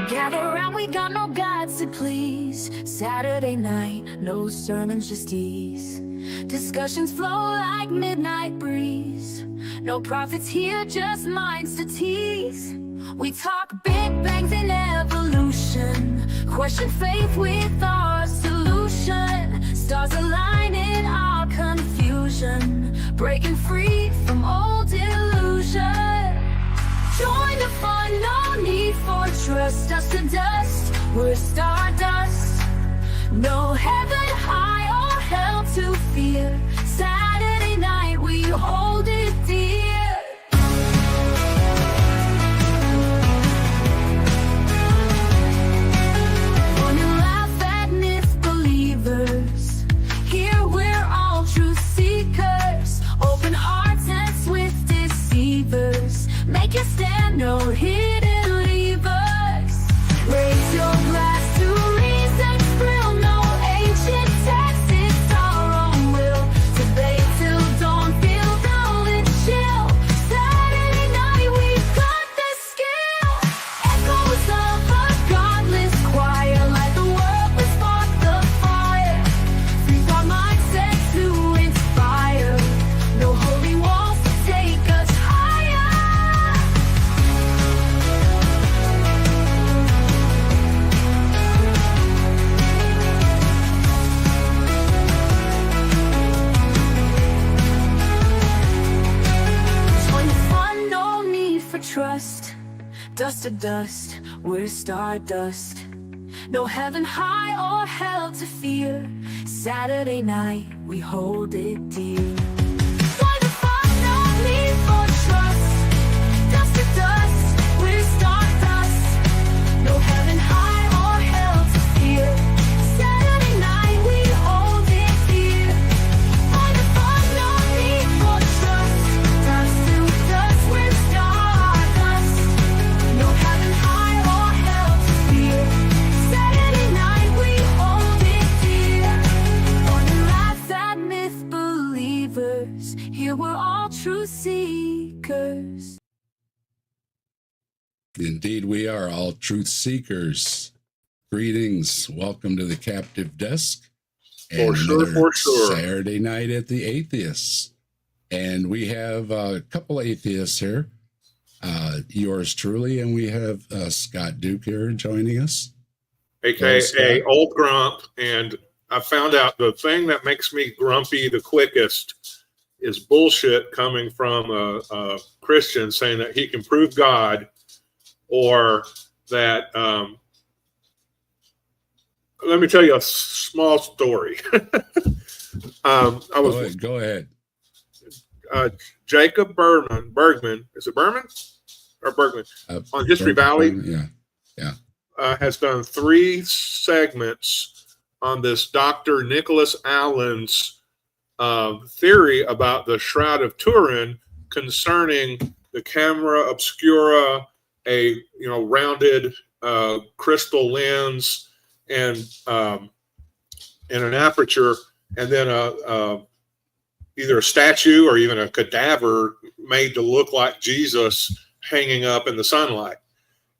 Gather around, we got no gods to please. Saturday night, no sermons, just ease. Discussions flow like midnight breeze. No prophets here, just minds to tease. We talk big bangs and evolution. Question faith with our solution. Stars align in our confusion. Breaking free from old illusion. Join the fun, no need for trust. Dust to dust, we're stardust. No heaven high or hell to fear. Saturday night, we hold it dear. Fun and laugh at myth believers. Here we're all truth seekers. Open hearts and swift deceivers. Make it stand, no hidden levers. Raise your glass to reason's thrill. No ancient text, it's our own will. Debate till dawn, feel dull and chill. Saturday night, we've got the skill. Echoes of a godless choir. Light the world, we spark the fire. Free our mindset to inspire. No holy walls to take us higher. Join the fun, no need for trust. Dust to dust, we're stardust. No heaven high or hell to fear. Saturday night, we hold it dear. Join the fun, no need for trust. Dust to dust, we're stardust. No heaven high or hell to fear. Saturday night, we hold it dear. Join the fun, no need for trust. Dust to dust, we're stardust. No heaven high or hell to fear. Saturday night, we hold it dear. Fun and laugh at myth believers. Here we're all truth seekers. Indeed, we are all truth seekers. Greetings. Welcome to the Captive Desk. For sure. Saturday night at the Atheists. And we have a couple atheists here. Yours truly, and we have Scott Duke here joining us. AKA Old Grump. And I found out the thing that makes me grumpy the quickest is bullshit coming from a Christian saying that he can prove God, or that let me tell you a small story. Go ahead. Jacob Bergman, is it Berman or Bergman? On History Valley. Yeah. Has done 3 segments on this Dr. Nicholas Allen's theory about the Shroud of Turin concerning the camera obscura, a rounded crystal lens, and an aperture, and then either a statue or even a cadaver made to look like Jesus hanging up in the sunlight.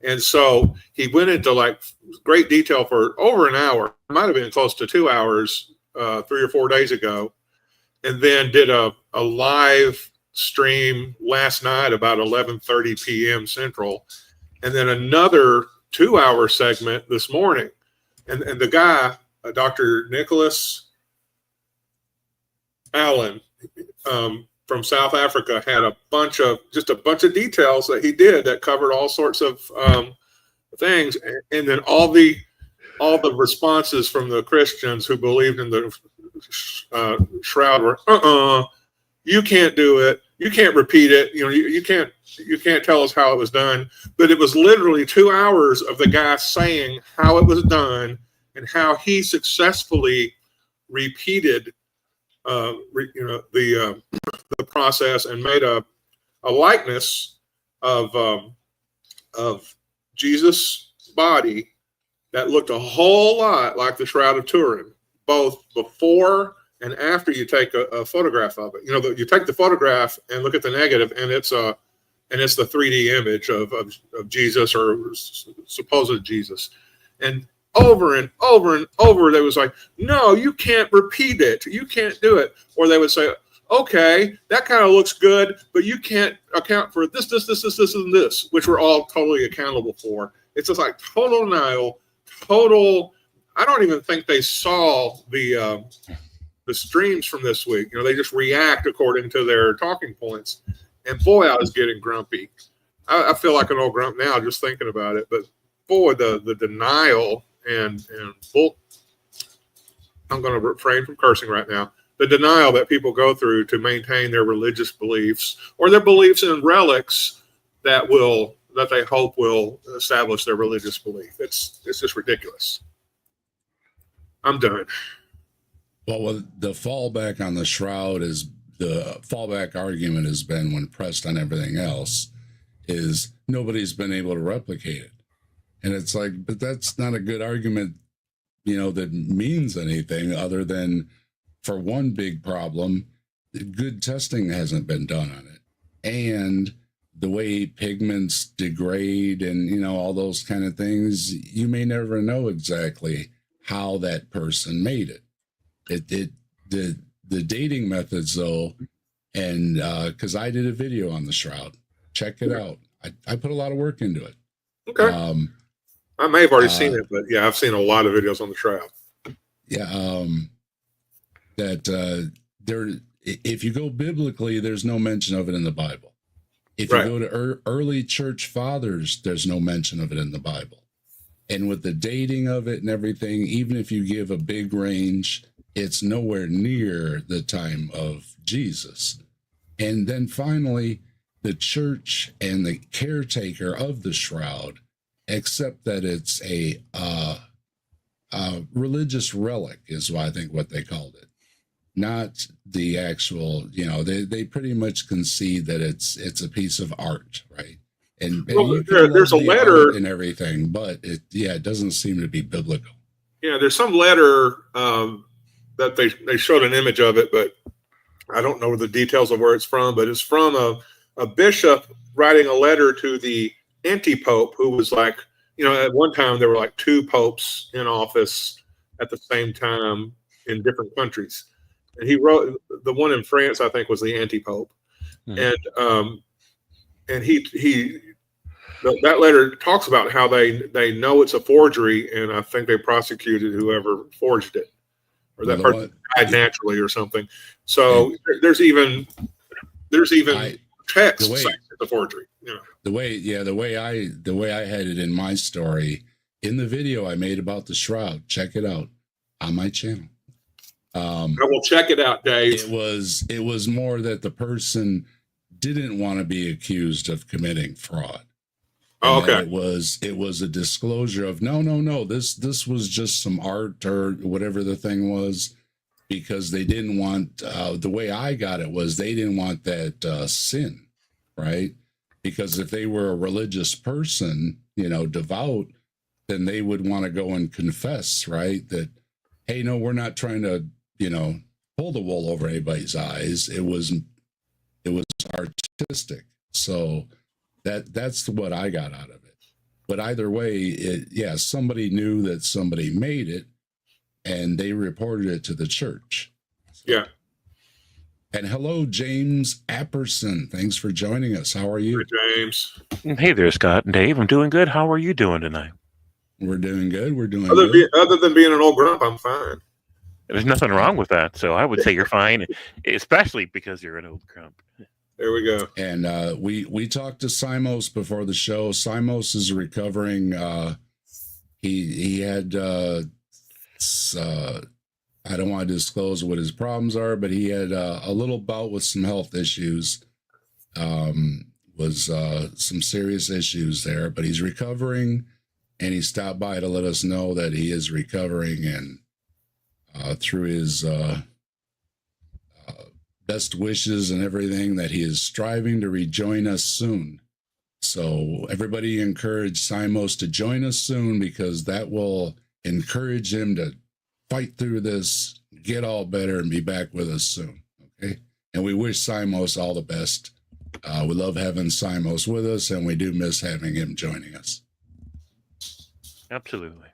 And so he went into like great detail for over an hour. It might have been close to 2 hours 3 or 4 days ago, and then did a live stream last night about 11:30 p.m. Central, and then another 2-hour segment this morning. And the guy, Dr. Nicholas Allen from South Africa, had a bunch of details that he did that covered all sorts of things, and then all the responses from the Christians who believed in the shroud were, you can't do it, you can't repeat it, you can't tell us how it was done. But it was literally 2 hours of the guy saying how it was done and how he successfully repeated the process and made a likeness of Jesus' body that looked a whole lot like the Shroud of Turin, both before and after you take a photograph of it. You take the photograph and look at the negative, and it's a and it's the 3D image of Jesus or supposed Jesus. And over and over and over, they was like, no, you can't repeat it. You can't do it. Or they would say, okay, that kind of looks good, but you can't account for this, and this, which we're all totally accountable for. It's just like total denial, total. I don't even think they saw the streams from this week. They just react according to their talking points. And boy, I was getting grumpy. I feel like an old grump now just thinking about it. But boy, the denial and bull. I'm going to refrain from cursing right now. The denial that people go through to maintain their religious beliefs or their beliefs in relics that they hope will establish their religious belief. It's just ridiculous. I'm done. Well, the fallback on the shroud is the fallback argument has been, when pressed on everything else, is nobody's been able to replicate it. And it's like, but that's not a good argument, that means anything other than, for one big problem, good testing hasn't been done on it. And the way pigments degrade and, all those kind of things, you may never know exactly how that person made it. The dating methods, though, and because I did a video on the shroud, check it out. I put a lot of work into it. Okay. I may have already seen it, but yeah, I've seen a lot of videos on the shroud. Yeah. If you go biblically, there's no mention of it in the Bible. If you go to early church fathers, there's no mention of it in the Bible. And with the dating of it and everything, even if you give a big range, it's nowhere near the time of Jesus. And then finally, the church and the caretaker of the shroud accept that it's a religious relic, is what I think what they called it. Not the actual, they pretty much concede that it's a piece of art, right? And there's a letter and everything, but it doesn't seem to be biblical. Yeah, there's some letter that they showed an image of it, but I don't know the details of where it's from. But it's from a bishop writing a letter to the anti-pope, who was like, at one time there were like two popes in office at the same time in different countries. And he wrote, the one in France, I think, was the anti-pope. Mm-hmm. And he that letter talks about how they know it's a forgery, and I think they prosecuted whoever forged it, or that person died naturally or something. So there's even text saying it's a forgery. The way I had it in my story in the video I made about the shroud. Check it out on my channel. I will check it out, Dave. It was more that the person didn't want to be accused of committing fraud. Oh, okay. It was a disclosure of no. This was just some art or whatever the thing was, because they didn't want the way I got it was they didn't want that sin, right? Because if they were a religious person, devout, then they would want to go and confess, right? That, hey, no, we're not trying to, pull the wool over anybody's eyes. It was artistic. So that's what I got out of it. But either way, somebody knew that somebody made it, and they reported it to the church. Yeah. And hello, James Apperson. Thanks for joining us. How are you? Hey, James. Hey there, Scott and Dave. I'm doing good. How are you doing tonight? We're doing good. Other than being an old grump, I'm fine. There's nothing wrong with that. So I would say you're fine, especially because you're an old grump. There we go. And we talked to Simos before the show. Simos is recovering. He had I don't want to disclose what his problems are, but he had a little bout with some health issues. Some serious issues there, but he's recovering, and he stopped by to let us know that he is recovering, and through his best wishes and everything, that he is striving to rejoin us soon. So everybody encourage Simos to join us soon, because that will encourage him to fight through this, get all better, and be back with us soon. Okay. And we wish Simos all the best We love having Simos with us, and we do miss having him joining us. Absolutely.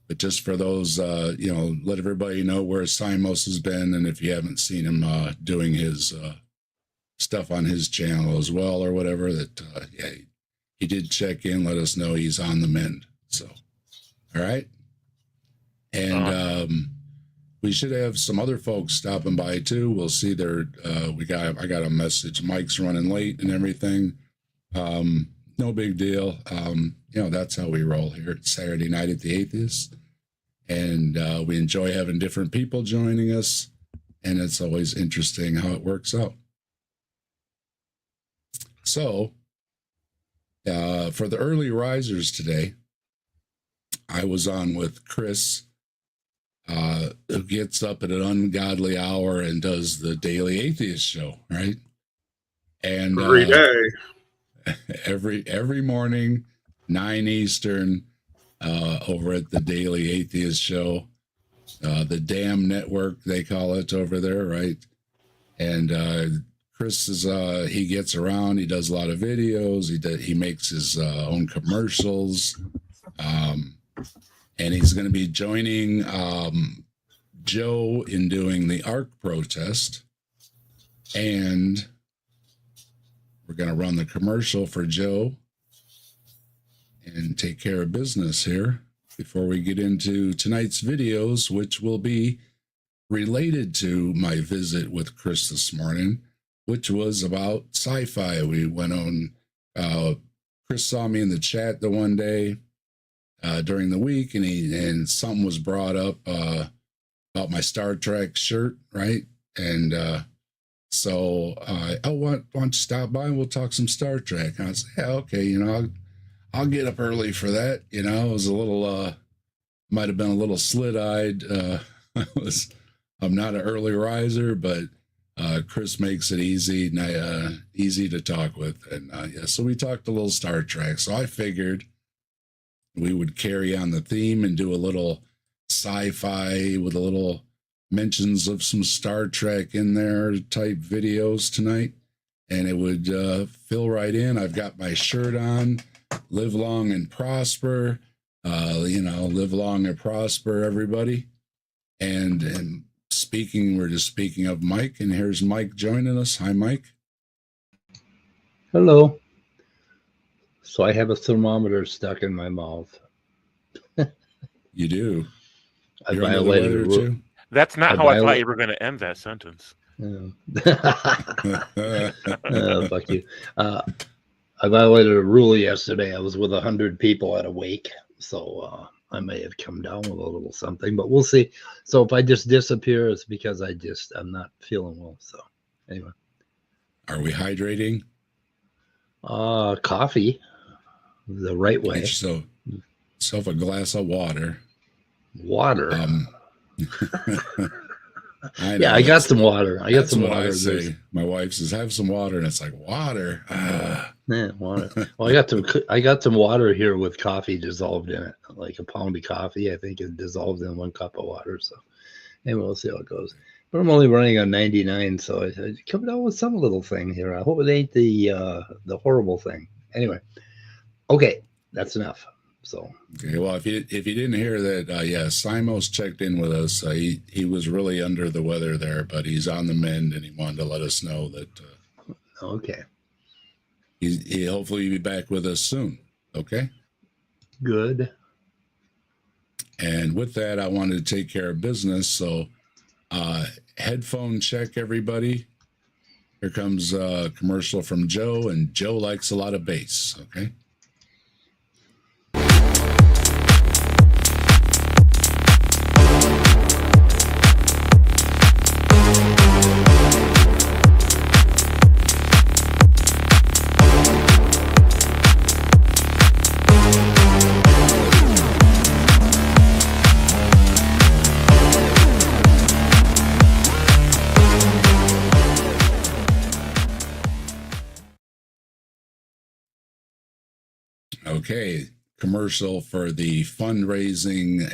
But just for those, let everybody know where Simos has been, and if you haven't seen him doing his stuff on his channel as well or whatever, that he did check in, let us know he's on the mend. So, all right. And we should have some other folks stopping by too. We'll see their, I got a message. Mike's running late and everything. No big deal. That's how we roll here. It's Saturday night at the Atheist. And we enjoy having different people joining us. And it's always interesting how it works out. So, for the early risers today, I was on with Chris, who gets up at an ungodly hour and does the Daily Atheist Show, right? And every day, every morning, 9 Eastern, over at the Daily Atheist Show, the Damn Network they call it over there, right? And Chris is he gets around, he does a lot of videos, he makes his own commercials, and he's going to be joining Joe in doing the ARC protest, and we're going to run the commercial for Joe and take care of business here before we get into tonight's videos, which will be related to my visit with Chris this morning, which was about sci-fi. We went on, Chris saw me in the chat the one day during the week, and something was brought up about my Star Trek shirt, right? And so, why don't you stop by and we'll talk some Star Trek? And I was like, yeah, okay, I'll get up early for that. It was a little, might have been a little slit-eyed. I'm not an early riser, but Chris makes it easy and easy to talk with. And so we talked a little Star Trek. So I figured we would carry on the theme and do a little sci-fi with a little mentions of some Star Trek in there type videos tonight. And it would fill right in. I've got my shirt on, live long and prosper, live long and prosper, everybody. And we're just speaking of Mike, and here's Mike joining us. Hi, Mike. Hello. So I have a thermometer stuck in my mouth. You do. I You're violated under the weather too? That's not how I thought you were going to end that sentence. Fuck you. I violated a rule yesterday. I was with 100 people at a wake, so I may have come down with a little something, but we'll see. So if I just disappear, it's because I'm not feeling well. So anyway. Are we hydrating? Coffee, the right way. So, self a glass of water. Water. I got some water. I got some water. I say. My wife says, "Have some water," and it's like water. Yeah, water. Well, I got some water here with coffee dissolved in it, like a pound of coffee. I think it dissolved in 1 cup of water. So, anyway, we'll see how it goes. But I'm only running on 99, so I come down with some little thing here. I hope it ain't the horrible thing. Anyway, okay, that's enough. So okay, well, if you didn't hear that, Simos checked in with us. He was really under the weather there, but he's on the mend, and he wanted to let us know that. Okay. He'll hopefully be back with us soon. Okay. Good. And with that, I wanted to take care of business. So, headphone check, everybody. Here comes a commercial from Joe, and Joe likes a lot of bass. Okay. Okay, commercial for the fundraising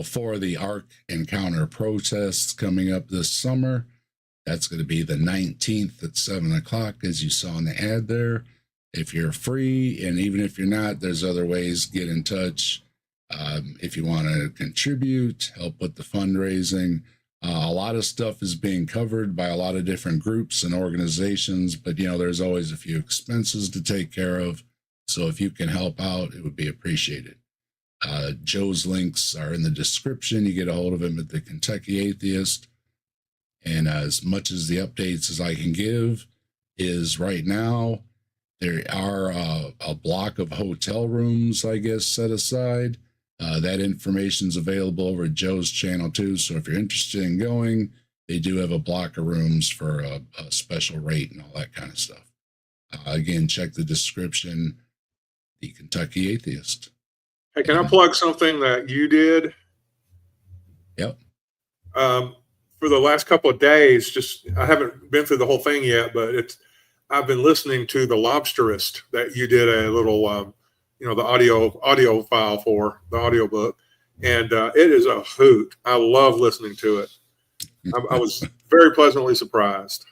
for the ARC Encounter protests coming up this summer. That's going to be the 19th at 7 o'clock, as you saw in the ad there. If you're free, and even if you're not, there's other ways to get in touch. If you want to contribute, help with the fundraising. A lot of stuff is being covered by a lot of different groups and organizations, but there's always a few expenses to take care of. So if you can help out, it would be appreciated. Joe's links are in the description. You get a hold of him at the Kentucky Atheist. And as much as the updates as I can give is right now, there are a block of hotel rooms, I guess, set aside. That information's available over at Joe's channel too. So if you're interested in going, they do have a block of rooms for a special rate and all that kind of stuff. Again, check the description, the Kentucky Atheist. Hey, can I plug something that you did? Yep. For the last couple of days, I haven't been through the whole thing yet, but I've been listening to The Lobsterist that you did a little, the audio file for the audiobook, and it is a hoot. I love listening to it. I was very pleasantly surprised.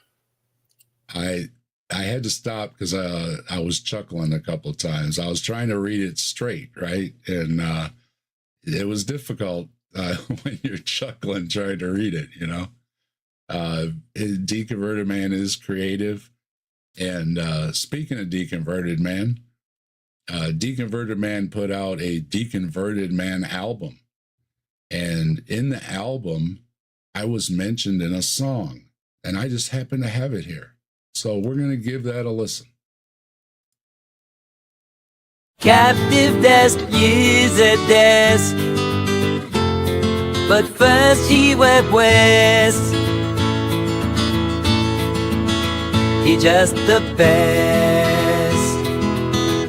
I had to stop because I was chuckling a couple of times. I was trying to read it straight, right? And it was difficult when you're chuckling trying to read it, Deconverted Man is creative. And speaking of Deconverted Man, Deconverted Man put out a Deconverted Man album. And in the album, I was mentioned in a song, and I just happen to have it here. So we're going to give that a listen. Captive desk, use a desk. But first he went west. He just the best.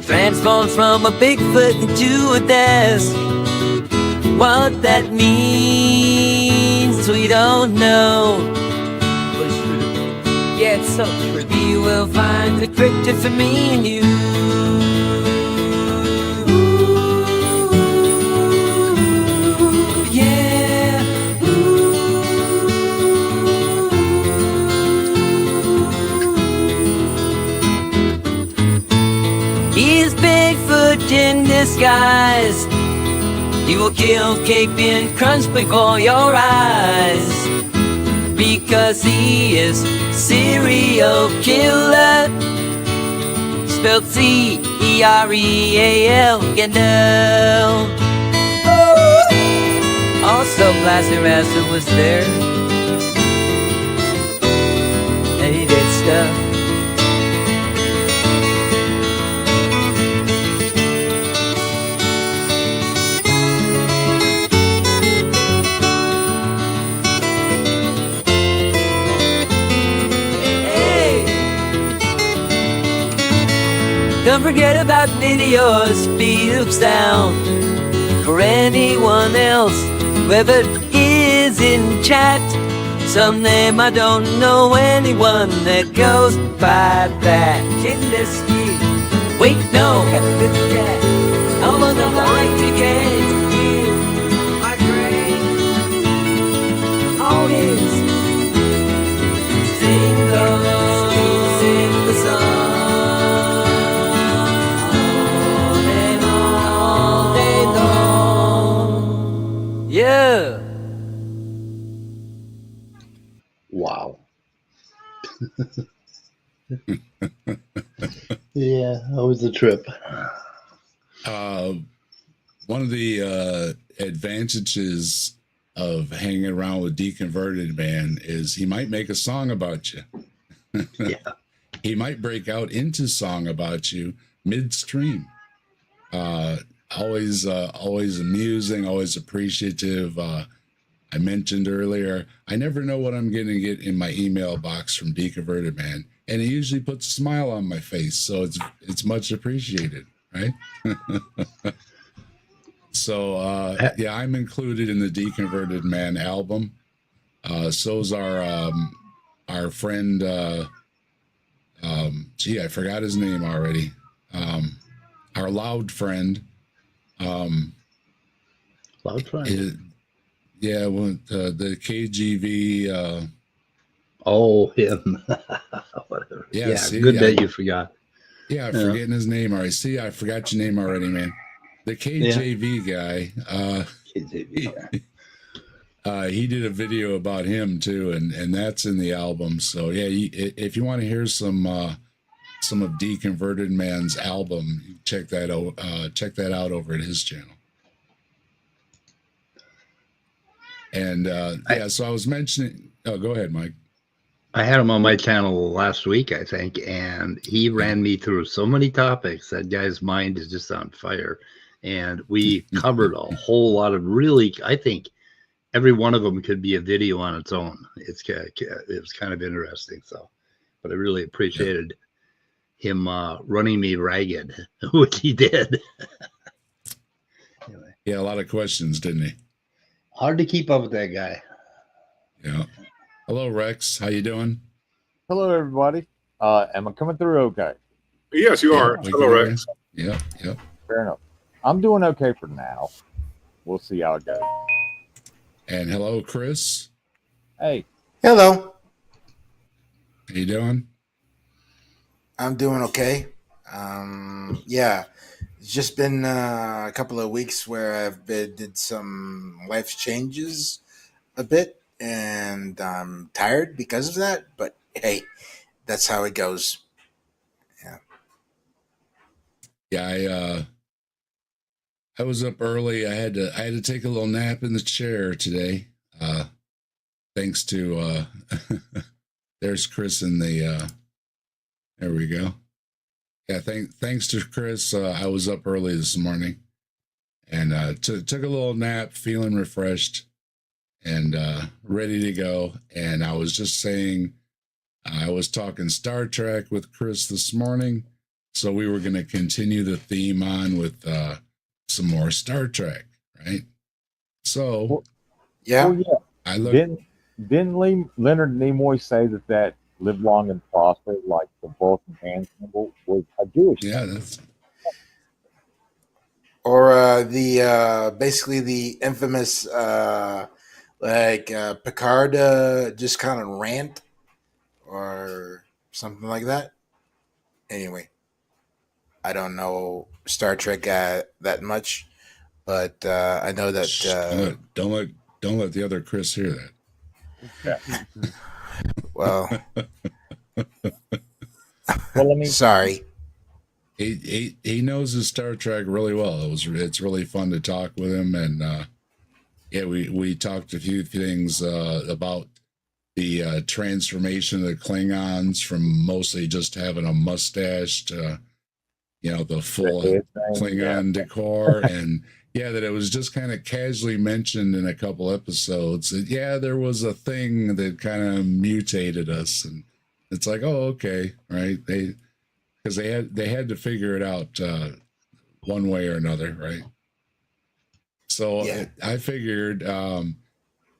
Transformed from a Bigfoot into a desk. What that means, we don't know. Yeah, it's so true. You will find the cryptid for me and you. Yeah. He's Bigfoot in disguise. He will kill Cape and Crunch before your eyes. Because he is serial killer, spelled C-E-R-E-A-L, you know. Also, Blaster was there. And he did stuff. Don't forget about videos, speed of sound. For anyone else, whoever is in chat, some name I don't know anyone that goes by that. In the street, wait, no, I'm on the line to get you. My brain, all is sing the song. Yeah. Wow. Yeah, that was a trip. One of the advantages of hanging around with Deconverted Man is he might make a song about you. Yeah. He might break out into song about you midstream. Always amusing, always appreciative. I mentioned earlier, I never know what I'm going to get in my email box from Deconverted Man, and he usually puts a smile on my face, so it's much appreciated, right? So yeah, I'm included in the Deconverted Man album. So's our friend. Gee, I forgot his name already. Our loud friend. Loud friend. Yeah, well, the KGV. Oh, him. Whatever. Yeah, Yeah, see, good that you forgot. Yeah, I'm forgetting his name already. See, I forgot your name already, man. The KJV guy. He did a video about him too, and that's in the album. So yeah, if you want to hear some of Deconverted Man's album, check that out over at his channel. And so I was mentioning. Oh, go ahead, Mike. I had him on my channel last week, I think, and he ran me through so many topics. That guy's mind is just on fire. And we covered a whole lot of really, I think every one of them could be a video on its own. It was kind of interesting. So, but I really appreciated him running me ragged, which he did. Anyway. Yeah, a lot of questions, didn't he? Hard to keep up with that guy. Yeah. Hello, Rex. How you doing? Hello, everybody. Am I coming through okay? Yes, you are. Hello, Rex. Yep. Fair enough. I'm doing okay for now. We'll see how it goes. And hello, Chris. Hey. Hello. How you doing? I'm doing okay. Yeah, it's just been a couple of weeks where did some life changes a bit, and I'm tired because of that. But hey, that's how it goes. Yeah. Yeah, I was up early. I had to take a little nap in the chair today. Thanks to there's Chris in the there we go. Yeah, thanks to Chris. I was up early this morning and took a little nap, feeling refreshed and ready to go. And I was just saying, I was talking Star Trek with Chris this morning, so we were going to continue the theme on with some more Star Trek, right? So, Yeah. Well, yeah. I look. Didn't Leonard Nimoy say that "Live long and prosper," like the Vulcan hand symbol, was a Jewish? Yeah, that's. Or the basically the infamous Picard just kind of rant or something like that. Anyway, I don't know Star Trek that much, but I know that Don't let the other Chris hear that. Yeah. well, Well, I mean, sorry. He knows his Star Trek really well. It's really fun to talk with him, and we talked a few things about the transformation of the Klingons from mostly just having a mustache to the full Klingon decor, and that it was just kind of casually mentioned in a couple episodes that there was a thing that kind of mutated us, and it's like, oh, okay, right? Because they had to figure it out one way or another, right? So I figured, we're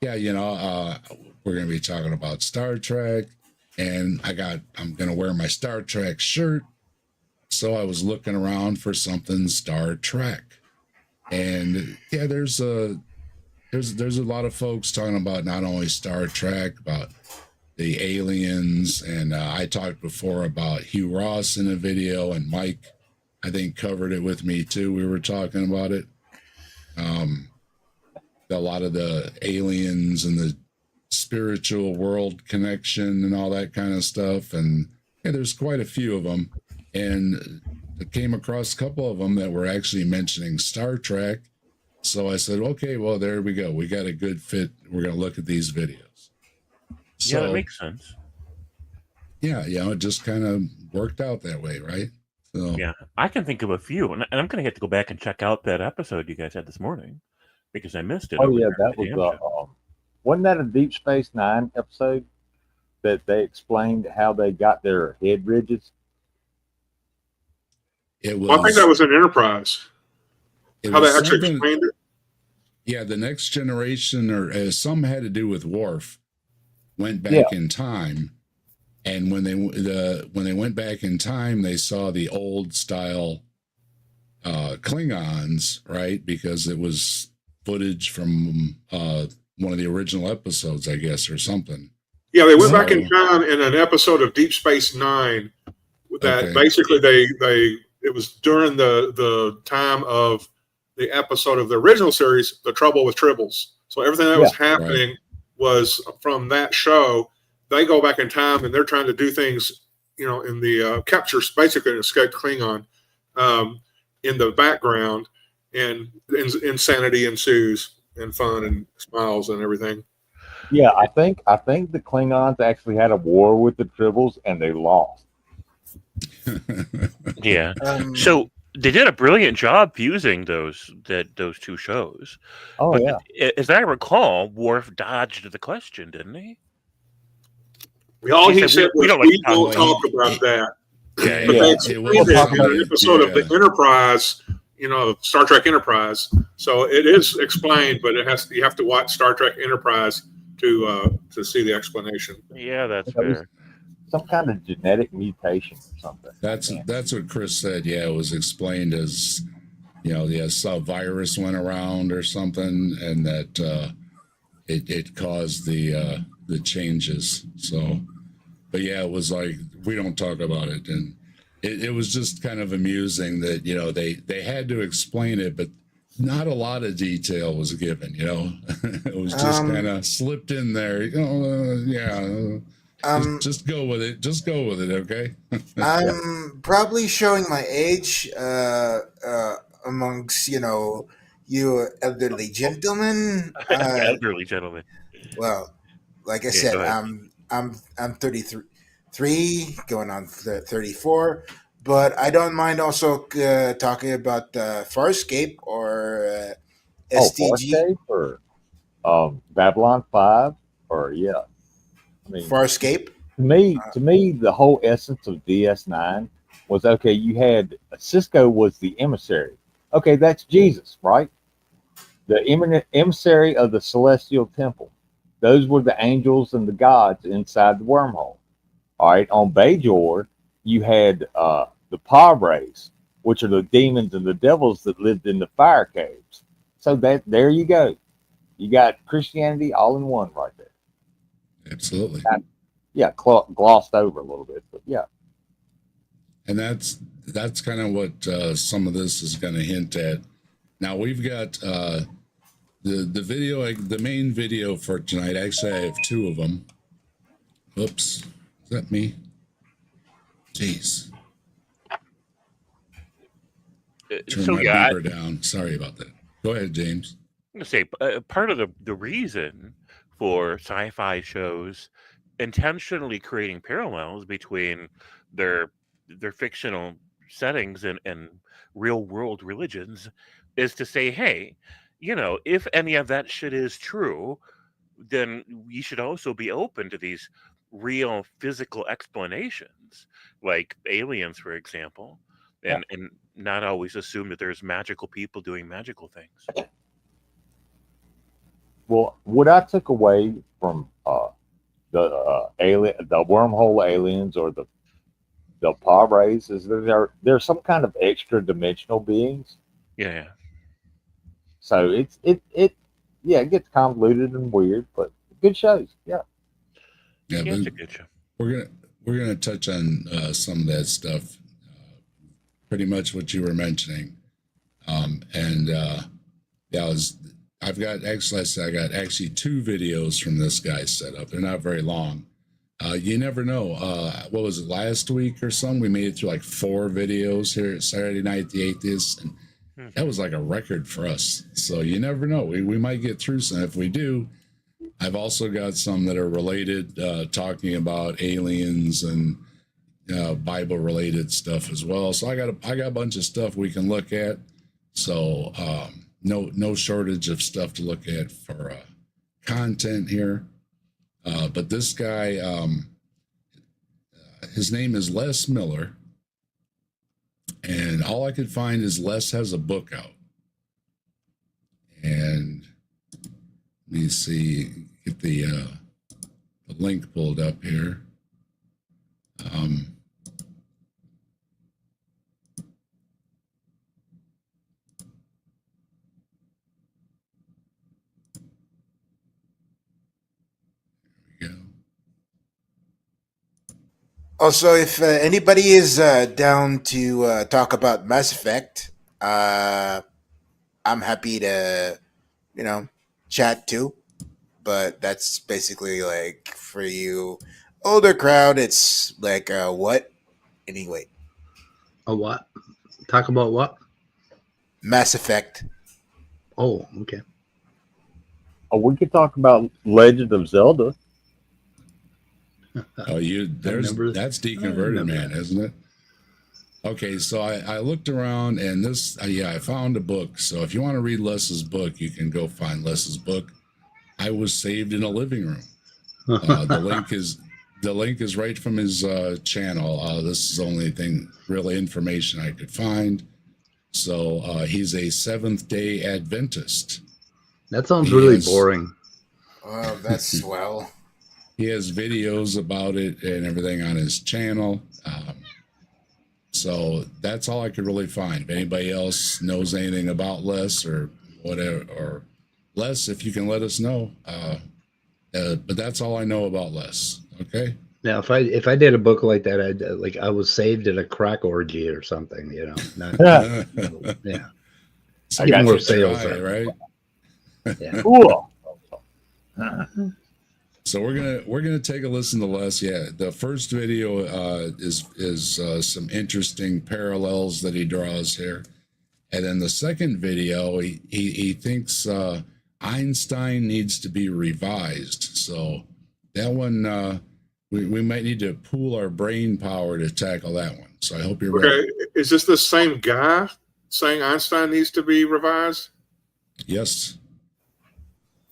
going to be talking about Star Trek, and I'm going to wear my Star Trek shirt. So I was looking around for something Star Trek, and there's a lot of folks talking about not only Star Trek, about the aliens, and I talked before about Hugh Ross in a video, and Mike, I think, covered it with me too. We were talking about it. A lot of the aliens and the spiritual world connection and all that kind of stuff, and there's quite a few of them, and I came across a couple of them that were actually mentioning Star Trek. So I said, okay, well, there we go. We got a good fit. We're going to look at these videos. So, that makes sense. Yeah, it just kind of worked out that way, right? So Yeah, I can think of a few, and I'm going to have to go back and check out that episode you guys had this morning because I missed it. oh over yeah, there that at the was AM show. wasn't that a Deep Space Nine episode that they explained how they got their head ridges? it was. Well, I think that was an Enterprise. it How was they actually something- explained it. Yeah, the Next Generation, or some had to do with Worf, went back in time, and when they went back in time, they saw the old style Klingons, right? Because it was footage from one of the original episodes, I guess, or something. Yeah, they went back in So- time in an episode of Deep Space Nine. That Okay. basically it was during the time of the episode of the original series, The Trouble with Tribbles. So everything that was happening was from that show. They go back in time and they're trying to do things, in the capture, basically an escaped Klingon, in the background, and insanity ensues, and fun and smiles and everything. Yeah, I think the Klingons actually had a war with the Tribbles and they lost. Yeah. Um, So they did a brilliant job fusing those two shows. Oh But yeah. as I recall, Worf dodged the question, didn't he? All he said, said we was, don't like "We to talk don't about talk about that." Yeah, But yeah. they It explained was it something in an that- episode of yeah. the Enterprise, Star Trek Enterprise. So it is explained, but you have to watch Star Trek Enterprise to see the explanation. Yeah, that's That was fair. some kind of genetic mutation or something. That's what Chris said. Yeah, it was explained as, a virus went around or something, and that it caused the changes. So, but yeah, it was like, we don't talk about it, and it was just kind of amusing that they had to explain it, but not a lot of detail was given. It was just kind of slipped in there. Yeah. Just go with it. Just go with it, okay? I'm probably showing my age amongst you elderly gentlemen. Elderly gentleman. Well, like I Yeah, said, go ahead. I'm 33, going on 34, but I don't mind also talking about Farscape or STG. Farscape or Babylon 5 or I mean, Farscape. to me, the whole essence of DS9 was, okay, you had Cisco was the emissary. Okay, that's Jesus, right? The emissary of the celestial temple. Those were the angels and the gods inside the wormhole. All right, on Bajor, you had the Padres, which are the demons and the devils that lived in the fire caves. So there you go. You got Christianity all in one right there. Absolutely. Yeah, glossed over a little bit, but yeah. And that's kind of what some of this is going to hint at. Now we've got the video, the main video for tonight. Actually, I have two of them. Oops, is that me? Jeez. Turn So my yeah, beeper down. Sorry about that. Go ahead, James. I'm gonna say part of the reason for sci-fi shows intentionally creating parallels between their fictional settings and real world religions is to say, hey, if any of that shit is true, then we should also be open to these real physical explanations, like aliens, for example, and not always assume that there's magical people doing magical things. Well, what I took away from the wormhole aliens or the Padres is that they're some kind of extra dimensional beings. Yeah. So it gets convoluted and weird, but good shows. Yeah. Yeah, Yeah, but it's a good show. we're gonna touch on some of that stuff. Pretty much what you were mentioning, I got actually two videos from this guy set up. They're not very long. You never know. What was it, last week or something? We made it through like 4 videos here at Saturday Night the Atheist, and that was like a record for us. So you never know. We might get through some. If we do, I've also got some that are related, talking about aliens and Bible related stuff as well. So I got a bunch of stuff we can look at. So no shortage of stuff to look at for content here. But this guy, his name is Les Miller, and all I could find is Les has a book out. And let me see, get the link pulled up here. There we go. Also, if anybody is down to talk about Mass Effect, I'm happy to, you know, chat too. But that's basically like for you older crowd. It's like what anyway? A what? Talk about what? Mass Effect. Oh, okay. Oh, we could talk about Legend of Zelda. Oh, that's deconverted, man, isn't it? Okay, so I looked around and this, I found a book. So if you want to read Les's book, you can go find Les's book. I was saved in a living room. The link is right from his channel. This is the only thing, really, information I could find. So he's a Seventh-day Adventist. That sounds really boring. Well, that's swell. He has videos about it and everything on his channel. So that's all I could really find. If anybody else knows anything about Les or whatever, or Les, if you can let us know. But that's all I know about Les. Okay. Now, if I did a book like that, I was saved at a crack orgy or something, you know. Not, yeah. So Get more you sales, try, right? Yeah. Cool. So we're gonna take a listen to Les. Yeah, the first video is some interesting parallels that he draws here, and then the second video he thinks Einstein needs to be revised. So that one we might need to pool our brain power to tackle that one. So I hope you're ready. Okay, is this the same guy saying Einstein needs to be revised? Yes.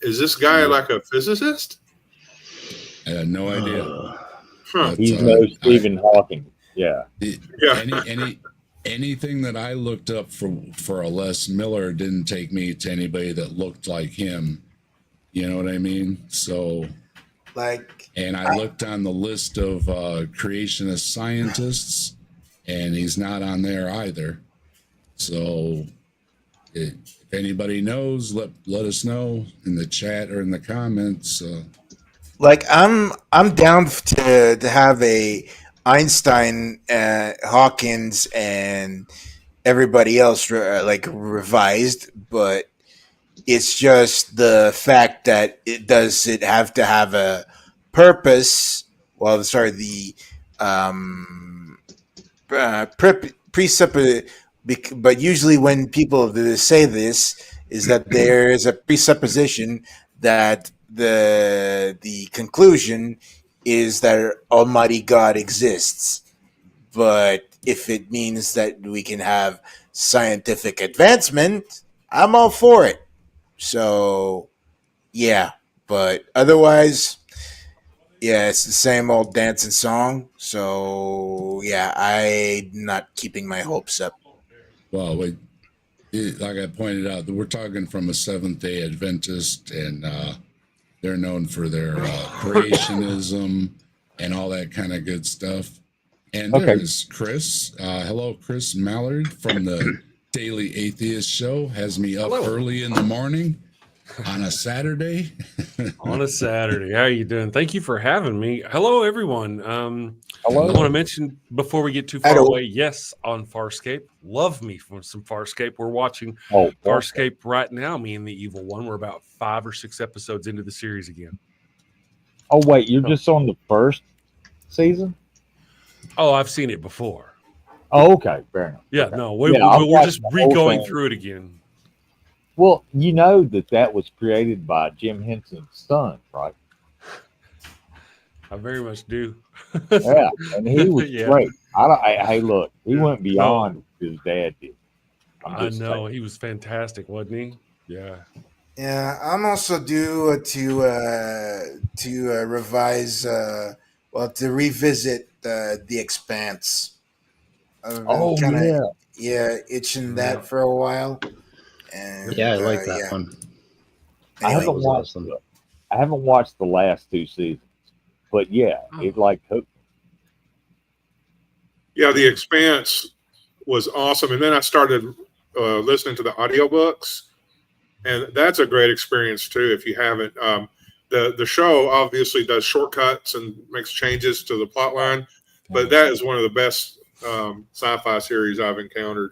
Is this guy like a physicist? I had no idea. Huh. He's no Stephen Hawking. Yeah. Anything that I looked up for a Les Miller didn't take me to anybody that looked like him. You know what I mean? So, and I looked on the list of creationist scientists, and he's not on there either. So, if anybody knows, let us know in the chat or in the comments. Like I'm down to have a Einstein, Hawkins, and everybody else like revised, but it's just the fact that it have to have a purpose. Well, sorry, the presupposition. But usually, when people say this, is that there is a presupposition that the conclusion is that Almighty God exists. But if it means that we can have scientific advancement, I'm all for it. So, yeah. But otherwise, yeah, it's the same old dancing song. So, yeah, I'm not keeping my hopes up. Well, like I pointed out, we're talking from a Seventh-day Adventist, and they're known for their creationism and all that kind of good stuff. And there's Chris. Hello, Chris Mallard from the Daily Atheist Show. Has me up early in the morning on a Saturday. On a Saturday. How are you doing? Thank you for having me. Hello, everyone. Hello. I want to mention before we get too far away, yes, on Farscape. Love me from some Farscape. We're watching Farscape right now, me and the Evil One. We're about 5 or 6 episodes into the series again. Oh, wait, you're just on the first season? Oh, I've seen it before. Oh, okay, fair enough. Yeah, okay. no, we're just going through it again. Well, you know that was created by Jim Henson's son, right? I very much do. Yeah, and he was great. Hey, look, he went beyond what his dad did. I know he was fantastic, wasn't he? Yeah. Yeah, I'm also due to revise. To revisit The Expanse. Itching that for a while. And, I like that one. Anyway, I haven't watched the last 2 seasons, but it like hooked. Yeah, The Expanse was awesome. And then I started listening to the audiobooks, and that's a great experience too if you haven't. The show obviously does shortcuts and makes changes to the plot line, But that is one of the best sci-fi series I've encountered.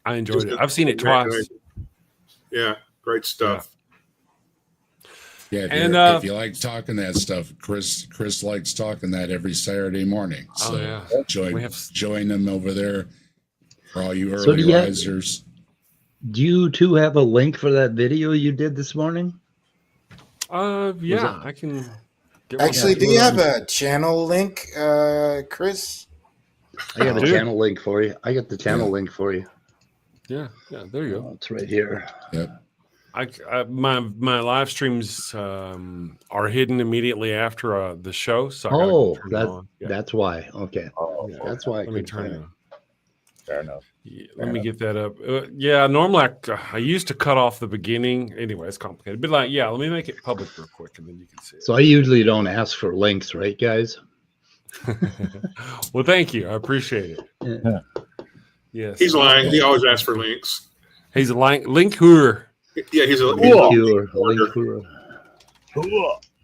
I enjoyed it. Just I've seen it twice. Yeah, great stuff. Yeah, And, if you like talking that stuff, Chris likes talking that every Saturday morning. So join him over there for all you early risers. Do you two have a link for that video you did this morning? Yeah, I can. Actually, do you have a channel link, Chris? I got a channel link for you. I got the channel link for you. Yeah, there you go. It's right here. Yep. My live streams are hidden immediately after the show. So that's why. Okay. That's why. Let me turn it on. Fair enough. Yeah, let me get that up. Normally I used to cut off the beginning. Anyway, it's complicated. But let me make it public real quick, and then you can see it. So I usually don't ask for links, right, guys? Well, thank you. I appreciate it. Yeah. Yes. He's lying. He always asks for links. He's a linker. Yeah, he's a linker.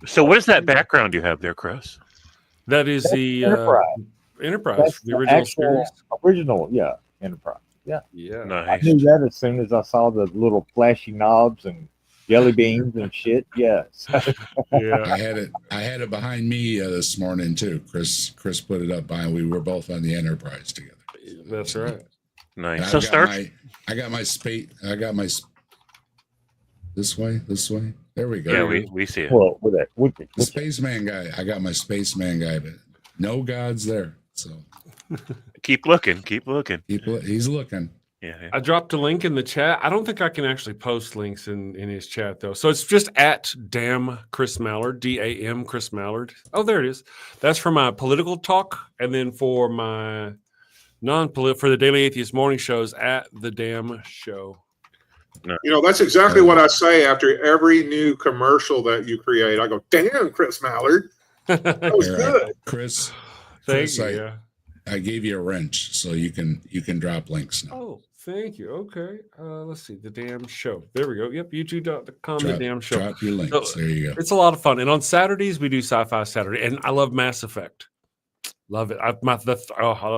So what is that background you have there, Chris? That is the Enterprise, That's the original series. Enterprise. Yeah. Nice. I knew that as soon as I saw the little flashy knobs and jelly beans and shit. Yes. I had it behind me this morning too. Chris put it up behind. We were both on the Enterprise together. That's right. Nice. So I got my this way. There we go. Yeah, we see it. Well, with that, the spaceman guy. I got my spaceman guy, but no gods there. So keep looking. He's looking. Yeah. I dropped a link in the chat. I don't think I can actually post links in his chat though. So it's just at damn Chris Mallard, DAM Chris Mallard. Oh, there it is. That's for my political talk, and then for my for the Daily Atheist morning shows at the damn show. That's exactly what I say after every new commercial that you create. I go, damn, Chris Mallard. That was good. Chris, thank you. I gave you a wrench, so you can drop links now. Oh, thank you. Okay. Let's see. The damn show. There we go. Yep. YouTube.com, the damn show. Drop your links. So, there you go. It's a lot of fun. And on Saturdays, we do Sci-Fi Saturday. And I love Mass Effect. Love it. I've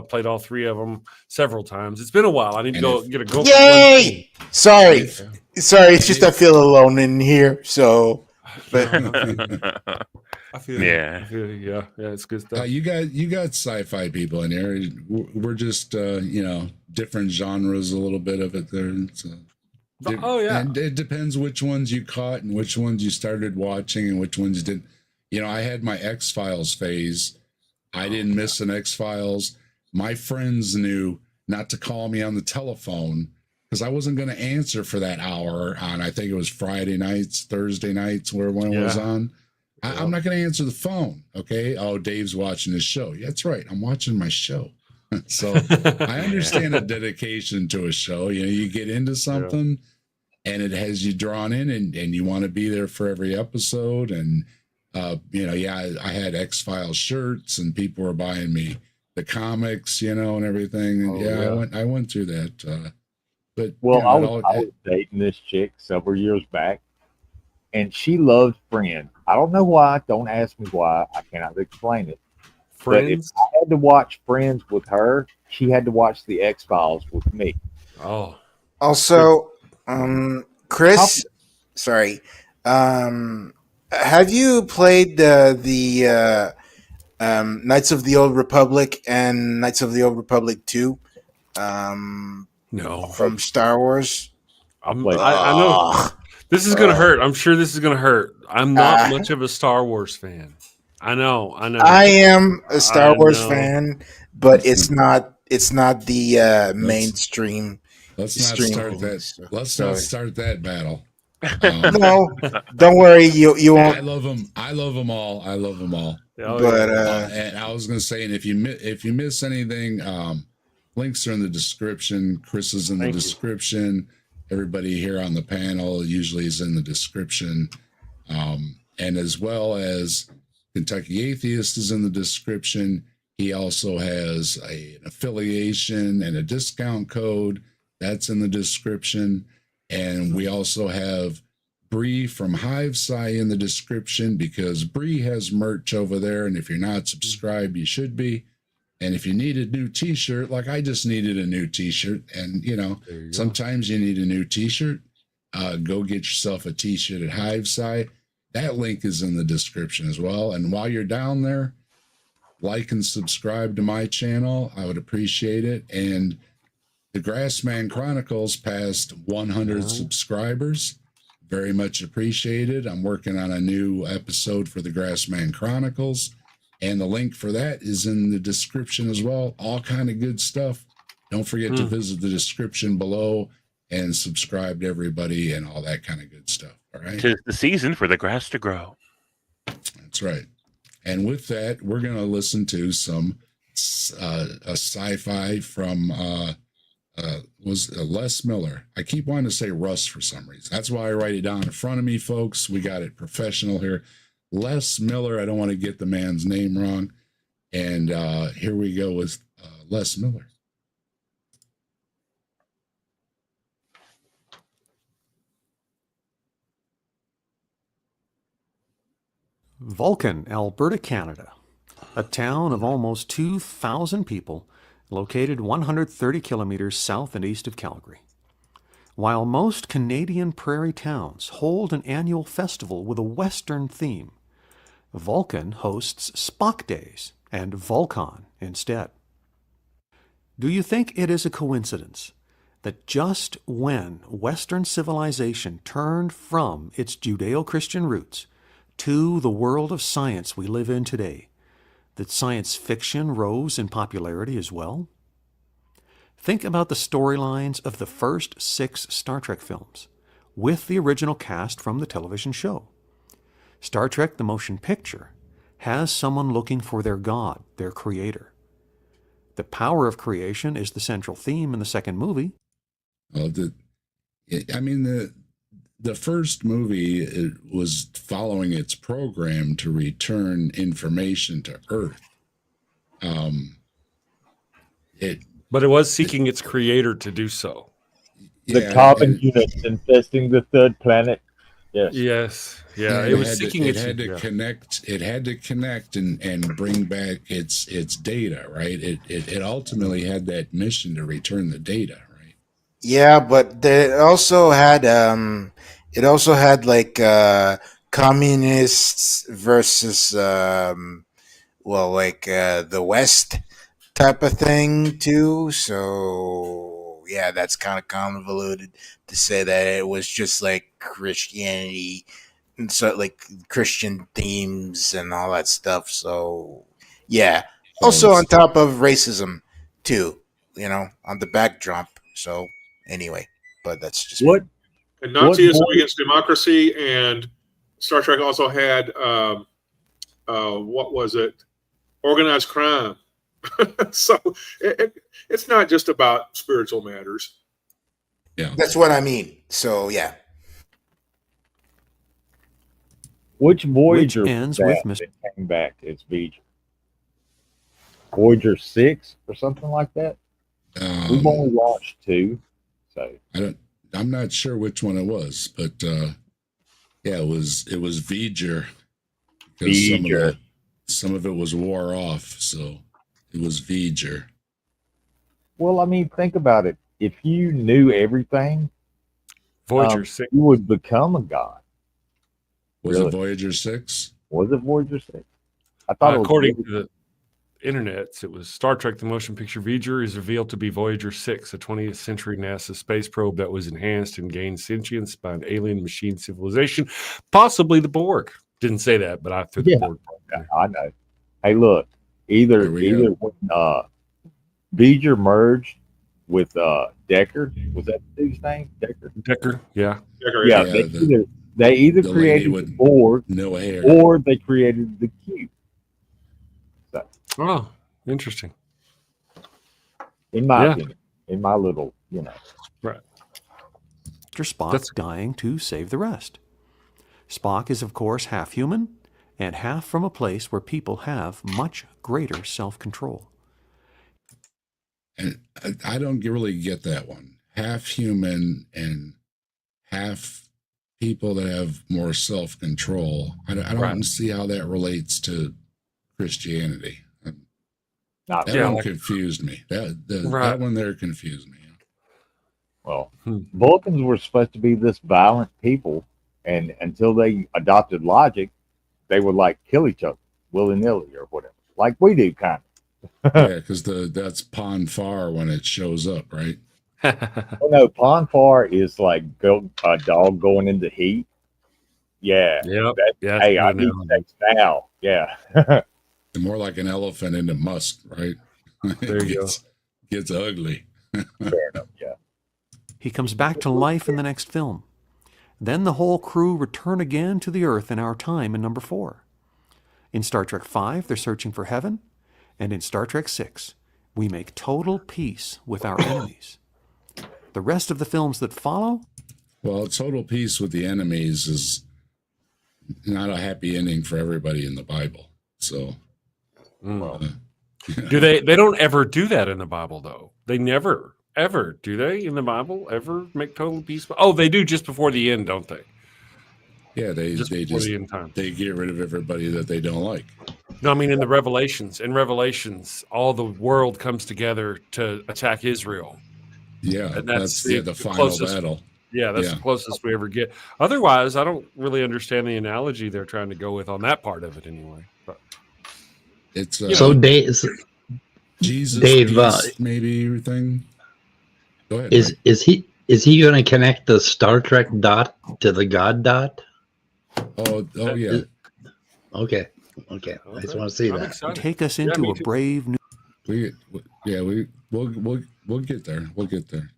played all three of them several times. It's been a while. I need to go get a go. Yay! Sorry. It's just I feel alone in here. So, but I feel it's good stuff. You got sci-fi people in here. We're just different genres, a little bit of it there. So, and it depends which ones you caught and which ones you started watching and which ones you didn't. I had my X-Files phase. I didn't miss an X-Files. My friends knew not to call me on the telephone because I wasn't going to answer for that hour on, I think it was Friday nights, Thursday nights, where one was on. I'm not going to answer the phone. Okay. Oh, Dave's watching his show. Yeah, that's right. I'm watching my show. So I understand the dedication to a show. You get into something and it has you drawn in and you want to be there for every episode. And, I had X-Files shirts and people were buying me the comics, and everything. And I went through that. But I was dating this chick several years back, and she loved Friends. I don't know why. Don't ask me why. I cannot explain it. Friends? But if I had to watch Friends with her, she had to watch the X-Files with me. Oh. Also, Chris, sorry. Have you played the Knights of the Old Republic and Knights of the Old Republic 2? No. From Star Wars? I know this is going to hurt. I'm sure this is going to hurt. I'm not much of a Star Wars fan. I know. I am a Star Wars fan, but it's not the mainstream. Let's not start that. Let's not start that battle. No, don't worry. You won't. I love them. I love them all. But and I was going to say, and if you miss anything, links are in the description. Chris is in the description. Everybody here on the panel usually is in the description, and as well as Kentucky Atheist is in the description. He also has an affiliation and a discount code that's in the description. And we also have Bree from Hivesci in the description, because Bree has merch over there, and if you're not subscribed, you should be. And if you need a new t-shirt, like I just needed a new t-shirt, and sometimes you need a new t-shirt, go get yourself a t-shirt at Hivesci. That link is in the description as well. And while you're down there, like and subscribe to my channel. I would appreciate it. And the Grassman Chronicles passed 100 subscribers. Very much appreciated. I'm working on a new episode for the Grassman Chronicles, and the link for that is in the description as well. All kind of good stuff. Don't forget to visit the description below and subscribe to everybody and all that kind of good stuff. All right. 'Tis the season for the grass to grow. That's right. And with that, we're going to listen to some a sci-fi from was Les Miller. I keep wanting to say Russ for some reason. That's why I write it down in front of me, folks. We got it professional here. Les Miller. I don't want to get the man's name wrong. And here we go with Les Miller. Vulcan, Alberta, Canada. A town of almost 2,000 people located 130 kilometers south and east of Calgary. While most Canadian prairie towns hold an annual festival with a Western theme, Vulcan hosts Spock Days and Vulcan instead. Do you think it is a coincidence that just when Western civilization turned from its Judeo-Christian roots to the world of science we live in today, that science fiction rose in popularity as well? Think about the storylines of the first 6 Star Trek films, with the original cast from the television show. Star Trek the Motion Picture has someone looking for their God, their creator. The power of creation is the central theme in the second movie. Well, the first movie, it was following its program to return information to Earth. But it was seeking its creator to do so. The carbon units infesting the third planet. Yes. Yes. Yeah. It was seeking its. It had to connect. It had to connect and bring back its data. Right. It ultimately had that mission to return the data. Right. Yeah, but it also had like communists versus the West type of thing too. So yeah, that's kind of convoluted to say that it was just like Christianity and so like Christian themes and all that stuff. So yeah, also on top of racism too, on the backdrop. So anyway, but that's just what. And Nazism against democracy, and Star Trek also had what was it? Organized crime. So it's not just about spiritual matters. Yeah, that's what I mean. So yeah. Which Voyager ends with came back as Voyager? Voyager 6 or something like that? We've only launched 2, so I'm not sure which one it was, but it was Voyager. Because some of it was wore off, so it was Voyager. Well, I mean, think about it. If you knew everything, Voyager 6, you would become a god. Was it Voyager 6? Was it Voyager 6? I thought according to the internets, it was Star Trek the Motion Picture. Voyager is revealed to be Voyager 6, a 20th century NASA space probe that was enhanced and gained sentience by an alien machine civilization, possibly the Borg. Didn't say that, but I threw the Borg. I know. Hey, look, either when Voyager merged with Decker, was that the dude's name? Decker, yeah. Yeah, they either created the Borg or they created the Cube. So, oh, interesting. In my opinion, in my little, Right. After Spock's dying to save the rest. Spock is, of course, half human and half from a place where people have much greater self-control. And I don't really get that one. Half human and half people that have more self-control. I don't Right. see how that relates to Christianity. Not That Yeah, one like- confused me. That Right. one there confused me. Well, Hmm. Vulcans were supposed to be this violent people, and until they adopted logic, they would like kill each other willy nilly or whatever, like we do, kind Yeah, because that's Pon farr when it shows up, right? of. Oh no, Ponfar is like a dog going into heat. Yeah. Yep. That- Yeah. hey, that's I a good need analogy. sex now. Yeah. And more like an elephant into musk, right? There you go. Gets ugly. Fair enough. Yeah. He comes back to life in the next film. Then the whole crew return again to the Earth in our time in number 4. In Star Trek V, they're searching for heaven. And in Star Trek VI, we make total peace with our enemies. The rest of the films that follow, Well, total peace with the enemies is not a happy ending for everybody in the Bible. So, Do they don't ever do that in the Bible, though. They never, ever, do they, in the Bible, ever make total peace? Oh, they do just before the end, don't they? yeah, they Before just the end time. they get rid of everybody that they don't like. No, I mean in Revelations, all the world comes together to attack Israel. Yeah, And that's the the final closest- battle. Yeah, that's Yeah. the closest we ever get. Otherwise, I don't really understand the analogy they're trying to go with on that part of it anyway. But It's So Dave, Jesus, Dave, peace, maybe everything. Go ahead. is he going to connect the Star Trek dot to the God dot? Oh yeah. Okay. I just want to see I'm that. excited. take us Yeah, into me a too. brave We'll get there. We'll get there.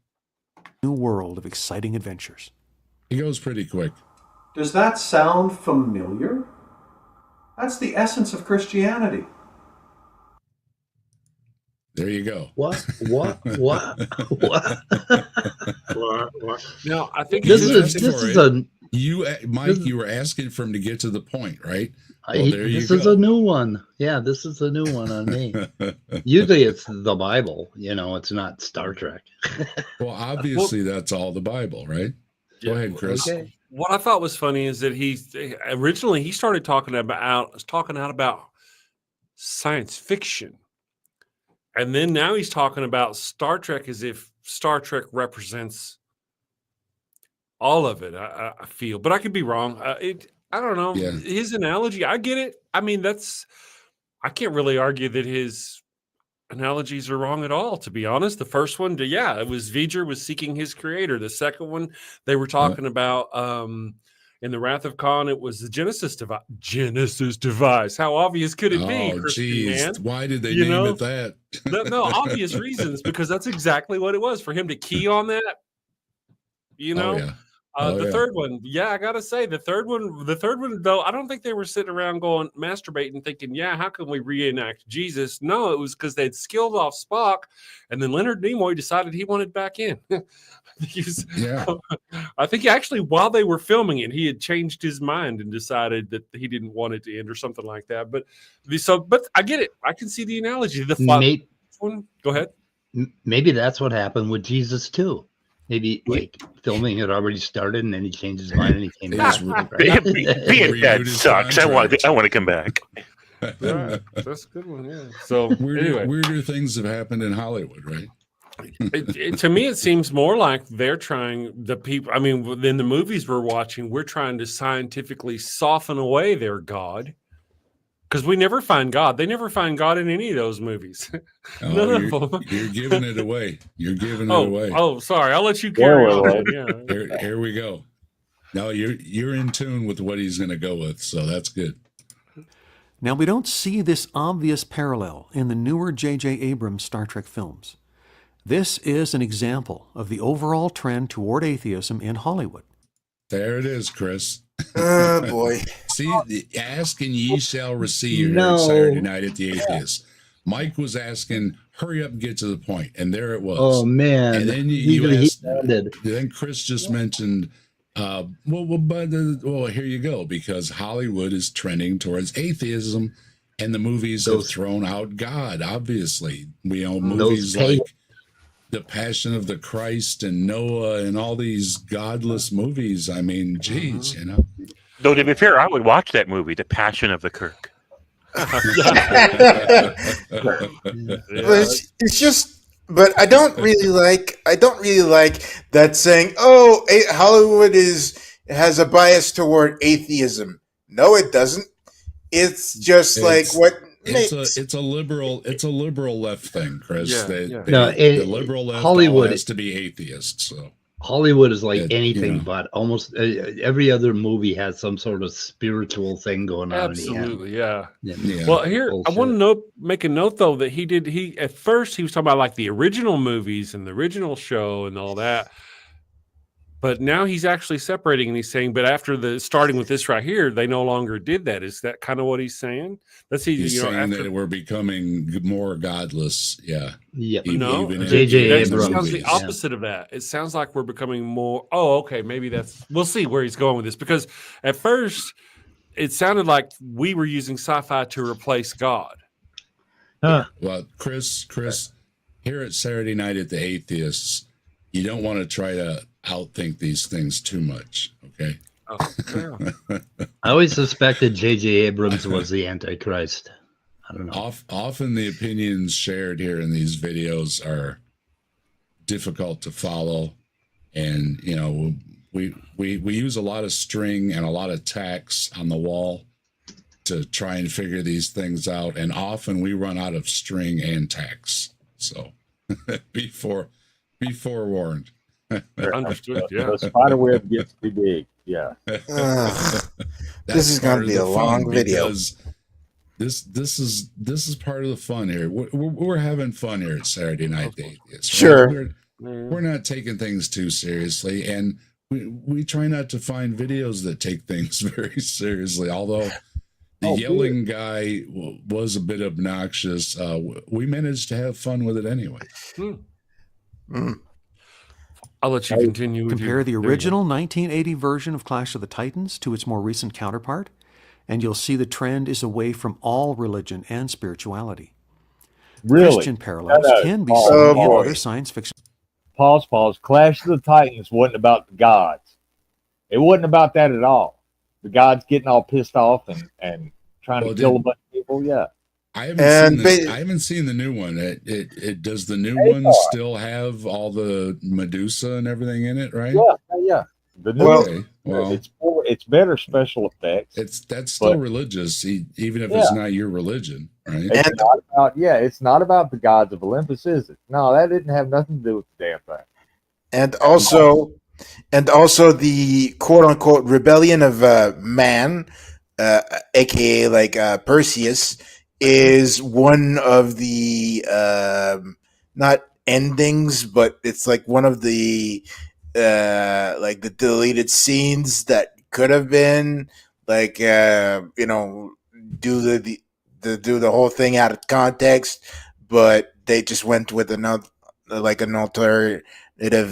new world of exciting adventures. He goes pretty quick. Does that sound familiar? That's the essence of Christianity. There you go. What? What? Now, I think This it's is interesting. a You were asking for him to get to the point, right? Well, there you this is go. a new one. Yeah, this is a new one on me. Usually it's the Bible. It's not Star Trek. Well, obviously that's all the Bible, right? Go ahead, Chris. Okay. What I thought was funny is that he started talking out about science fiction, and then now he's talking about Star Trek as if Star Trek represents all of it. I feel, but I could be wrong. I don't know. Yeah. His analogy, I get it. I mean, I can't really argue that his analogies are wrong at all, to be honest. The first one, it was V'ger was seeking his creator. The second one, they were talking about in the Wrath of Khan, it was the Genesis device. How obvious could it be, Oh, Christian geez. man? Why did they You name know? it that? No, obvious reasons, because that's exactly what it was for him to key on that. Oh, yeah. The yeah. third one, I gotta say, the third one, though, I don't think they were sitting around going masturbating, thinking, how can we reenact Jesus? No, it was because they'd skilled off Spock, and then Leonard Nimoy decided he wanted back in. Yeah. I think actually while they were filming it, he had changed his mind and decided that he didn't want it to end or something like that. But I get it. I can see the analogy. The one, go ahead. Maybe that's what happened with Jesus too. Maybe like filming had already started, and then he changed his mind and he came back. Yes. Being dead sucks. I want to come back. Right. That's a good one. Yeah. So Weirder things have happened in Hollywood, right? To me, it seems more like they're trying in the movies we're watching, we're trying to scientifically soften away their God. Because we never find God. They never find God in any of those movies. None of them. You're giving it away. You're giving it away. Oh, sorry. I'll let you carry on. Yeah. Here we go. No, you're in tune with what he's going to go with, so that's good. Now, we don't see this obvious parallel in the newer J.J. Abrams Star Trek films. This is an example of the overall trend toward atheism in Hollywood. There it is, Chris. Oh, boy. See, ask and ye shall receive No. Saturday night at the Atheist. Mike was asking, hurry up and get to the point, and there it was. Oh man! And then He asked, sounded. then Chris just mentioned, here you go, because Hollywood is trending towards atheism, and the movies have thrown out God. Obviously, movies pay- like the Passion of the Christ and Noah and all these godless movies. I mean, geez, you know. Though to be fair, I would watch that movie, The Passion of the Kirk. But it's just, but I don't really like that saying, oh, Hollywood has a bias toward atheism. No, it doesn't. It's just like what it's a liberal left thing, Chris. Yeah, The liberal left Hollywood all has to be atheist. So Hollywood is like anything, you know. but almost every other movie has some sort of spiritual thing going on. absolutely, yeah. Yeah. Well, here I Bullshit. want to make a note though that he at first he was talking about like the original movies and the original show and all that, but now he's actually separating and he's saying, but after starting with this right here, they no longer did that. Is that kind of what he's saying? Let's see, He's saying after, that we're becoming more godless. Yeah. Yeah. no, even in J.J. that Abrams. sounds the movies. opposite of that. It sounds like we're becoming more. Oh, okay, maybe that's. We'll see where he's going with this because at first it sounded like we were using sci-fi to replace God. Well, Chris, here at Saturday Night at the Atheists, you don't want to try to outthink these things too much. Okay. Oh, yeah. I always suspected J.J. Abrams was the Antichrist. I don't know. Often the opinions shared here in these videos are difficult to follow, and you know we use a lot of string and a lot of tacks on the wall to try and figure these things out, and often we run out of string and tacks. So be forewarned. Understood. Yeah. The spider web gets too big. Yeah. This is going to be a long video. because This is part of the fun here. We're having fun here at Saturday Night Atheists. Right? Sure. We're not taking things too seriously, and we try not to find videos that take things very seriously. Although the yelling guy was a bit obnoxious, we managed to have fun with it anyway. I'll let you continue. With Compare the original 1980 version of Clash of the Titans to its more recent counterpart, and you'll see the trend is away from all religion and spirituality. Really? Christian parallels No. can be Oh, seen in boy. other science fiction. Pause. Clash of the Titans wasn't about the gods. It wasn't about that at all. The gods getting all pissed off and trying to kill a bunch of people. Yeah. I haven't seen the new one. It does the new one still have all the Medusa and everything in it, right? Yeah. The new Okay. Well, it's better special effects. that's still religious, even if it's not your religion, right? It's not about the gods of Olympus, is it? No, that didn't have nothing to do with the damn thing. And also the quote unquote rebellion of man, aka like Perseus, is one of the not endings, but it's like one of the like the deleted scenes that could have been like do the whole thing out of context, but they just went with an alternative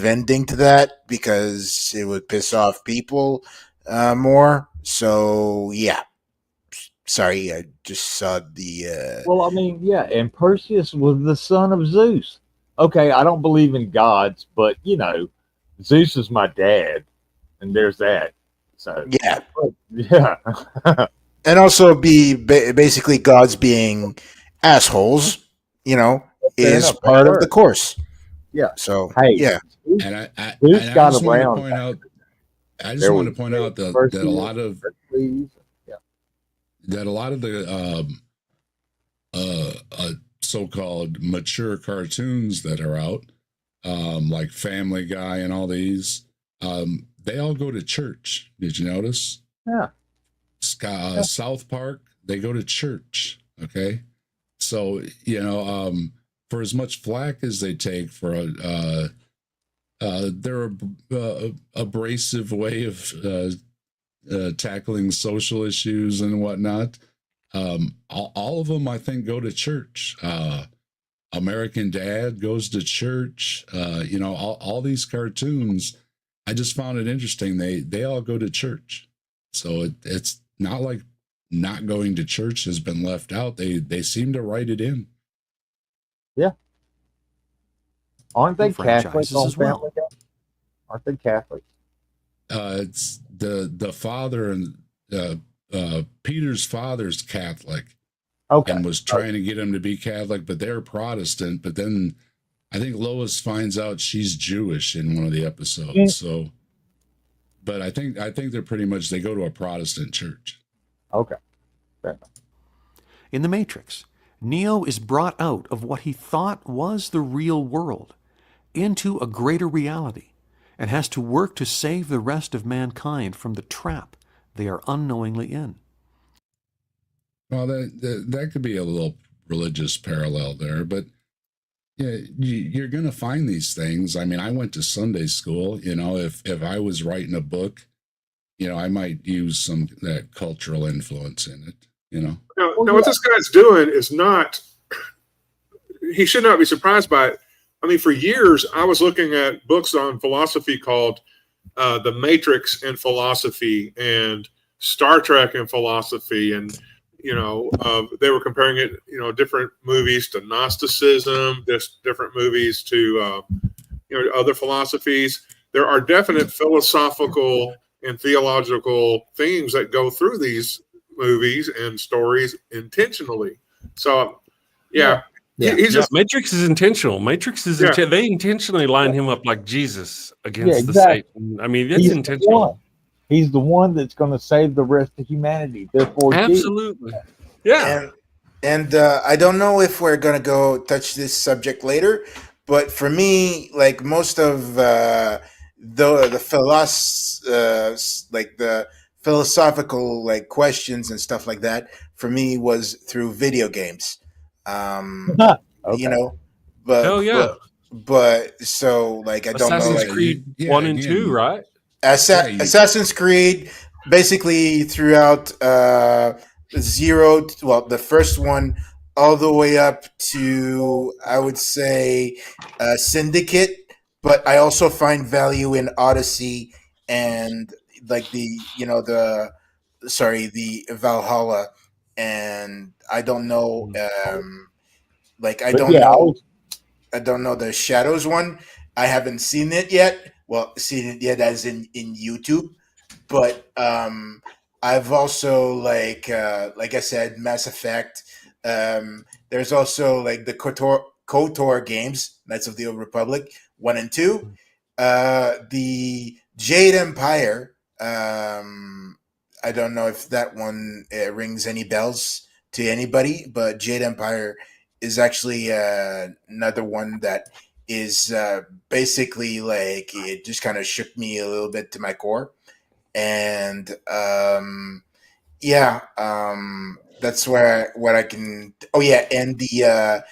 ending to that because it would piss off people more. So yeah, sorry, I just saw the. Well, I mean, yeah, and Perseus was the son of Zeus. Okay, I don't believe in gods, but Zeus is my dad, and there's that. So yeah. And also basically gods being assholes, is part of the course. Yeah. So Zeus, And I Zeus got just want to around. point out. I just want to point out that a lot of the so-called mature cartoons that are out, like Family Guy and all these, they all go to church. Did you notice? Yeah. South Park, they go to church. Okay, so for as much flack as they take for their abrasive way of tackling social issues and whatnot, all of them I think go to church. American Dad goes to church. All these cartoons, I just found it interesting. They all go to church, so it's not like not going to church has been left out. They seem to write it in. Yeah. Aren't they and Catholic franchises on as well. Family Guy? Aren't they Catholic? It's the father and Peter's father's Catholic, Okay. and was trying to get him to be Catholic, but they're Protestant. But then I think Lois finds out she's Jewish in one of the episodes. Mm. So, but I think they're pretty much, they go to a Protestant church. Okay. Fair enough. In The Matrix, Neo is brought out of what he thought was the real world into a greater reality and has to work to save the rest of mankind from the trap they are unknowingly in. Well, that could be a little religious parallel there, but yeah, you're going to find these things. I mean, I went to Sunday school. You know, if I was writing a book, you know, I might use that cultural influence in it. You know. Now what this guy's doing is not. He should not be surprised by it. I mean, for years I was looking at books on philosophy called "The Matrix and Philosophy" and Star Trek and Philosophy, and they were comparing it, different movies to Gnosticism, different movies to, other philosophies. There are definite philosophical and theological themes that go through these movies and stories intentionally. So, yeah. He's just, Matrix is intentional. Matrix is they intentionally line him up like Jesus against the Satan. I mean, that's intentional. He's the one that's going to save the rest of humanity. Therefore, absolutely, yeah. And I don't know if we're going to go touch this subject later, but for me, like most of the philosophical like questions and stuff like that, for me was through video games. Okay. You know, but hell yeah. But so like I don't know, Assassin's like Creed 1 and 2, right? Assassin's Creed, basically throughout the first one all the way up to, I would say, Syndicate, but I also find value in Odyssey and like the Valhalla, and I don't know, I don't know the Shadows one. I haven't seen it yet. Well, seen it yet as in YouTube, but I've also like I said, Mass Effect. There's also like the KOTOR games, Knights of the Old Republic 1 and 2. The Jade Empire. I don't know if that one rings any bells to anybody, but Jade Empire is actually another one that is basically like, it just kind of shook me a little bit to my core. And that's what I can. Oh yeah, and the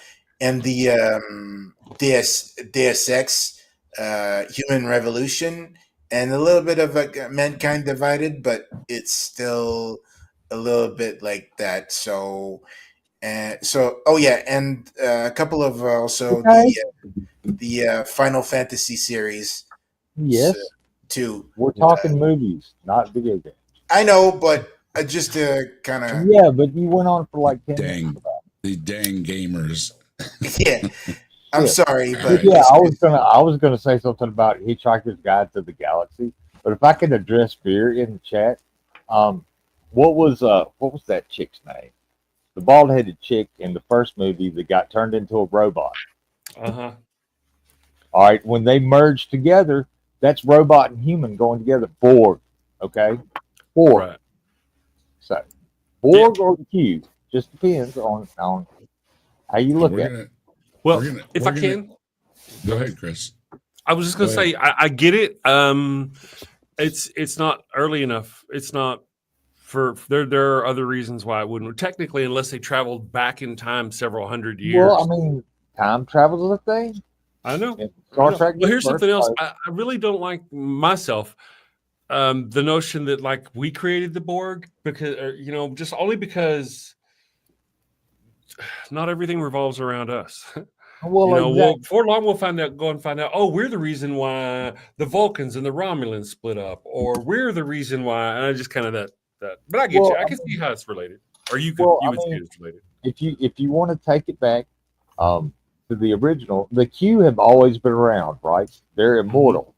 Deus Ex, Human Revolution, and a little bit of Mankind Divided, but it's still a little bit like that. So a couple of also the Final Fantasy series. Yes. Too. We're talking movies, not video games. I know, but just to kind of. Yeah, but you went on for like 10 minutes. The dang gamers. Yeah. I'm sorry, but yeah, I was gonna say something about Hitchhiker's Guide to the Galaxy, but if I could address fear in the chat, what was that chick's name? The bald-headed chick in the first movie that got turned into a robot. Uh-huh. All right, when they merged together, that's robot and human going together. Borg, okay? Borg. Right. So, Borg or the Q, just depends on how you look at it. Well, if I can. Go ahead, Chris. I was just going to say, I get it. It's not early enough. It's not there are other reasons why it wouldn't. Technically, unless they traveled back in time several hundred years. Well, I mean, time travel is a thing. I know. Star Trek. Well, here's something else. I really don't like myself. The notion that like we created the Borg because, just only because not everything revolves around us. Well, before long we'll go and find out. Oh, we're the reason why the Vulcans and the Romulans split up, or we're the reason why. And I just kind of that. But I get you. I can see how it's related, or you would see it's related. If you want to take it back, to the original, the Q have always been around, right? They're immortal.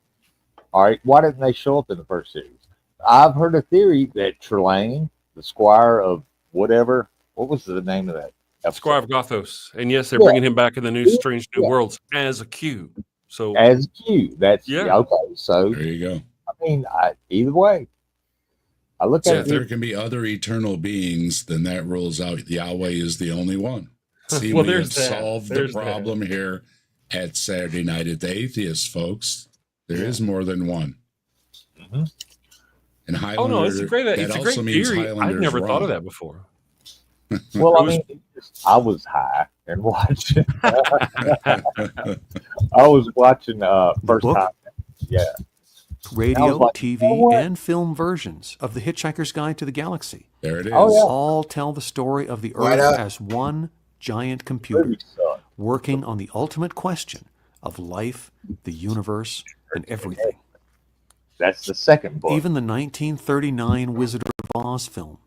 All right. Why didn't they show up in the first series? I've heard a theory that Trelane, the Squire of whatever, what was the name of that episode? Squire of Gothos. And yes, they're Yeah. bringing him back in the new Strange New Yeah. Worlds as a Q. So As Q. That's Yeah. okay. So There you go. I mean, either way, I look So at if it. there can be other eternal beings, then that rules out Yahweh is the only one. See, Well, we have there's that. solved There's the that. problem here at Saturday Night at the Atheist, folks. There is more than one. Mhm. And Highlander, Oh no, it's a great also means theory. I've Highlander's never thought of wrong. that before. Well, It I was- mean, I was high and watching. I was watching first book? time. Yeah. Radio, like, TV, you know what? and film versions of The Hitchhiker's Guide to the Galaxy There it is. Oh, yeah. all tell the story of the Right Earth up. as one giant computer Movie sucked. working on the ultimate question of life, the universe, and everything. That's the second book. Even the 1939 Wizard of Oz film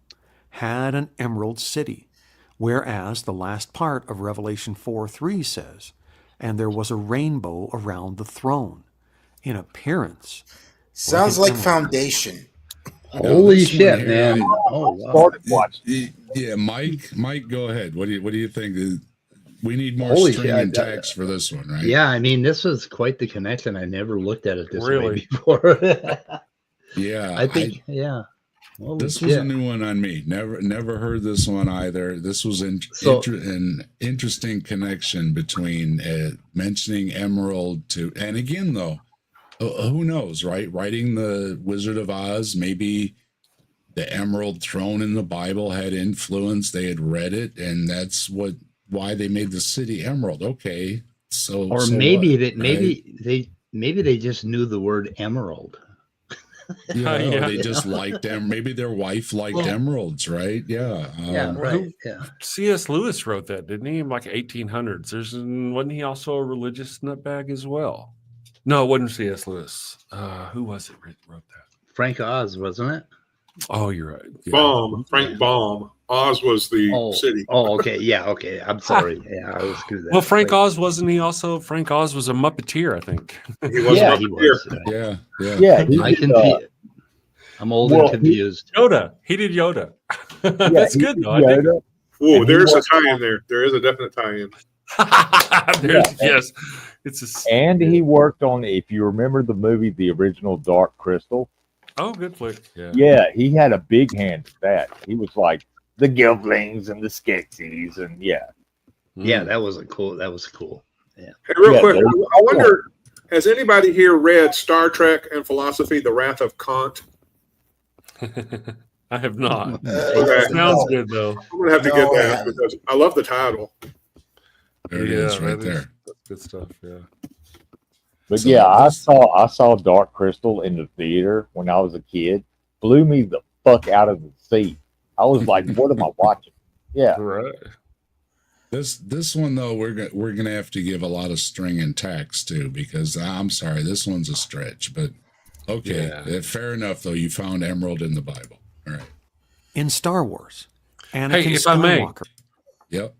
had an Emerald City, whereas the last part of Revelation 4:3 says, and there was a rainbow around the throne. In appearance, Sounds Like like an Foundation. Holy this one shit, here, man! I- Oh wow! started watching. Yeah, Mike, go ahead. What do you think? We need more Holy string shit, and text for this one, right? Yeah, I mean, this was quite the connection. I never looked at it this way Really? before. Yeah, I think, yeah. Holy this was a shit. new one on me. Never heard this one either. This was an interesting connection between mentioning Emerald to, and again though, who knows, right? Writing the Wizard of Oz, maybe the Emerald Throne in the Bible had influence. They had read it, and that's why they made the city Emerald. Okay, so Or so maybe what, that right? maybe they just knew the word emerald. Yeah, Yeah. or they just liked them. Maybe their wife liked emeralds, right? Yeah. Yeah, right. Yeah. C.S. Lewis wrote that, didn't he? In like 1800s. Wasn't he also a religious nutbag as well? No, it wasn't C.S. Lewis. Who was it wrote that? Frank Oz, wasn't it? Oh, you're right. Yeah. Baum, Frank Baum. Oz was the city. Oh, okay. Yeah, okay. I'm sorry. Yeah, I was screwed that. Well, Frank up. Oz wasn't he also? Frank Oz was a Muppeteer, I think. He was Yeah, up he here. was. Yeah, yeah. Yeah, he I did, I'm old well, and confused. Yoda. He did Yoda. That's he good did though. I think. Yoda. Whoa, And he there's a was- tie in there. There is a definite tie in. Yes, it's a. And he worked on, if you remember the movie, the original Dark Crystal. Oh, good flick. Yeah. Yeah, he had a big hand in that. He was like the Gelflings and the Skeksis, and yeah. Yeah, that was cool. Hey, real Yeah, quick, there- I wonder, has anybody here read Star Trek and Philosophy, The Wrath of Kant? I have not. Okay. Sounds good though. I'm going to have to No, get I that haven't. because I love the title. There it is, right that there. That's good stuff. Yeah. But So yeah, I this- saw Dark Crystal in the theater when I was a kid. Blew me the fuck out of the seat. I was like, "What am I watching?" Yeah, Right. This one though, we're gonna have to give a lot of string and text too, because I'm sorry, this one's a stretch. But okay, fair enough though. You found Emerald in the Bible. All right. in Star Wars, Anakin Hey, if I may. Skywalker. Yep.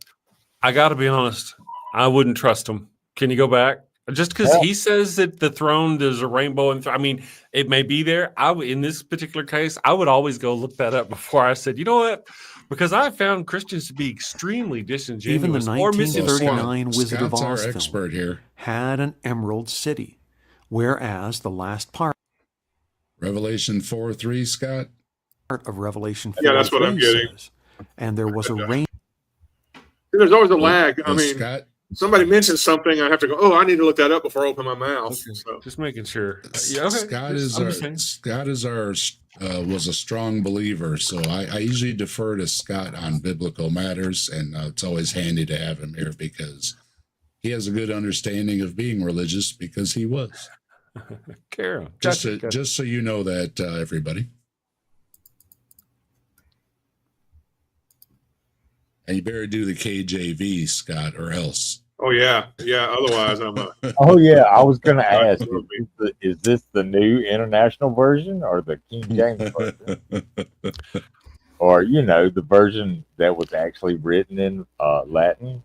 I got to be honest. I wouldn't trust him. Can you go back? Just because he says that the throne there's a rainbow, and I mean, it may be there. In this particular case, I would always go look that up before I said, you know what? Because I found Christians to be extremely disingenuous Even the or misinformed. 1939 Wizard of Scott's our Oz film expert here. had an Emerald City, whereas the last part Revelation 4:3, Scott. of Revelation 4 Yeah, that's what I'm getting. says, and there was a rain. There's always a lag. I Well, mean, Scott, somebody mentions something, I have to go, oh, I need to look that up before I open my mouth. Okay, So, just making sure. Yeah, okay. Scott is I'm our just saying. Scott is our was a strong believer, so I usually defer to Scott on biblical matters, and it's always handy to have him here because he has a good understanding of being religious because he was. Carol. Just so you know that, everybody. And you better do the KJV, Scott, or else. oh, yeah. Yeah. Otherwise, I'm a. Oh yeah, I was gonna ask, is this the new international version or the King James version, or the version that was actually written in Latin,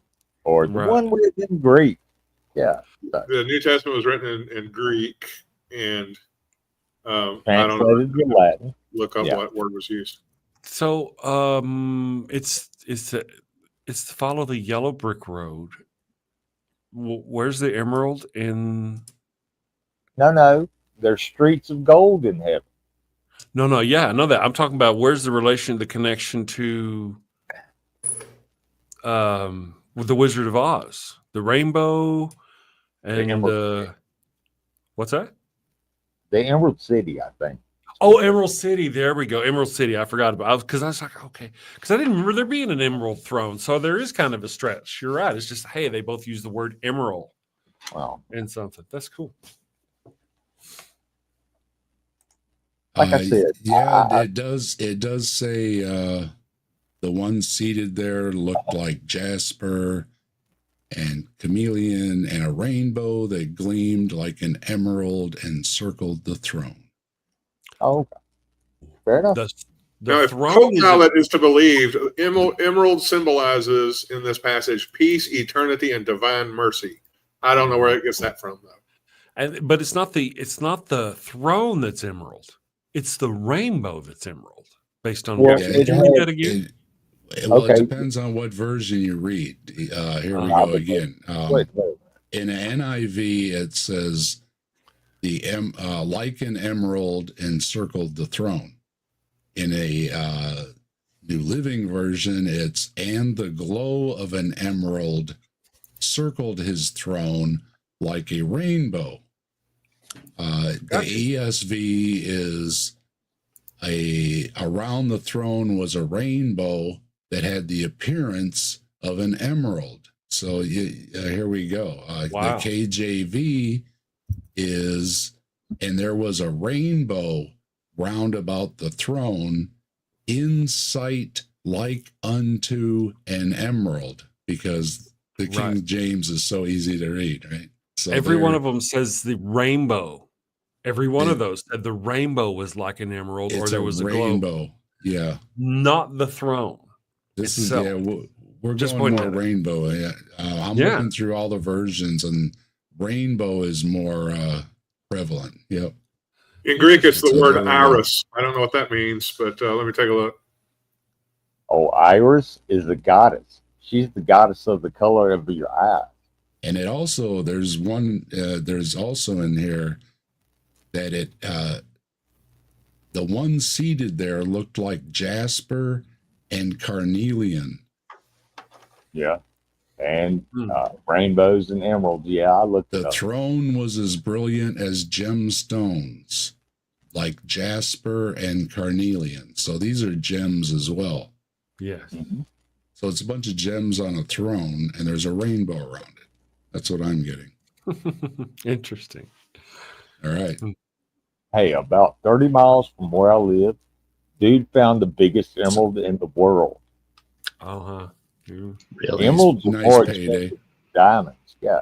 or the Right. one written in Greek. Yeah. The New Testament was written in Greek, and I don't know. Translated to Latin. Look up Yeah. what word was used. So it's to follow the yellow brick road. Where's the emerald in? No. There's streets of gold in heaven. No, yeah, I know that. I'm talking about where's the connection to with the Wizard of Oz, the rainbow, and Emerald. what's that? The Emerald City, I think. Oh, Emerald City. There we go. Emerald City. I forgot about because I was like, okay, because I didn't remember there being an emerald throne. So there is kind of a stretch. You're right. It's just hey, they both use the word emerald Wow. in something. That's cool. Like I said, yeah, it does say the one seated there looked like jasper and chameleon, and a rainbow that gleamed like an emerald encircled the throne. Oh, okay. Fair enough. Now, The if throne Hope is Mallet is to believe, emerald symbolizes in this passage peace, eternity, and divine mercy. I don't know where it gets that from, though. but it's not the throne that's emerald. It's the rainbow that's emerald. Based on Well, what did you read that again? It depends on what version you read. Here we go again. Wait. In an NIV, it says like an emerald encircled the throne. In a New Living Version, it's and the glow of an emerald circled his throne like a rainbow. The ESV is around the throne was a rainbow that had the appearance of an emerald. So here we go. Wow. The KJV is, and there was a rainbow round about the throne in sight like unto an emerald, because the King James is so easy to read, right? So every one of them says the rainbow. Every one of those said the rainbow was like an emerald, or there was a rainbow. globe. Yeah. Not the throne. This itself. we're Just going pointing more at it. rainbow. I'm looking through all the versions, and rainbow is more prevalent. Yep. In Greek, it's the So word there we go. iris. I don't know what that means, but let me take a look. Oh, Iris is the goddess. She's the goddess of the color of your eye. And it also there's also in here that it the one seated there looked like jasper and carnelian. Yeah. And rainbows and emeralds. Yeah, I looked it The up. throne was as brilliant as gemstones, like jasper and carnelian. So these are gems as well. Yes. Mhm. So it's a bunch of gems on a throne, and there's a rainbow around it. That's what I'm getting. Interesting. All right. Hey, about 30 miles from where I live, dude found the biggest emerald in the world. Uh-huh. Really? Emeralds are Nice more payday. expensive than diamonds. Yeah.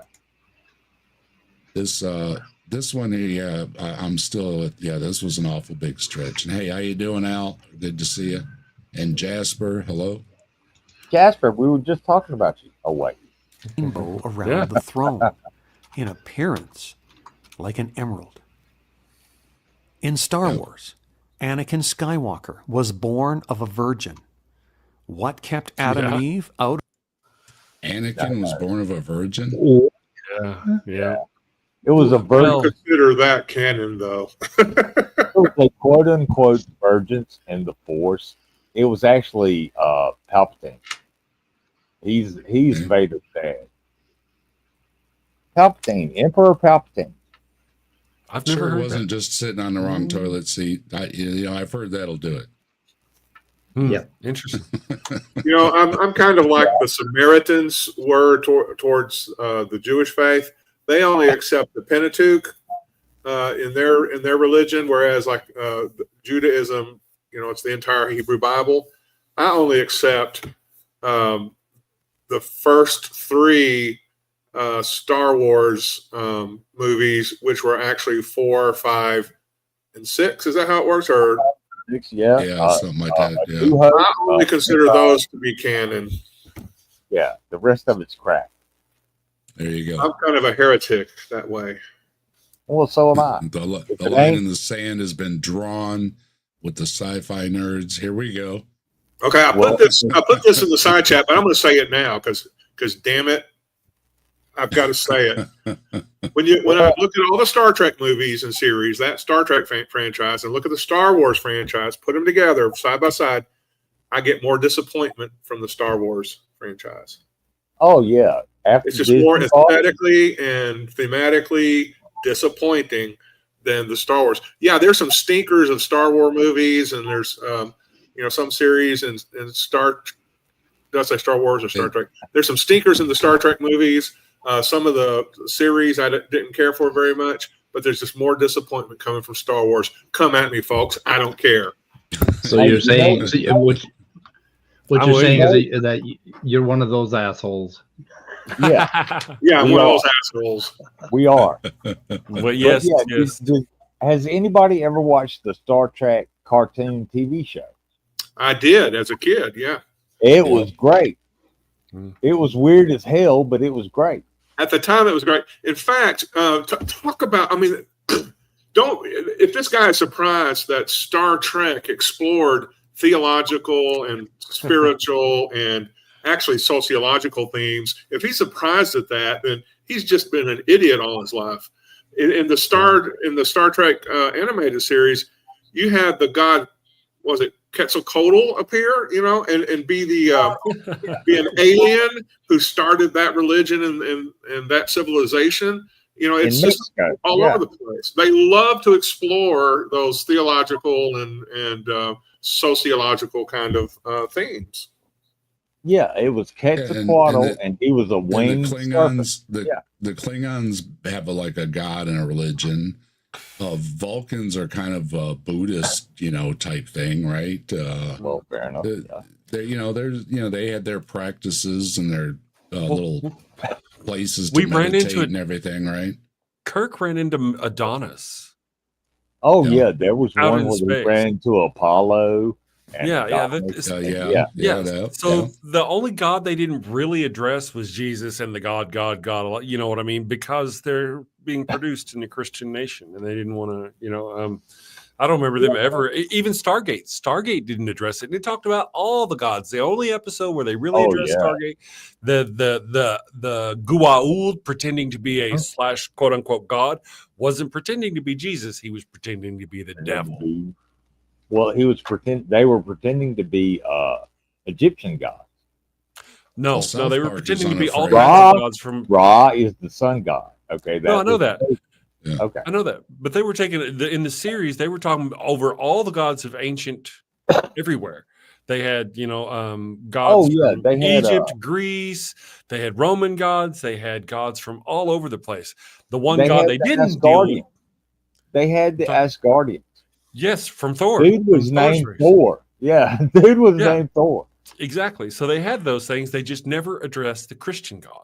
This one here, I'm still, this was an awful big stretch. And hey, how you doing, Al? Good to see you. And Jasper, hello. Jasper, we were just talking about you. Oh, wait. Rainbow around the throne, in appearance like an emerald. In Star Wars, Anakin Skywalker was born of a virgin. What kept Adam and Eve out? Anakin was born of a virgin. Yeah. It was a virgin. Consider that canon, though. It was a quote unquote virgins in the Force. It was actually Palpatine. He's Vader's dad. Palpatine, Emperor Palpatine. I've never Sure, it heard wasn't just sitting on the wrong toilet seat. I've heard that'll do it. Yeah. Interesting. I'm kind of like the Samaritans were towards the Jewish faith. They only accept the Pentateuch in their religion, whereas like Judaism, it's the entire Hebrew Bible. I only accept the first three Star Wars movies, which were actually 4, 5, and 6. Is that how it works? Or Yeah, something like that. Yeah. I only consider those to be canon. Yeah, the rest of it's crap. There you I'm go. kind of a heretic that way. Well, so am I. The If it line ain't- in the sand has been drawn with the sci-fi nerds. Here we go. Okay, I Well- put this in the side chat, but I'm going to say it now because damn it, I've got to say it. When I look at all the Star Trek movies and series, that Star Trek franchise, and look at the Star Wars franchise, put them together side by side, I get more disappointment from the Star Wars franchise. Oh yeah, after It's just Disney more bought it, aesthetically and thematically disappointing than the Star Wars. Yeah, there's some stinkers of Star Wars movies, and there's some series and Star. Did I say Star Wars or Star Trek? There's some stinkers in the Star Trek movies. Some of the series I didn't care for very much, but there's just more disappointment coming from Star Wars. Come at me, folks. I don't care. So you're saying what I'm you're saying with is that you're one of those assholes. yeah, Yeah, I'm We one of are. those assholes. we are. Well, yes, But yeah, yes. has anybody ever watched the Star Trek cartoon TV show? I did as a kid. Yeah. It was great. Mm. It was weird as hell, but it was great. At the time, it was great. In fact, talk about, I mean, if this guy is surprised that Star Trek explored theological and spiritual and actually sociological themes, if he's surprised at that, then he's just been an idiot all his life. In the Star Trek animated series, you had the god, was it Quetzalcoatl appear, and be be an alien who started that religion and that civilization. It's In just Mexico. all Yeah. over the place. They love to explore those theological and sociological kind of themes. Yeah, it was Quetzalcoatl, and he was a And the winged serpent. Klingons, Yeah. the Klingons have a god and a religion. Vulcans are kind of a Buddhist, type thing, right? Well, fair enough. Yeah. They had their practices and their little places to We ran meditate into it. and everything, right? Kirk ran into Adonis. Oh Yeah. yeah, there was Out one in where they space. ran into Apollo. And Yeah, yeah, Adonis. that- Yeah. Yeah. So the only God they didn't really address was Jesus and the God. You know what I mean? Because they're being produced in a Christian nation, and they didn't want to. I don't remember them ever. Even Stargate. Stargate didn't address it. And it talked about all the gods. The only episode where they really Oh, addressed yeah. Stargate, the Gua'uld pretending to be a / quote unquote God wasn't pretending to be Jesus. He was pretending to be the devil. Well, he was they were pretending to be Egyptian gods. No, Well, no, they South were Park is pretending to be all unafraid. kinds of gods from. Ra is the sun god. Okay, No, I know was- that. Yeah. Okay, I know that, but they were taking in the series. They were talking over all the gods of ancient everywhere. They had, gods Oh, yeah, from they had, Egypt, Greece. They had Roman gods. They had gods from all over the place. The one They god had they the didn't Asgardian. deal, They had the Thor- Asgardians. yes, from Thor. Dude was from Thor's named race. Thor. Yeah, dude was Yeah. named Thor. Exactly. So they had those things. They just never addressed the Christian God.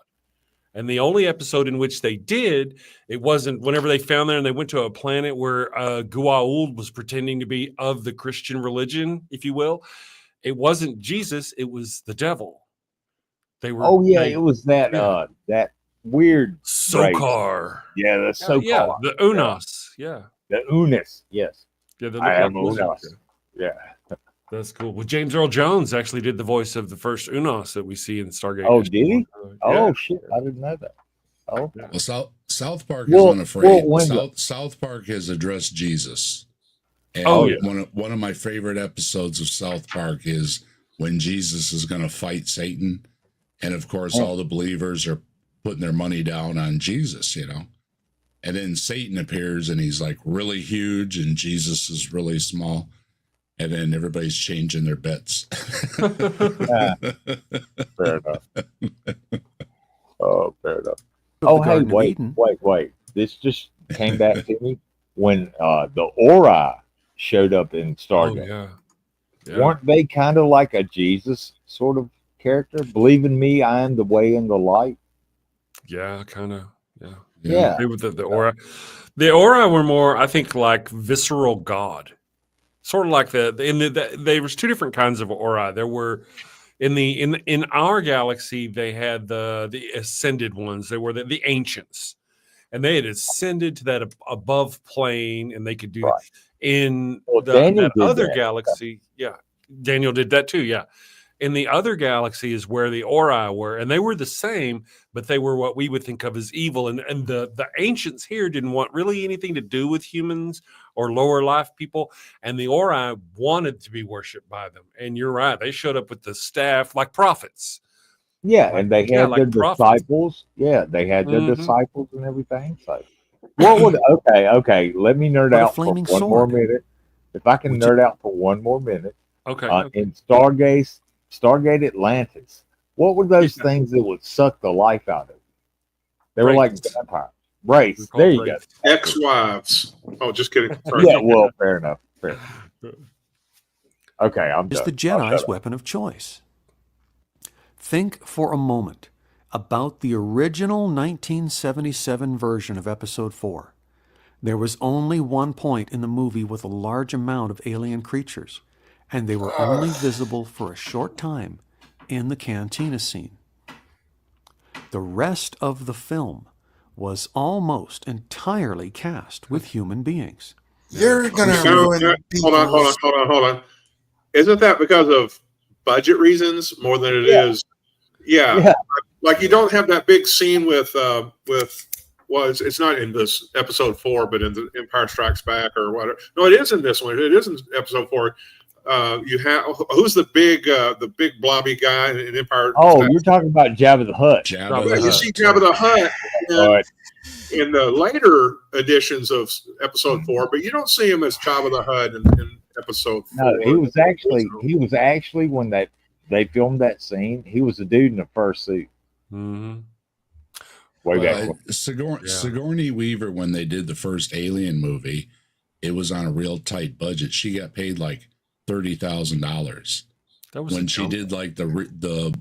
And the only episode in which they did, it wasn't whenever they found there and they went to a planet where Gua'uld was pretending to be of the Christian religion, if you will. It wasn't Jesus, it was the devil. They were Oh yeah, it was that yeah. that weird Sokar. Yeah, the so Yeah, the Unos. Yeah. the Unis. Yes, Yeah, they look I like am wizards. Unos. Yeah. That's cool. Well, James Earl Jones actually did the voice of the first Unos that we see in Stargate. Oh, did he? Oh Yeah. shit, I didn't know that. Oh, Well, South Park Well- is unafraid. well, South Park has addressed Jesus. And Oh, yeah. one of my favorite episodes of South Park is when Jesus is going to fight Satan, and of course, Oh. all the believers are putting their money down on Jesus, and then Satan appears, and he's like really huge, and Jesus is really small, and then everybody's changing their bets. fair enough. Oh, fair enough. Of Oh, the hey, Garden of wait. Eden. This just came back to me when the Ori showed up in Oh, Stargate. yeah. Yeah. Weren't they kind of like a Jesus sort of character? Believe in me, I am the way and the light. Yeah, kind of. Yeah. Yeah. They were the aura. The aura were more, I think, like visceral God. Sort of like there was two different kinds of aura. There were In our galaxy, they had the ascended ones. They were the ancients, and they had ascended to that above plane, and they could do Right. in Well, the, Daniel that did other that. galaxy. Yeah, Daniel did that too. Yeah. In the other galaxy is where the Ori were, and they were the same, but they were what we would think of as evil. And the ancients here didn't want really anything to do with humans or lower life people, and the Ori wanted to be worshipped by them. And you're right; they showed up with the staff like prophets. Yeah, Like, and they yeah, had like their prophets. disciples. Yeah, they had their Mhm. disciples and everything. So, what would? Okay. Let me nerd But a out for flaming one more sword. minute. If I can Which- nerd out for one more minute, Okay. in Stargate Atlantis, what were those things that would suck the life out of you? They were like Wraiths. vampires. Wraiths. They're called There you wraiths. go. Ex-wives. Oh, just kidding. Sorry. Yeah, well, fair enough. Fair enough. Okay, I'm is done. the I'll Jedi's shut up. weapon of choice. Think for a moment about the original 1977 version of Episode 4. There was only one point in the movie with a large amount of alien creatures, and they were only visible for a short time in the cantina scene. The rest of the film was almost entirely cast with human beings. You're gonna You know, ruin hold on. Isn't that because of budget reasons more than it Yeah. is? Yeah. Yeah. Like you don't have that big scene with well, it's not in this episode 4, but in the Empire Strikes Back or whatever. No, it is in this one. It is in episode 4. You have who's the big blobby guy in Empire? Oh, you're talking about Jabba the Hutt. Jabba Yeah, the you Hutt. see Jabba the Hutt But in the later editions of episode 4, but you don't see him as Jabba the Hutt in episode 4. no, he was actually when they filmed that scene, he was a dude in a fur suit. Mm-hmm. Way back when. Sigourney Weaver, when they did the first Alien movie, it was on a real tight budget. She got paid like $30,000. That was When a she jump. did like the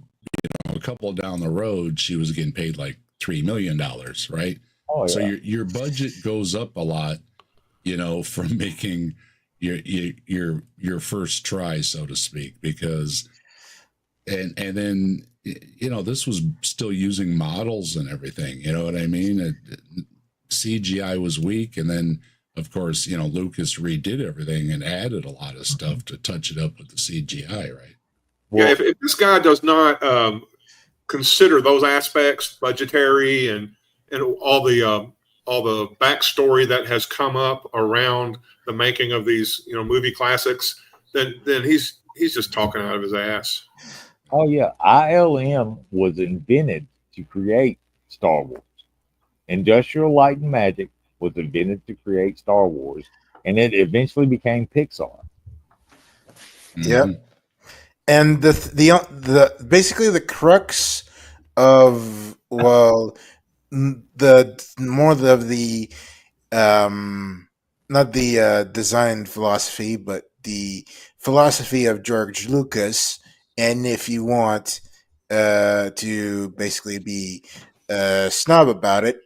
a couple down the road, she was getting paid like $3 million, right? Oh, So yeah. your budget goes up a lot, from making your first try, so to speak, because and then this was still using models and everything. You know what I mean? CGI was weak, and then of course Lucas redid everything and added a lot of stuff to touch it up with the CGI, right? Yeah, if this guy does not consider those aspects, budgetary and all the backstory that has come up around the making of these movie classics, then he's just talking out of his ass. Oh yeah, ILM was invented to create Star Wars. Industrial Light and Magic was invented to create Star Wars, and it eventually became Pixar. Yep. Mhm. And the basically the crux of the more of the not the design philosophy, but the philosophy of George Lucas, and if you want to basically be snob about it,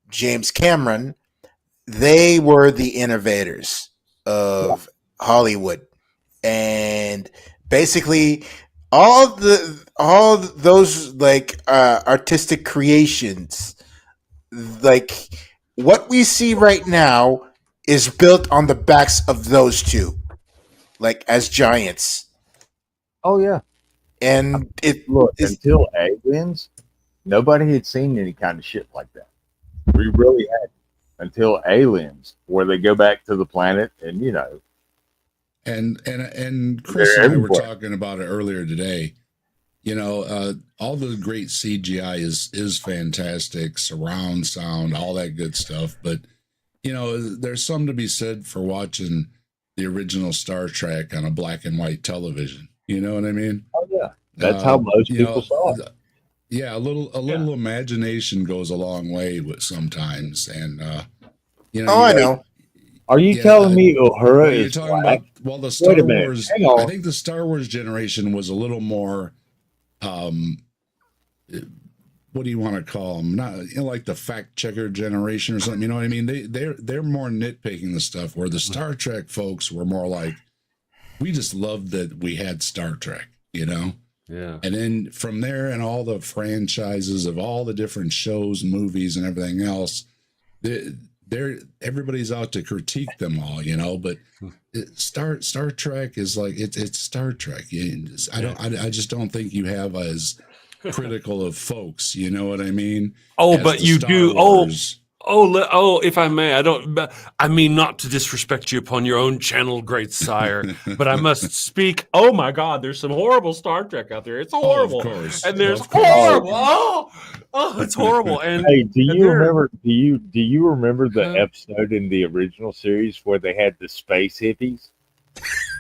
James Cameron, they were the innovators of Hollywood. And basically all those like artistic creations, like what we see right now, is built on the backs of those two, like as giants. Oh yeah. And Look, it's until Aliens, nobody had seen any kind of shit like that. We really had until Aliens, where they go back to the planet and And Chris They're and I were everywhere. talking about it earlier today. All the great CGI is fantastic, surround sound, all that good stuff. But there's some to be said for watching the original Star Trek on a black and white television. You know what I mean? oh yeah. That's how most people saw it. Yeah, a little imagination goes a long way with sometimes, and I know. Are you Yeah, telling me Uhura You're is talking black? about the Star Wait a minute, Wars. hang on. I think the Star Wars generation was a little more, what do you want to call them? Not like the fact checker generation or something. You know what I mean? They're more nitpicking the stuff. Where the Star Trek folks were more like, we just loved that we had Star Trek. you know? Yeah. And then from there and all the franchises of all the different shows, movies, and everything else, everybody's out to critique them all, you know. But Star Trek is like it's Star Trek. I just don't think you have as critical of folks. You know what I mean? Oh, as but the you Star do. Wars. Oh, if I may, I mean not to disrespect you upon your own channel, great sire, but I must speak. Oh my God, there's some horrible Star Trek out there. It's horrible, of course, and there's of course. horrible. Oh, it's horrible. And Hey, do and you there- remember? Do you remember the Huh? episode in the original series where they had the space hippies?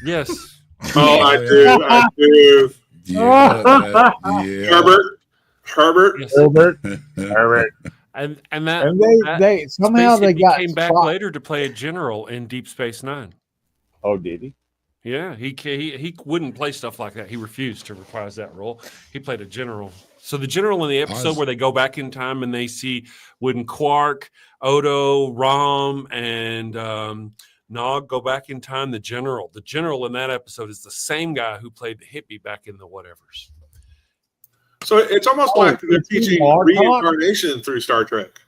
Yes. Oh, I Yeah. do. Yeah, Herbert. Yes. Herbert. And And that they somehow Space they Hippie got came back spot- later to play a general in Deep Space Nine. Oh, did he? Yeah, he wouldn't play stuff like that. He refused to reprise that role. He played a general. So the general in the episode where they go back in time and they see when Quark, Odo, Rom, and Nog go back in time, the general in that episode is the same guy who played the hippie back in the whatevers. So it's almost like they're teaching Martok? reincarnation through Star Trek.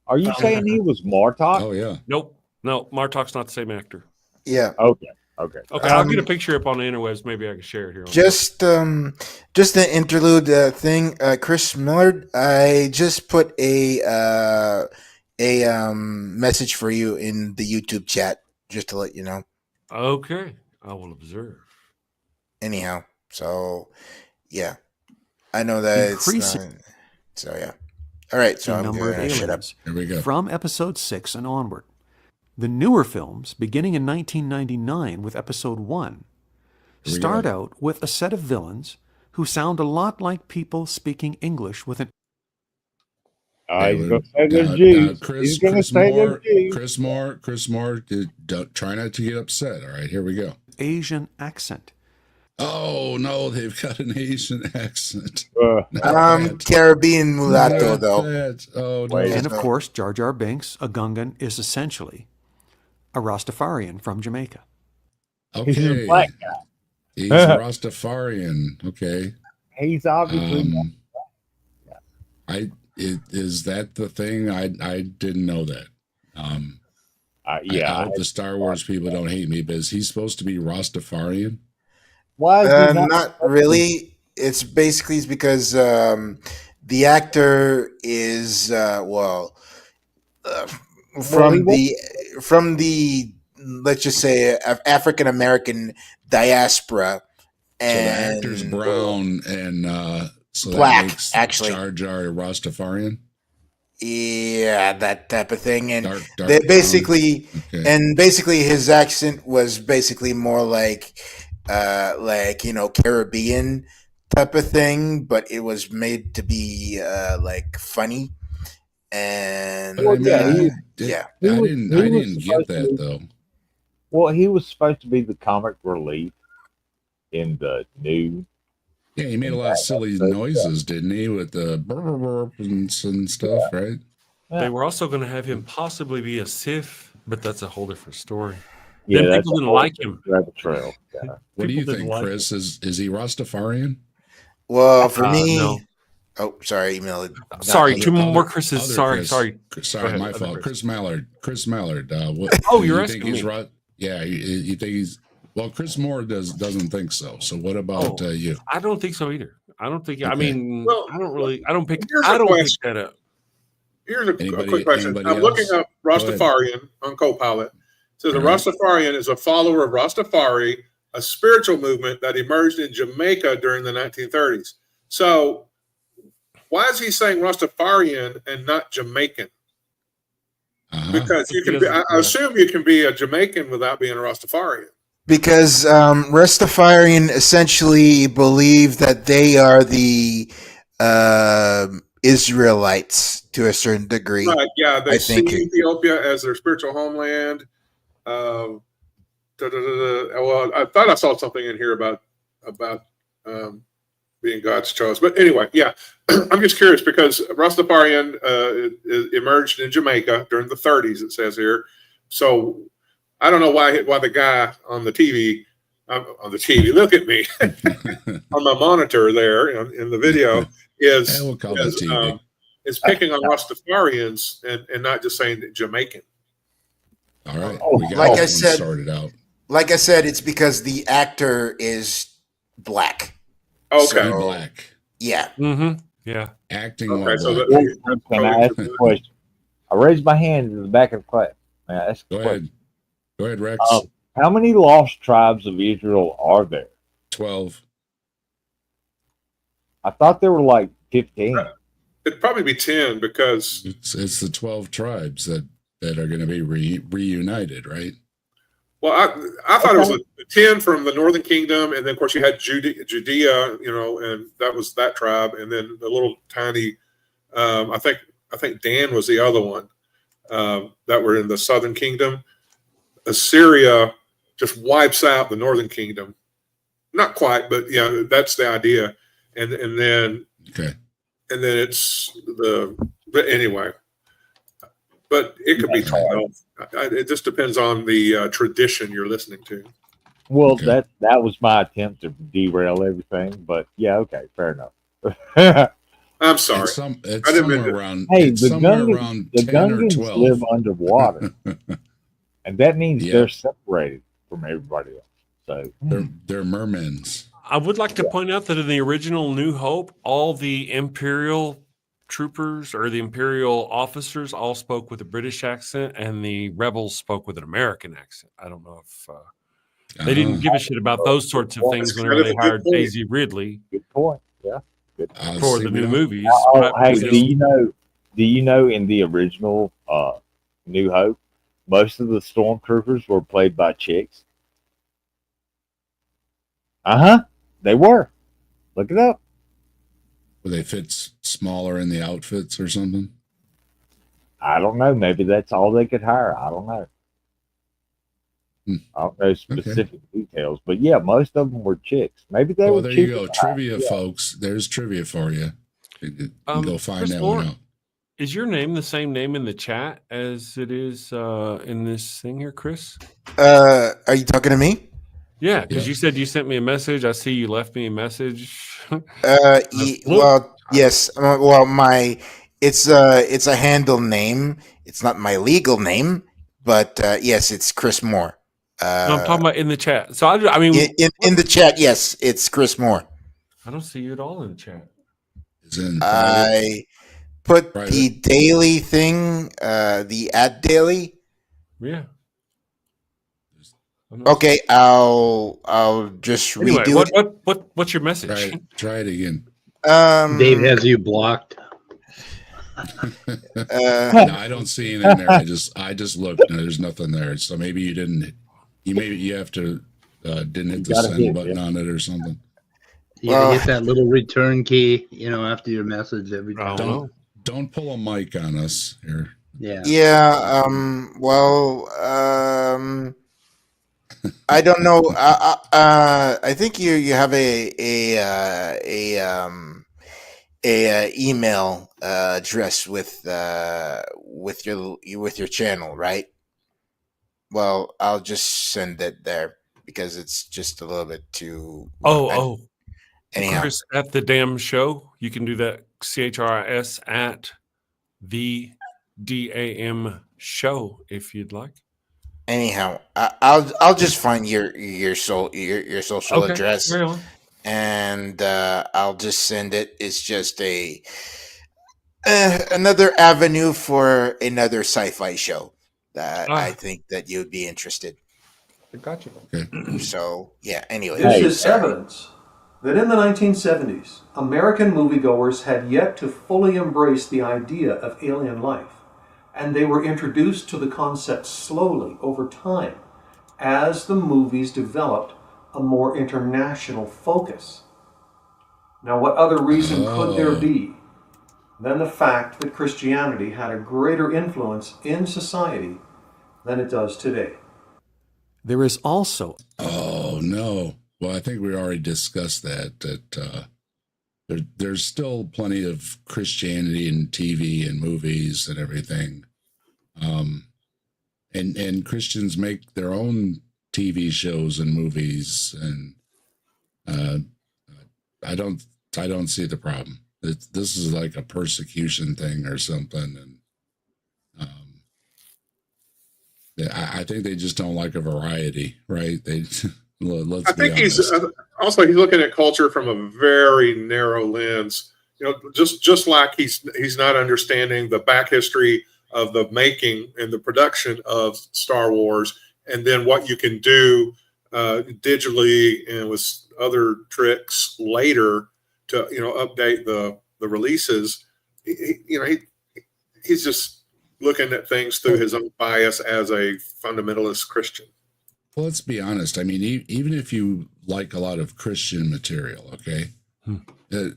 Are you saying he was Martok? Oh yeah. Nope, no, Martok's not the same actor. Yeah. Okay. Okay, I'll get a picture up on the interwebs. Maybe I can share it here. Just an interlude thing. Chris Millard, I just put a message for you in the YouTube chat, just to let you know. Okay, I will observe. Anyhow, so yeah, I know that it's Increasing- not, so yeah. All right, so the I'm number of gonna shut up. aliens Here we go. from episode 6 and onward. The newer films, beginning in 1999 with episode 1, Here we start go. out with a set of villains who sound a lot like people speaking English with an He's going to say Now- they're Jews. now, He's going to say they're Jews. Chris Moore, try not to get upset. All right, here we go. Asian accent. Oh no, they've got an Asian accent. Caribbean mulatto Not though. that. Oh no. Wait. And of course, Jar Jar Binks, a Gungan, is essentially a Rastafarian from Jamaica. He's Okay. a black guy. He's a Rastafarian. Okay. He's obviously Is that the thing? I didn't know that. I hope the Star Wars people don't hate me, but is he supposed to be Rastafarian? Why is he Not really. It's because the actor is from the let's just say African American diaspora, So the and actor's brown and so black, that makes actually. Jar Jar a Rastafarian? yeah, that type of thing, and Dark they brown. basically Okay. and basically his accent was basically more like Caribbean type of thing, but it was made to be like funny. And But I mean, yeah. I He was- didn't he was get supposed that to- though. Well, he was supposed to be the comic relief in the new. Yeah, he made a lot of silly noises, didn't he, with the burp and stuff, right? They were also going to have him possibly be a Sith, but that's a whole different story. Yeah, Then that's people a didn't whole like him. rabbit trail. Yeah. What do you People didn't think, like Chris? Is he Rastafarian? Well, for me, no. oh, sorry, email it. Sorry, Other- two more other- Chris's. other Sorry, Chris. sorry. Sorry, ahead, my other fault. Chris. Chris Mallard. What, Oh, do you're you asking think he's me. right? Yeah, you think he's well? Chris Moore doesn't think so. So what about Oh. you? I don't think so either. I don't think. I Okay. mean, Well, I don't really. I don't pick. here's I a don't pick question. that up. Here's a Anybody- quick question. anybody I'm looking else? up Rastafarian on Copilot. It says a All right. Rastafarian is a follower of Rastafari, a spiritual movement that emerged in Jamaica during the 1930s. So, why is he saying Rastafarian and not Jamaican? Uh-huh. Because you can be, I assume you can be a Jamaican without being a Rastafarian. Because Rastafarian essentially believe that they are the Israelites to a certain degree. Right? Yeah, they I see think- Ethiopia as their spiritual homeland. Well, I thought I saw something in here about being God's choice, but anyway, yeah, I'm just curious because Rastafarian emerged in Jamaica during the 30s. It says here, so I don't know why the guy on the TV I'm on the TV. Look at me on my monitor there in the video is we'll call it TV. Is picking on Rastafarians and not just saying Jamaican. All right, we got Like that I one said- sorted out. Like I said, it's because the actor is black. Okay. So- Black Yeah. Mm-hmm. Yeah. acting Okay, while so black. that- Can I ask a question? I raised my hand in the back of the class. May I ask a Go question? ahead, Rex. How many lost tribes of Israel are there? 12. I thought there were like 15. It'd probably be 10 because It's the 12 tribes that are going to be reunited, right? well, I thought it was the 10 from the Northern Kingdom, and then of course you had Judea, and that was that tribe, and then the little tiny, I think Dan was the other one that were in the Southern Kingdom. Assyria just wipes out the Northern Kingdom, not quite, but yeah, that's the idea, and then Okay. and then it's but anyway, but it could be 12. It just depends on the tradition you're listening to. Well, Okay. that was my attempt to derail everything, but yeah, okay, fair enough. I'm sorry. It's I didn't mean somewhere to- around. Hey, it's the somewhere Gungans, around the 10 or Gungans 12. live underwater, and that means Yeah. they're separated from everybody else. So They're mermens. I would like to point out that in the original New Hope, all the Imperial troopers or the Imperial officers all spoke with a British accent, and the rebels spoke with an American accent. I don't know if they didn't give a shit about those sorts of things That's whenever kind of they a good hired point. Daisy Ridley good point. Yeah. for See, the we new don't- movies. Oh, hey, because- do you know in the original New Hope, most of the stormtroopers were played by chicks? They were. Look it up. Will they fit smaller in the outfits or something? I don't know. Maybe that's all they could hire. I don't know. Hmm. I don't know specific details, but yeah, most of them were chicks. Maybe they Well, were there you cheaper go. to Trivia, hire. folks. There's trivia for you. Go find Chris that Moore, one out. Is your name the same name in the chat as it is in this thing here, Chris? Are you talking to me? Yeah, because Yeah. you said you sent me a message. I see you left me a message. Well, yes. Well, it's a handle name. It's not my legal name, but yes, it's Chris Moore. No, I'm talking about in the chat. So I mean, In the chat, yes, it's Chris Moore. I don't see you at all in the chat. Is in private? I put Private. the daily thing, the at daily. Yeah. I don't Okay, I'll just Anyway, redo it. what's your message? Try it again. Dave has you blocked. No, I don't see anything there. I just looked and there's nothing there. So maybe you didn't. You have to didn't hit the gotta send hit, button on it or something. You gotta hit that little return key, after your message every I time. don't know. Don't pull a mic on us here. Yeah. Yeah. Well. I don't know. I think you have a email address with your channel, right? Well, I'll just send it there because it's just a little bit too. Anyhow, Chris at the damn show. You can do that. CHRIS at the DAM show if you'd like. anyhow, I'll just find your social address. Carry on. And I'll just send it. It's just another avenue for another sci-fi show that I think that you'd be interested. Gotcha. Okay. So yeah. Anyway, This is evidence that in the 1970s, American moviegoers had yet to fully embrace the idea of alien life, and they were introduced to the concept slowly over time as the movies developed a more international focus. Now, what other reason could there be than the fact that Christianity had a greater influence in society than it does today? There is also Oh no. Well, I think we already discussed that. There's still plenty of Christianity in TV and movies and everything. And Christians make their own TV shows and movies, and I don't see the problem. This is like a persecution thing or something, and I think they just don't like a variety, right? They let's. I think be honest. he's also he's looking at culture from a very narrow lens. You know, just like he's not understanding the back history of the making and the production of Star Wars, and then what you can do digitally and with other tricks later to update the releases. He's just looking at things through his own bias as a fundamentalist Christian. Well, let's be honest. I mean, even if you like a lot of Christian material, okay,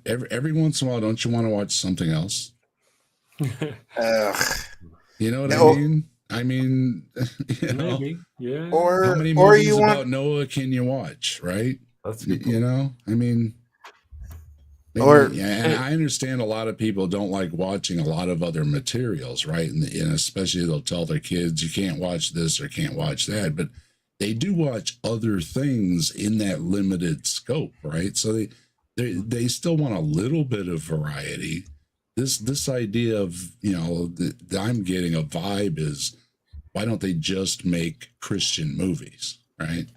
every once in a while, don't you want to watch something else? You know what I mean? I mean, Maybe, yeah. How many movies about Noah can you watch, right? That's a good point. You know, I mean, maybe, and I understand a lot of people don't like watching a lot of other materials, right? And especially they'll tell their kids, you can't watch this or can't watch that, but they do watch other things in that limited scope, right? So they still want a little bit of variety. This idea of, that I'm getting a vibe is, why don't they just make Christian movies, right?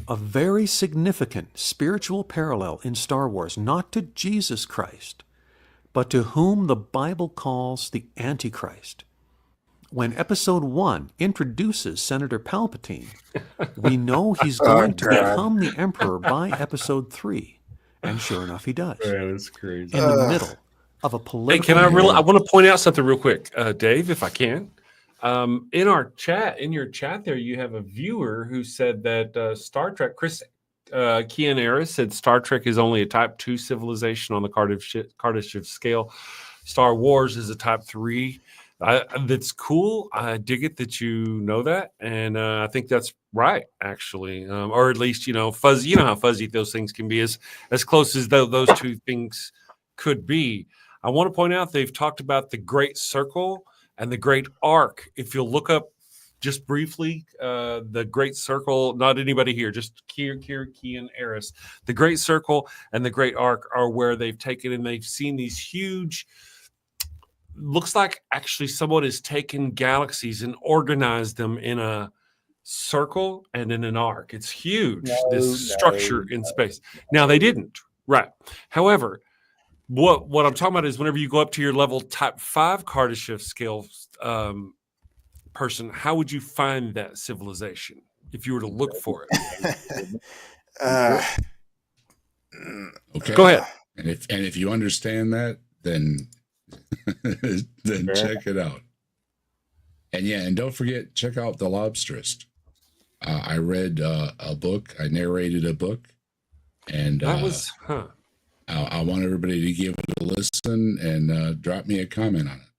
A very significant spiritual parallel in Star Wars, not to Jesus Christ, but to whom the Bible calls the Antichrist. When Episode 1 introduces Senator Palpatine, we know he's going to become the Emperor by Episode 3. And sure enough, he does. Man, that's crazy. In the middle of a political... Hey, I want to point out something real quick, Dave, if I can. In your chat there, you have a viewer who said that Star Trek, Chris Kianaris said Star Trek is only a Type 2 civilization on the Kardashev scale. Star Wars is a Type 3. That's cool. I dig it that you know that, and I think that's right, actually, or at least fuzzy. You know how fuzzy those things can be, as close as those two things could be. I want to point out they've talked about the Great Circle and the Great Arc. If you'll look up just briefly, the Great Circle, not anybody here, just Kian Eris. The Great Circle and the Great Arc are where they've taken and they've seen these huge. Looks like actually someone has taken galaxies and organized them in a circle and in an arc. It's huge, this structure in space. Now, they didn't, right? However, what I'm talking about is whenever you go up to your level Type 5 Kardashev scale person, how would you find that civilization if you were to look for it? Okay. Go ahead. And if you understand that, then check it out. And don't forget, check out The Lobsterist. I read a book. I narrated a book, and that was I want everybody to give it a listen and drop me a comment on it.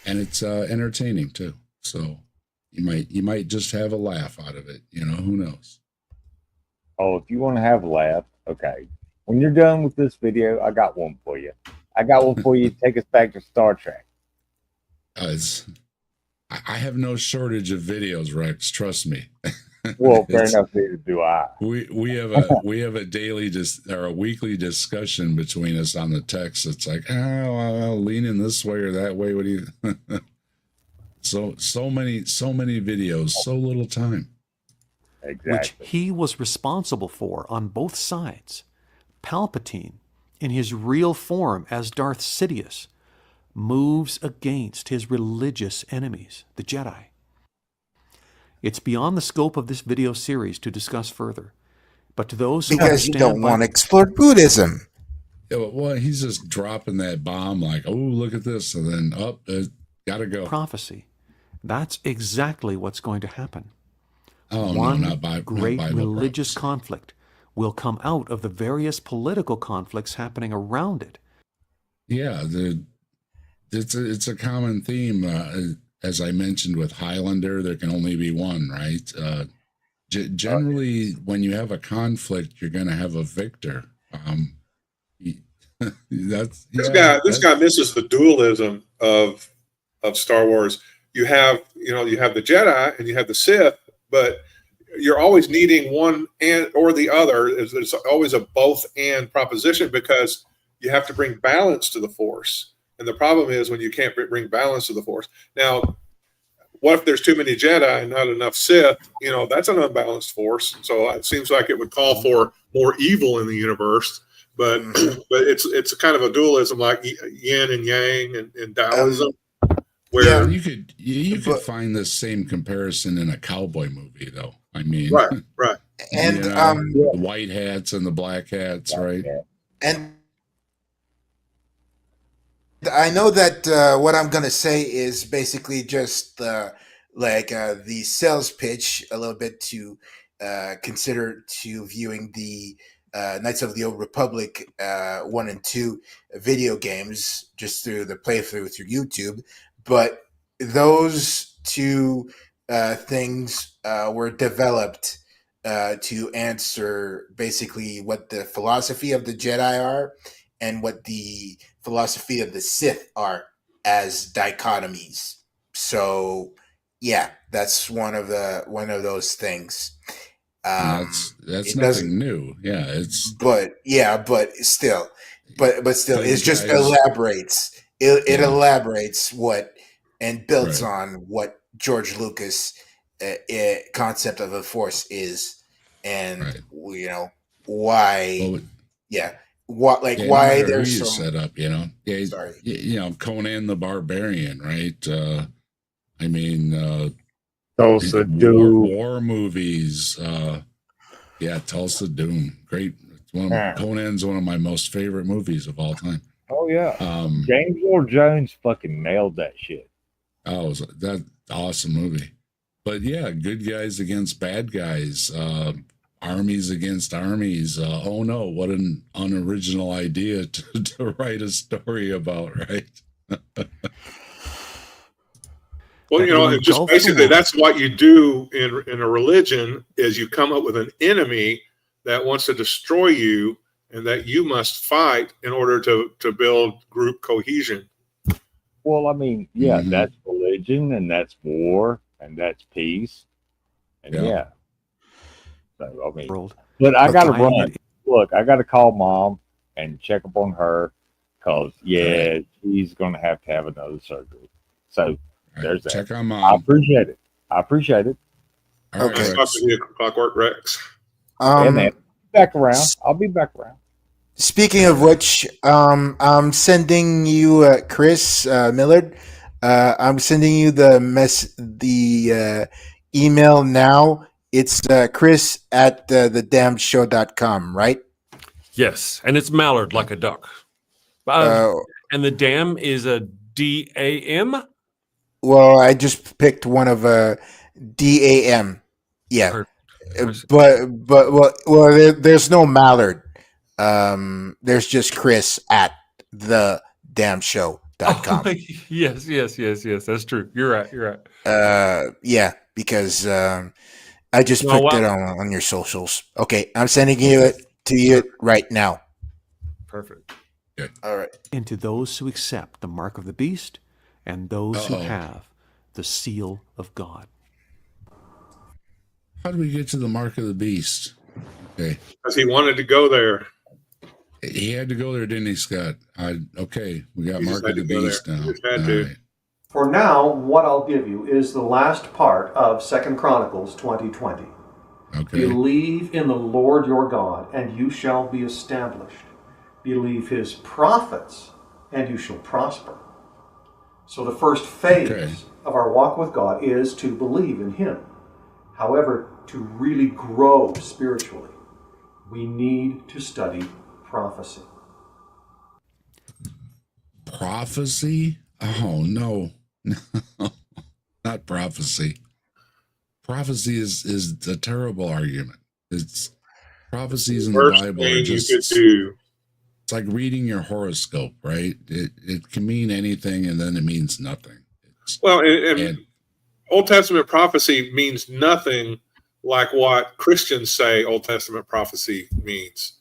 And it's entertaining too. So you might just have a laugh out of it. Who knows? Oh, if you want to have a laugh, okay. When you're done with this video, I got one for you. Take us back to Star Trek. I have no shortage of videos, Rex. Trust me. Well, fair enough. Neither do I. We have a daily or a weekly discussion between us on the text. It's like, I'll lean in this way or that way. What do you? so many videos, so little time. Exactly. Which he was responsible for on both sides. Palpatine, in his real form as Darth Sidious, moves against his religious enemies, the Jedi. It's beyond the scope of this video series to discuss further, but to those who because you don't want to explore Buddhism. Yeah, well, he's just dropping that bomb like, oh, look at this, and then gotta go. Prophecy. That's exactly what's going to happen. Oh, One no, great not religious conflict will come out of the various political conflicts happening around it. Yeah, it's a common theme. As I mentioned with Highlander, there can only be one, right? Generally, when you have a conflict, you're going to have a victor. This guy misses the dualism of Star Wars. you have the Jedi and you have the Sith, but you're always needing one and or the other. There's always a both and proposition because you have to bring balance to the Force. And the problem is when you can't bring balance to the Force. Now, what if there's too many Jedi and not enough Sith? That's an unbalanced Force. So it seems like it would call for more evil in the universe. But it's a kind of a dualism like yin and yang and Taoism. Where you could find the same comparison in a cowboy movie, though. I mean, right, and the white hats and the black hats, right? And I know that what I'm gonna say is basically just the sales pitch a little bit to consider to viewing the Knights of the Old Republic 1 and 2 video games just through the playthrough through YouTube. But those two things were developed to answer basically what the philosophy of the Jedi are and what the philosophy of the Sith are as dichotomies. So yeah, that's one of those things. That's nothing new. Yeah, but still, it just elaborates. It elaborates what and builds on what George Lucas' concept of the Force is, and why. Why there's so set up. Sorry. Conan the Barbarian, right? I mean, Tulsa Doom war movies. Tulsa Doom, great. Conan's one of my most favorite movies of all time. Oh yeah, James Earl Jones fucking nailed that shit. Oh, that awesome movie. But yeah, good guys against bad guys, armies against armies. Oh no, what an unoriginal idea to write a story about, right? Well, just basically that's what you do in a religion is you come up with an enemy that wants to destroy you and that you must fight in order to build group cohesion. Well, I mean, that's religion and that's war and that's peace. And so, I mean, but I got to run. Look, I got to call Mom and check up on her because, she's going to have another surgery. So, there's that. Check on Mom. I appreciate it. All right, talk to you, Clockwork Rex. Man, back around. I'll be back around. Speaking of which, I'm sending you Chris Millard. I'm sending you the email now. It's Chris at thedamnshow.com, right? Yes, and it's Mallard like a duck. And the dam is a DAM. Well, I just picked one of DAM. Yeah, but there's no Mallard. There's just Chris at thedamnshow.com. Oh, yes. That's true. You're right. Because I just put it on your socials. Okay, I'm sending it to you right now. Perfect. Good. All right. And to those who accept the mark of the beast and those who have the seal of God. How do we get to the mark of the beast? Okay. Because he wanted to go there. He had to go there, didn't he, Scott? We got mark of the beast now. Right. For now, what I'll give you is the last part of 2 Chronicles 20:20. Okay. Believe in the Lord your God, and you shall be established. Believe his prophets, and you shall prosper. So the first phase of our walk with God is to believe in him. However, to really grow spiritually, we need to study prophecy. Prophecy? Oh, no. Not prophecy. Prophecy is a terrible argument. Prophecies in the Bible are just... It's like reading your horoscope, right? It can mean anything and then it means nothing. And Old Testament prophecy means nothing like what Christians say Old Testament prophecy means.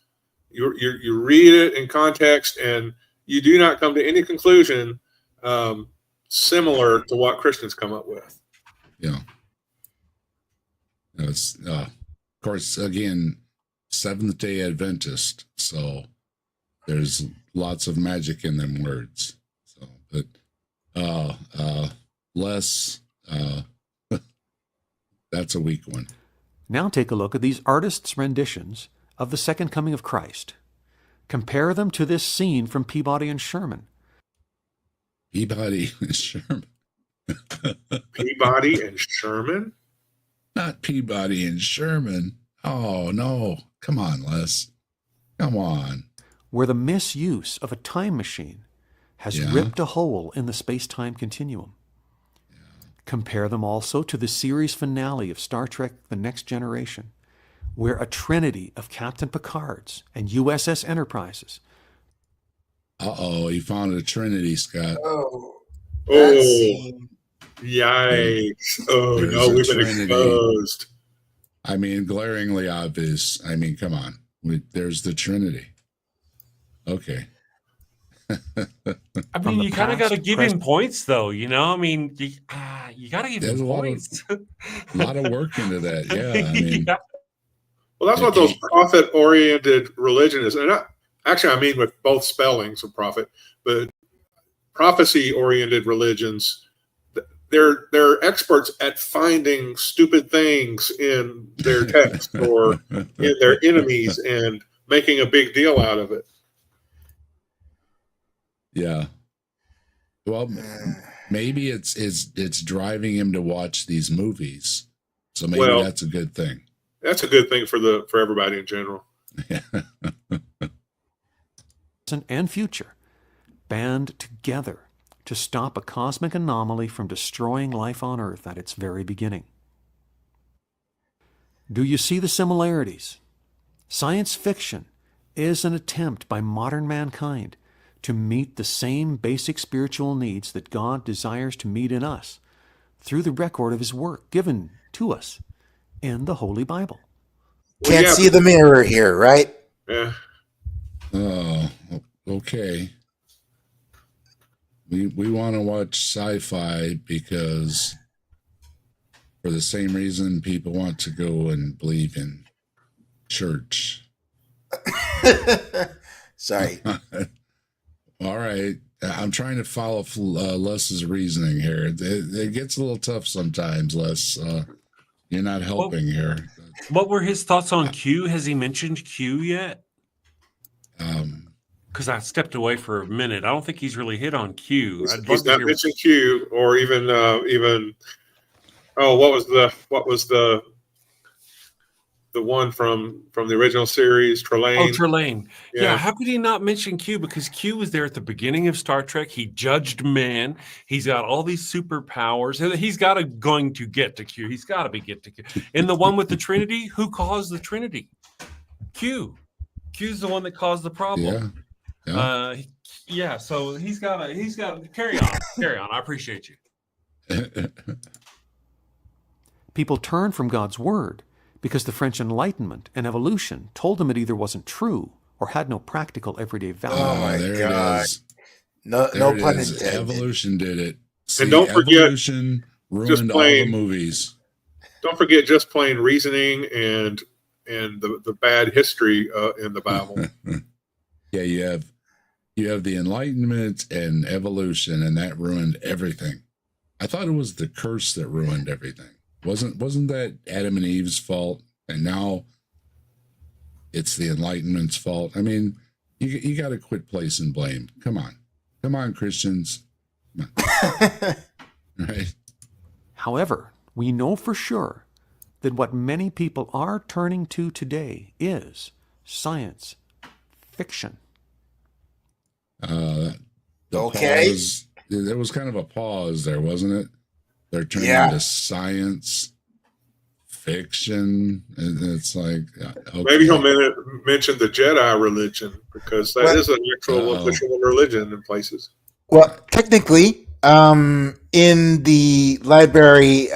You read it in context and you do not come to any conclusion similar to what Christians come up with. Yeah. It's of course, again, Seventh-day Adventist, so there's lots of magic in them words. So, but less that's a weak one. Now take a look at these artists' renditions of the second coming of Christ. Compare them to this scene from Peabody and Sherman. Peabody and Sherman. Peabody and Sherman? Not Peabody and Sherman. Oh, no. Come on, Les. Come on. Where the misuse of a time machine has ripped a hole in the space-time continuum. Compare them also to the series finale of Star Trek The Next Generation, where a trinity of Captain Picards and USS Enterprises. Uh-oh, he found a trinity, Scott. Oh, Oh, scene. yikes. Oh, There's no, a we've been trinity. exposed. I mean, glaringly obvious. I mean, come on. There's the trinity. Okay. I From mean, the you kind of got to past, give him points, though. You know, I mean, you got to give There's him a lot of- points. A lot of work into that. Yeah, I mean, Yeah. Well, that's what those prophet-oriented religion is. And actually, I mean with both spellings of prophet, but prophecy-oriented religions, they're experts at finding stupid things in their text or in their enemies and making a big deal out of it. yeah. Well, maybe it's driving him to watch these movies. So maybe that's a good thing. That's a good thing for everybody in general. And future band together to stop a cosmic anomaly from destroying life on Earth at its very beginning. Do you see the similarities? Science fiction is an attempt by modern mankind to meet the same basic spiritual needs that God desires to meet in us through the record of His work given to us in the Holy Bible. Can't see the mirror here, right? Yeah. Oh, okay. We want to watch sci-fi because for the same reason people want to go and believe in church. Sorry. All right. I'm trying to follow Les's reasoning here. It gets a little tough sometimes, Les. You're not helping here. What were his thoughts on Q? Has he mentioned Q yet? Because I stepped away for a minute. I don't think he's really hit on Q. He's not mentioned Q or even what was the one from the original series, Trelane? Oh, Trelane. Yeah, how could he not mention Q? Because Q was there at the beginning of Star Trek. He judged man. He's got all these superpowers. He's going to get to Q. He's got to get to Q. In the one with the Trinity, who caused the Trinity? Q. Q's the one that caused the problem. Yeah. So he's got to carry on. I appreciate you. People turn from God's Word because the French Enlightenment and evolution told them it either wasn't true or had no practical everyday value. Oh my there God. It is. No There it pun is. intended. Evolution did it. See, don't forget, evolution ruined all the movies. Don't forget just plain reasoning and the bad history in the Bible. Yeah, you have the Enlightenment and evolution, and that ruined everything. I thought it was the curse that ruined everything. Wasn't that Adam and Eve's fault? And now it's the Enlightenment's fault. I mean, you got to quit placing blame. Come on, Christians. Come on. Right? However, we know for sure that what many people are turning to today is science fiction. Okay. There was kind of a pause there, wasn't it? They're turning into science fiction. And it's like, okay. Maybe he'll mention the Jedi religion because that is an actual official religion in places. Well, technically, in the library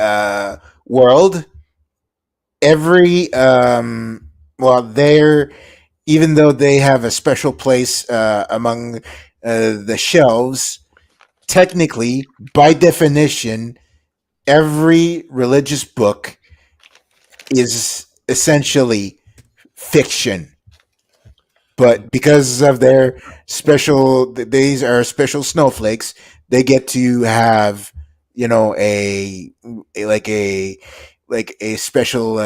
world, every even though they have a special place among the shelves, technically, by definition, every religious book is essentially fiction. But because of their these are special snowflakes, they get to have, like a special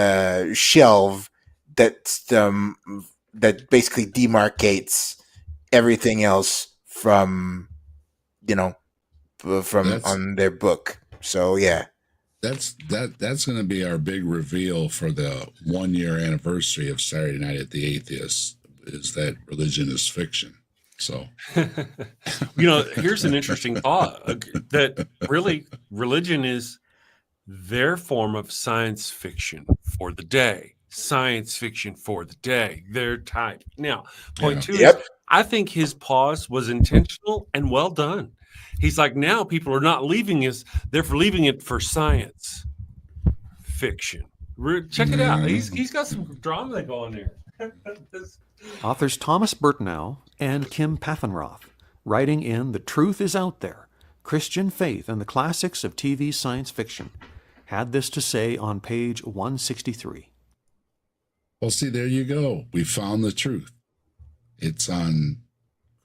shelf that basically demarcates everything else from That's on their book. So yeah. that's going to be our big reveal for the 1-year anniversary of Saturday Night at the Atheist, is that religion is fiction. So Here's an interesting thought, that really religion is their form of science fiction for the day. Science fiction for the day, their type. Now, point two is, I think his pause was intentional and well done. He's like, now people are not leaving us, they're leaving it for science fiction. Check it out. He's got some drama going there. Authors Thomas Burtnow and Kim Paffenroth, writing in The Truth is Out There, Christian Faith and the Classics of TV Science Fiction, had this to say on page 163. Well, see, there you go. We found the truth. It's on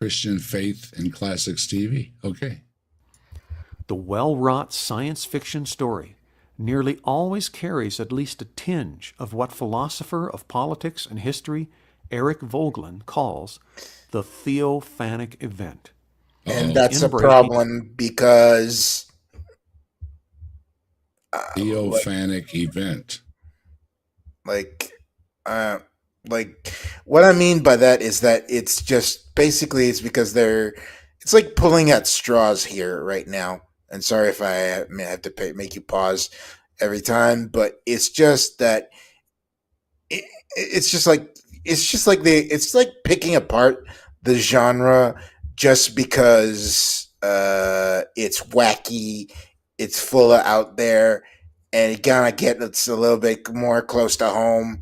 Christian Faith and Classics TV. Okay. The well-wrought science fiction story nearly always carries at least a tinge of what philosopher of politics and history Eric Voegelin calls the theophanic event. And that's a problem because... theophanic event. Like what I mean by that is that it's just basically it's because it's like pulling at straws here right now. And sorry if I have to make you pause every time, but it's just that it's like picking apart the genre just because it's wacky, it's full of out there, and you gotta get it's a little bit more close to home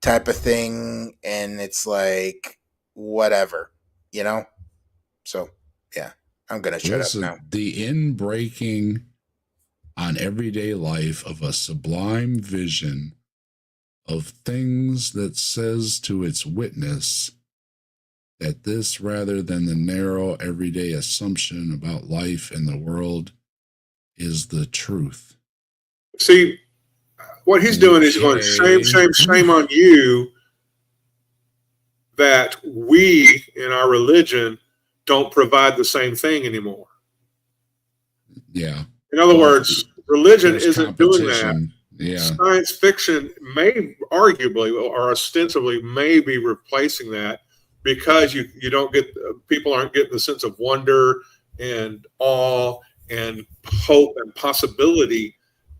type of thing, and it's like whatever, So yeah, I'm gonna shut up now. The in-breaking on everyday life of a sublime vision of things that says to its witness that this, rather than the narrow everyday assumption about life and the world, is the truth. See, what he's doing is going, shame on you that we in our religion don't provide the same thing anymore. Yeah. In other words, religion isn't doing that. Yeah. Science fiction may arguably or ostensibly may be replacing that, because you don't get, people aren't getting the sense of wonder and awe and hope and possibility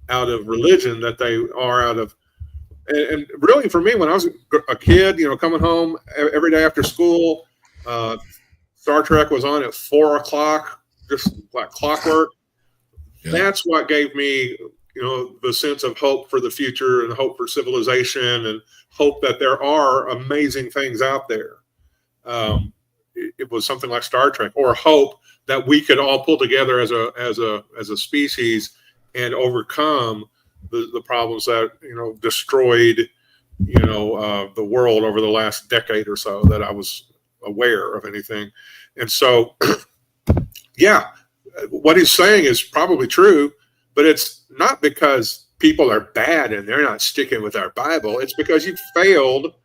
out of religion that they are out of. And really, for me, when I was a kid, coming home every day after school, Star Trek was on at 4 o'clock, just like clockwork. Yeah. That's what gave me, the sense of hope for the future and hope for civilization and hope that there are amazing things out there. It was something like Star Trek, or hope that we could all pull together as a species and overcome the problems that destroyed the world over the last decade or so that I was aware of anything. And so yeah, what he's saying is probably true, but it's not because people are bad and they're not sticking with our Bible. It's because you failed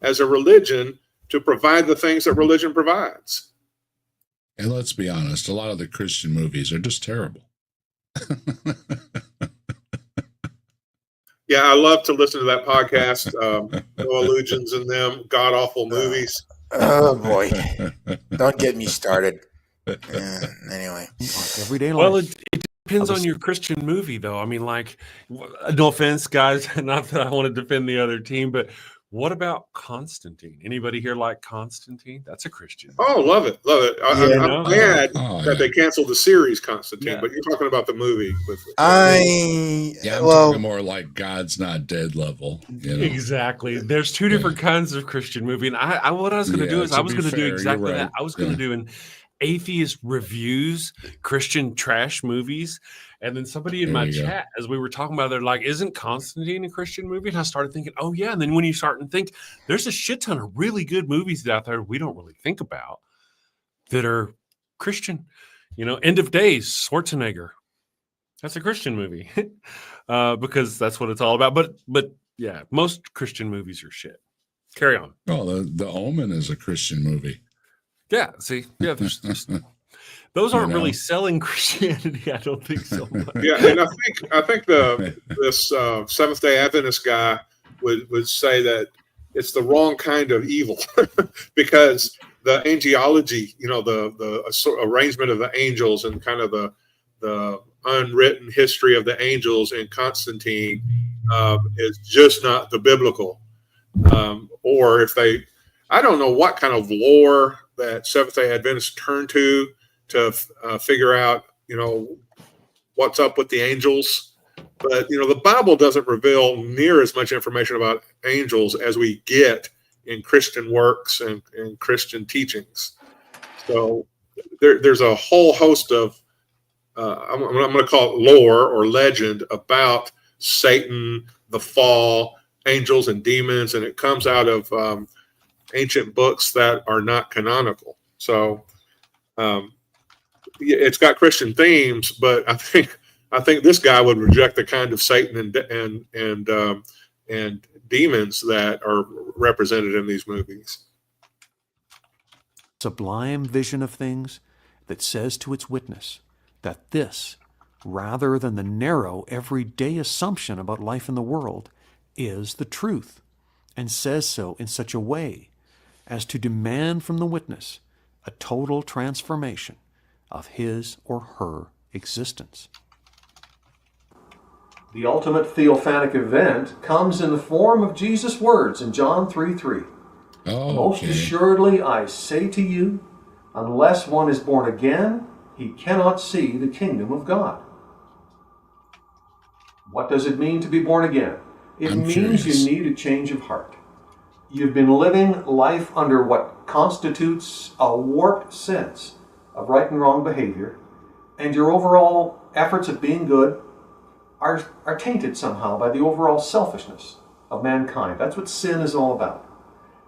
as a religion to provide the things that religion provides. And let's be honest, a lot of the Christian movies are just terrible. Yeah, I love to listen to that podcast. No Illusions in them, god awful movies. Oh boy, don't get me started. Anyway, everyday life. Well, it depends on your Christian movie, though. I mean, like, no offense, guys, not that I want to defend the other team, but what about Constantine? Anybody here like Constantine? That's a Christian movie. Oh, love it. I'm glad that they canceled the series Constantine, but you're talking about the movie. I'm talking more like God's Not Dead level. Exactly. There's two different kinds of Christian movie, and what I was going to do is I was going to do exactly that. I was going to do Atheist reviews Christian trash movies. And then somebody in There my you go. chat, as we were talking about, they're like, isn't Constantine a Christian movie? And I started thinking, oh, yeah. And then when you start and think, there's a shit ton of really good movies out there we don't really think about that are Christian. You know, End of Days, Schwarzenegger. That's a Christian movie because that's what it's all about. But yeah, most Christian movies are shit. Carry on. Oh, the Omen is a Christian movie. Yeah, see, yeah, those aren't You know? really selling Christianity. I don't think so much. Yeah, and I think this Seventh Day Adventist guy would say that it's the wrong kind of evil because the angelology, you know, the arrangement of the angels and kind of the unwritten history of the angels in Constantine is just not the biblical. Or if they, I don't know what kind of lore that Seventh Day Adventists turn to figure out, you know, what's up with the angels. But, you know, the Bible doesn't reveal near as much information about angels as we get in Christian works and Christian teachings. So there's a whole host of, I'm going to call it lore or legend about Satan, the fall, angels and demons, and it comes out of ancient books that are not canonical. So it's got Christian themes, but I think this guy would reject the kind of Satan and demons that are represented in these movies. Sublime vision of things that says to its witness that this, rather than the narrow, everyday assumption about life in the world, is the truth, and says so in such a way as to demand from the witness a total transformation of his or her existence. The ultimate theophanic event comes in the form of Jesus' words in John 3:3. Oh, Most okay. assuredly I say to you, unless one is born again, he cannot see the kingdom of God. What does it mean to be born again? It I'm means curious. you need a change of heart. You've been living life under what constitutes a warped sense of right and wrong behavior, and your overall efforts at being good are tainted somehow by the overall selfishness of mankind. That's what sin is all about.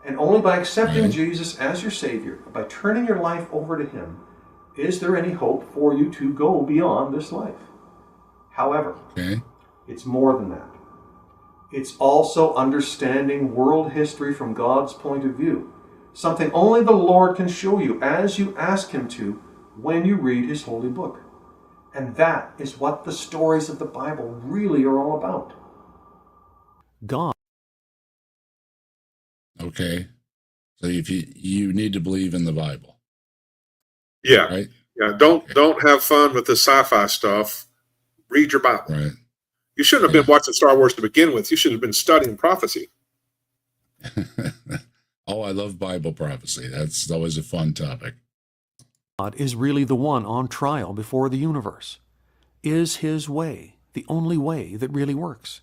And only by accepting Right. Jesus as your Savior, by turning your life over to Him, is there any hope for you to go beyond this life. However, Okay. it's more than that. It's also understanding world history from God's point of view, something only the Lord can show you as you ask Him to when you read His holy book. And that is what the stories of the Bible really are all about. God Okay. So if you need to believe in the Bible, Yeah, right? yeah. Don't have fun with the sci-fi stuff. Read your Bible. Right. You shouldn't have been watching Star Wars to begin with. You should have been studying prophecy. Oh, I love Bible prophecy. That's always a fun topic. is really the one on trial before the universe. Is His way the only way that really works?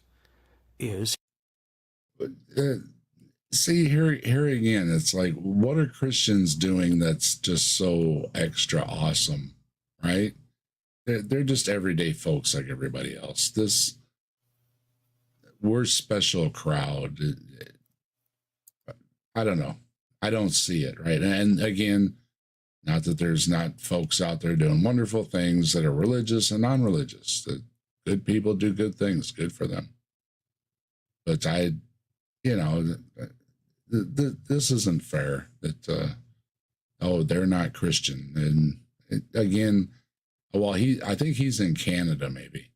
Is But see, here again, it's like, what are Christians doing that's just so extra awesome, right? They're just everyday folks like everybody else. We're special crowd. I don't know. I don't see it, right? And again, not that there's not folks out there doing wonderful things that are religious and non-religious. That good people do good things, good for them. But this isn't fair. That they're not Christian, and again, well, I think he's in Canada maybe,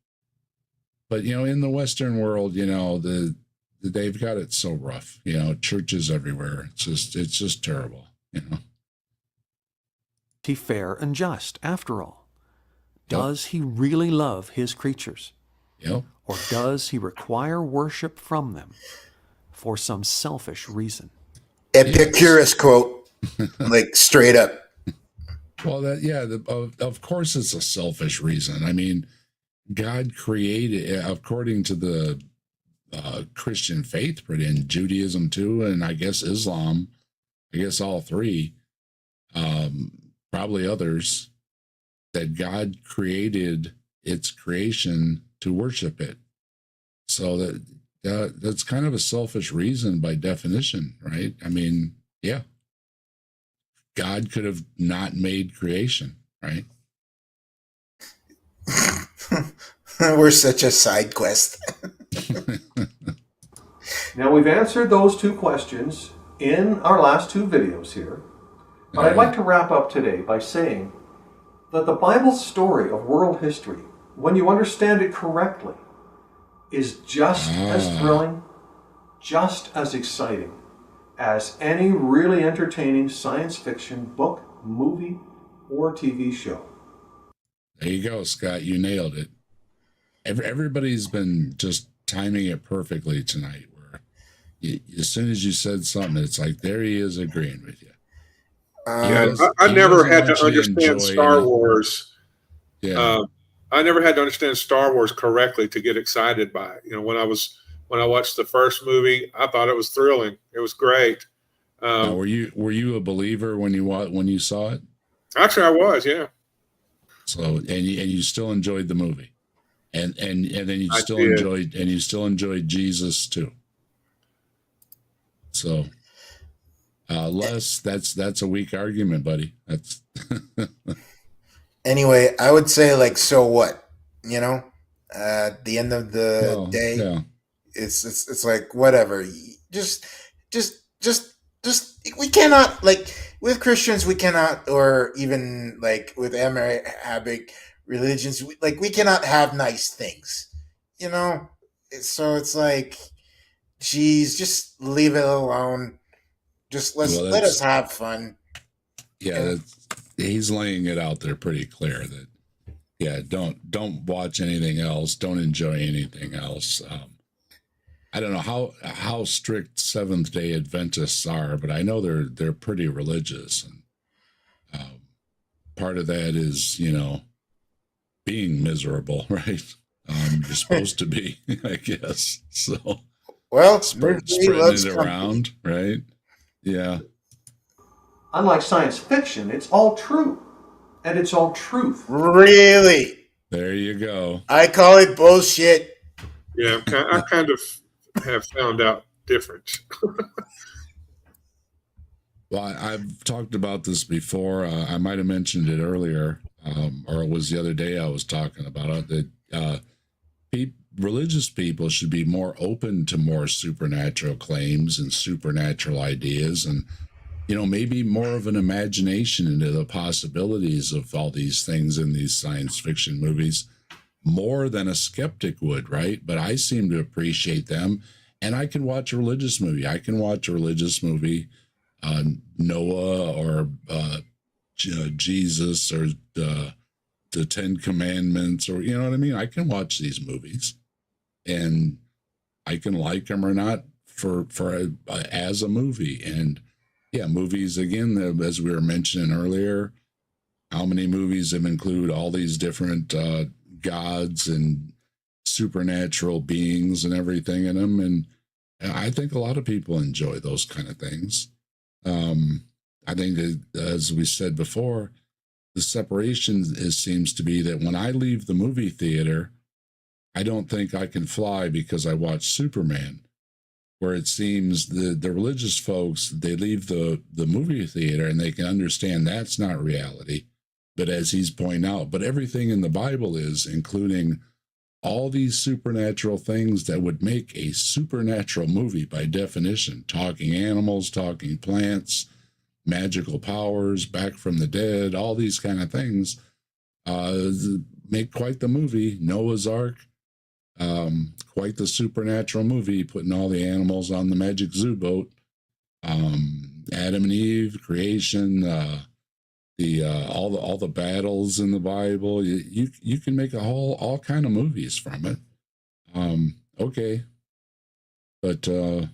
but in the Western world, they've got it so rough. Churches everywhere. It's just terrible. He fair and just after all? Does He really love His creatures? Yep. Or does He require worship from them for some selfish reason? Epicurus quote, like straight up. Well, of course it's a selfish reason. I mean, God created, according to the Christian faith, but in Judaism too, and I guess Islam, I guess all three, probably others, that God created its creation to worship it. So that's kind of a selfish reason by definition, right? I mean, yeah. God could have not made creation, right? We're such a side quest. Now, we've answered those two questions in our last two videos here, but I'd like to wrap up today by saying that the Bible's story of world history, when you understand it correctly, is just as thrilling, just as exciting as any really entertaining science fiction book, movie, or TV show. There you go, Scott. You nailed it. Everybody's been just timing it perfectly tonight. Where as soon as you said something, it's like there he is agreeing with you. I never had to understand Star Wars. Yeah. I never had to understand Star Wars correctly to get excited by it. You know, when I watched the first movie, I thought it was thrilling. It was great. Were you a believer when you saw it? Actually, I was. Yeah. So and you still enjoyed the movie, and then you still enjoyed Jesus too. So. Les, that's a weak argument, buddy. That's Anyway, I would say, like, so what? You know, at the end of the day, yeah. it's like whatever. Just we cannot, like, with Christians, we cannot, or even like with Arabic religions, we cannot have nice things. You know, so it's like, geez, just leave it alone. Just let us have fun. Yeah, he's laying it out there pretty clear that, yeah, don't watch anything else. Don't enjoy anything else. I don't know how strict Seventh-day Adventists are, but I know they're pretty religious, and part of that is, you know, being miserable, right? You're supposed to be, I guess. So, well, spreading it around, right? Yeah. Unlike science fiction, it's all true. And it's all truth. Really? There you go. I call it bullshit. Yeah, I kind of have found out different. Well, I've talked about this before. I might have mentioned it earlier, or it was the other day I was talking about it, that religious people should be more open to more supernatural claims and supernatural ideas, and, you know, maybe more of an imagination into the possibilities of all these things in these science fiction movies, more than a skeptic would, right? But I seem to appreciate them, and I can watch a religious movie. I can watch a religious movie, Noah or Jesus or the Ten Commandments, or, you know what I mean? I can watch these movies, and I can like them or not for as a movie. And yeah, movies, again, as we were mentioning earlier, how many movies have include all these different gods and supernatural beings and everything in them? And I think a lot of people enjoy those kind of things. I think that, as we said before, the separation seems to be that when I leave the movie theater, I don't think I can fly because I watched Superman. Where it seems the religious folks, they leave the movie theater and they can understand that's not reality. But as he's pointing out, but everything in the Bible is, including all these supernatural things that would make a supernatural movie by definition. Talking animals, talking plants, magical powers, back from the dead, all these kind of things make quite the movie. Noah's Ark, quite the supernatural movie, putting all the animals on the magic zoo boat. Adam and Eve, creation, all the battles in the Bible. You can make all kind of movies from it. Okay, but in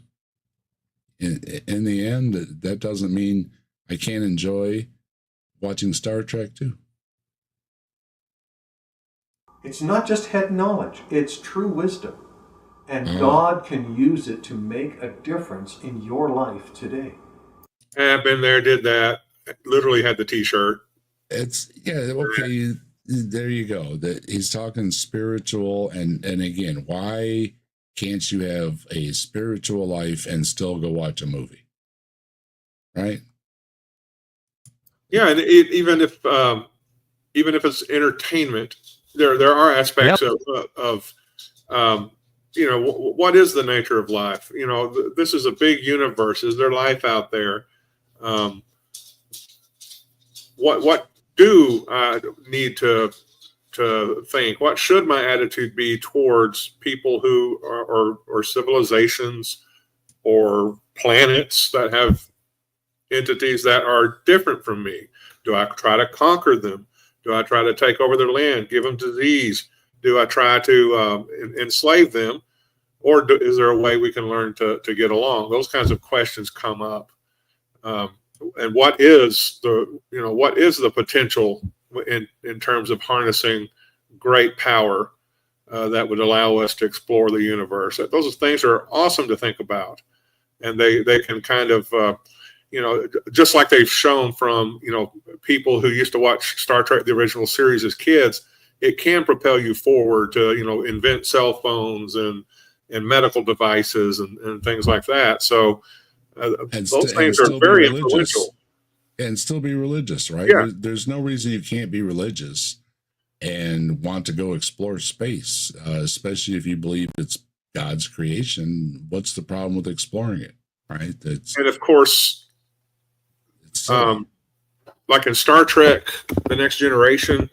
the end, that doesn't mean I can't enjoy watching Star Trek too. It's not just head knowledge, it's true wisdom. And God can use it to make a difference in your life today. I've been there, did that. Literally had the t-shirt. It's okay. There you go. That he's talking spiritual, and again, why can't you have a spiritual life and still go watch a movie? Right? Yeah, and even if it's entertainment, there are aspects of what is the nature of life? This is a big universe. Is there life out there? What do I need to think? What should my attitude be towards people who are or civilizations or planets that have entities that are different from me? Do I try to conquer them? Do I try to take over their land, give them disease? Do I try to enslave them? Or is there a way we can learn to get along? Those kinds of questions come up. And what is the potential in terms of harnessing great power that would allow us to explore the universe? Those things are awesome to think about, and they can kind of just like they've shown from people who used to watch Star Trek the original series as kids, it can propel you forward to invent cell phones and medical devices and things like that. So those things are very influential. And still be religious, right? Yeah. There's no reason you can't be religious and want to go explore space, especially if you believe it's God's creation. What's the problem with exploring it, right? And of course, like in Star Trek, The Next Generation,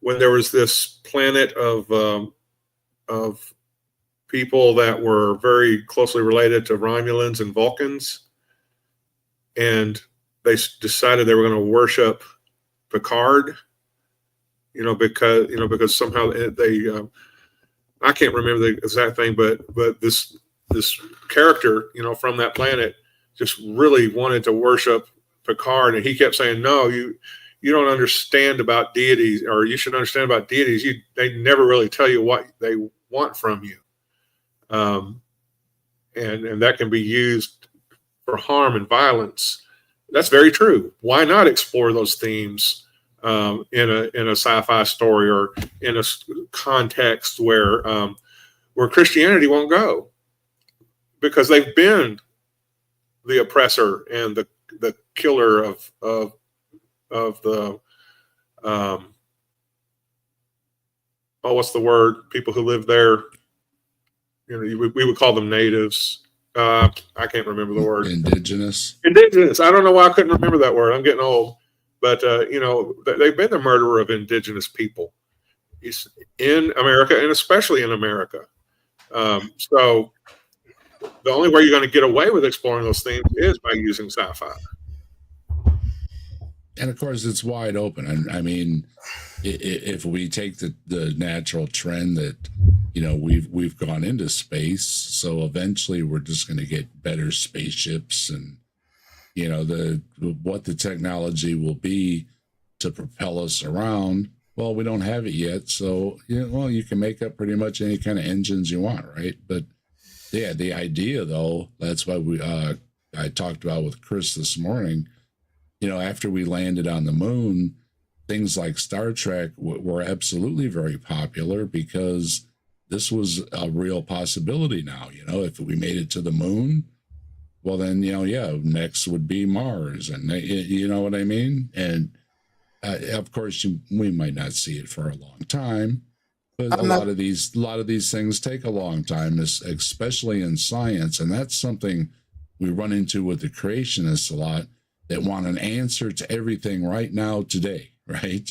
when there was this planet of people that were very closely related to Romulans and Vulcans, and they decided they were going to worship Picard, because somehow they I can't remember the exact thing, but this character, from that planet just really wanted to worship Picard, and he kept saying, no, you don't understand about deities, or you should understand about deities. They never really tell you what they want from you. And that can be used for harm and violence. That's very true. Why not explore those themes in a sci-fi story or in a context where Christianity won't go, because they've been the oppressor and the killer of the what's the word? People who live there. We would call them natives. I can't remember the word. Indigenous. I don't know why I couldn't remember that word. I'm getting old. But, they've been the murderer of indigenous people in America, and especially in America. So the only way you're going to get away with exploring those themes is by using sci-fi. And of course, it's wide open. I mean, if we take the natural trend that we've gone into space, so eventually we're just going to get better spaceships, and what the technology will be to propel us around. Well, we don't have it yet, so you can make up pretty much any kind of engines you want, right? But yeah, the idea though, that's why I talked about with Chris this morning. After we landed on the moon, things like Star Trek were absolutely very popular, because this was a real possibility now. If we made it to the moon, well then, next would be Mars, and you know what I mean? And of course, we might not see it for a long time, but a lot of these things take a long time, especially in science. And that's something we run into with the creationists a lot, that want an answer to everything right now, today, right?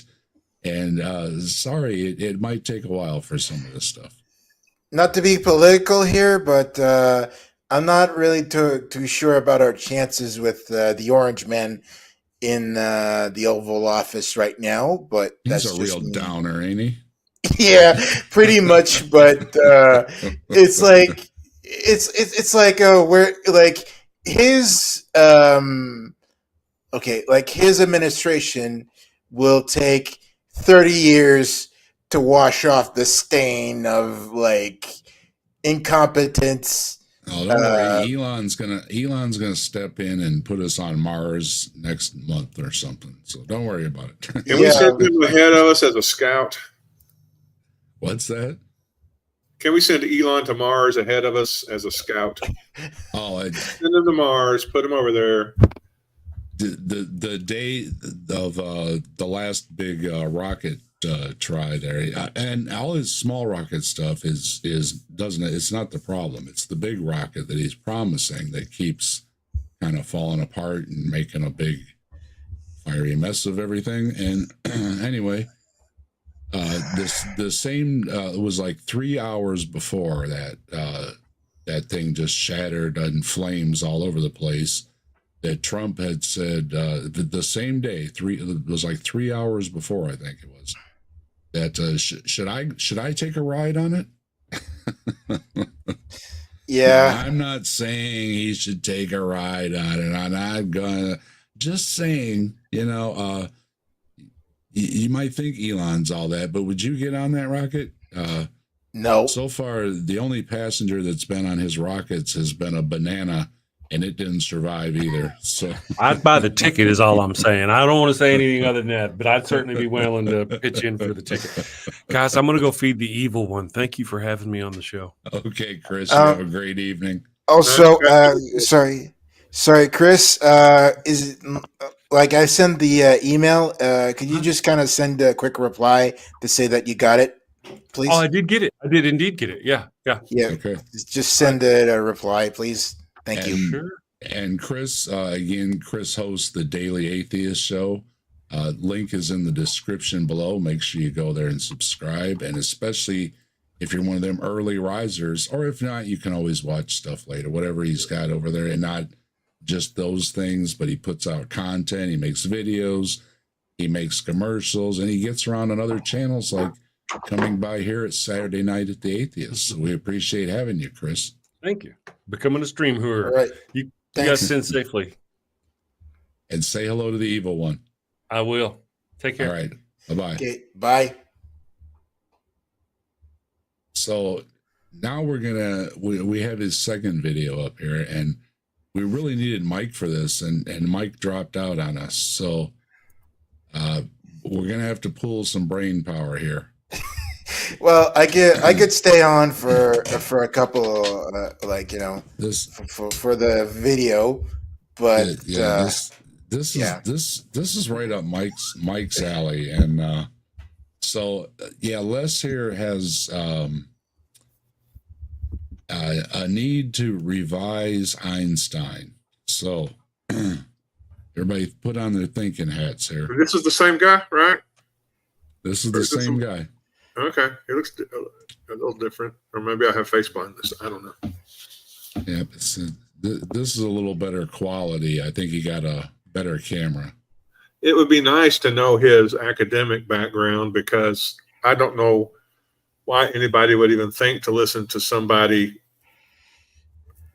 And sorry, it might take a while for some of this stuff. Not to be political here, but I'm not really too sure about our chances with the Orange Man in the Oval Office right now. But he's a real downer, ain't he? Yeah, pretty much. But it's like where like his his administration will take 30 years to wash off the stain of incompetence Oh, don't worry. Elon's gonna step in and put us on Mars next month or something. So don't worry about it. Can we send him ahead of us as a scout? What's that? Can we send Elon to Mars ahead of us as a scout? Oh, Send him to Mars. Put him over there. the day of the last big rocket try there, and all his small rocket stuff is doesn't, it's not the problem. It's the big rocket that he's promising that keeps kind of falling apart and making a big fiery mess of everything. And anyway, the same it was like 3 hours before that that thing just shattered in flames all over the place, that Trump had said the same day, it was like 3 hours before, I think it was, that should I take a ride on it? Yeah. I'm not saying he should take a ride on it. I'm not gonna, just saying, you might think Elon's all that, but would you get on that rocket? No. So far, the only passenger that's been on his rockets has been a banana, and it didn't survive either. So I'd buy the ticket is all I'm saying. I don't want to say anything other than that, but I'd certainly be willing to pitch in for the ticket. Guys, I'm going to go feed the evil one. Thank you for having me on the show. Okay, Chris, you have a great evening. Also, sorry, Chris, is it, like I sent the email, could you just kind of send a quick reply to say that you got it, please? Oh, I did get it. I did indeed get it. Yeah. Okay. Just send it a reply, please. Thank you. Sure. And Chris, again, Chris hosts the Daily Atheist Show. Link is in the description below. Make sure you go there and subscribe. And especially if you're one of them early risers, or if not, you can always watch stuff later, whatever he's got over there, and not just those things, but he puts out content. He makes videos, he makes commercials, and he gets around on other channels, like coming by here at Saturday night at the Atheist. So we appreciate having you, Chris. Thank you. Becoming a stream whore. All right. You got sent safely. And say hello to the evil one. I will. Take care. All right. Bye-bye. Okay, bye. So now we're gonna we have his second video up here, and we really needed Mike for this, and Mike dropped out on us. So we're gonna have to pull some brain power here. Well, I could stay on for a couple, This for the video, but this is right up Mike's alley. And Les here has a need to revise Einstein. So everybody put on their thinking hats here. This is the same guy, right? This is the same guy. Okay, he looks a little different, or maybe I have face blindness. I don't know. Yeah, this is a little better quality. I think he got a better camera. It would be nice to know his academic background, because I don't know why anybody would even think to listen to somebody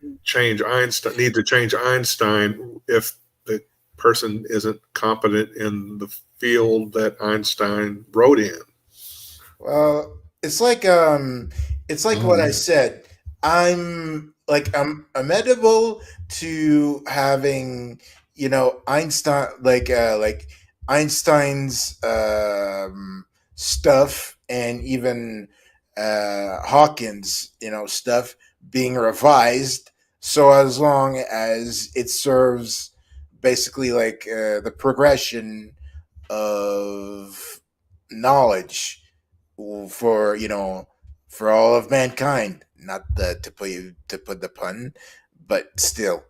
need to change Einstein if the person isn't competent in the field that Einstein wrote in. Well, it's like what I said. I'm amenable to having, Einstein, like Einstein's stuff, and even Hawkins, stuff being revised, so as long as it serves basically like the progression of knowledge for all of mankind. Not to put the pun, but still,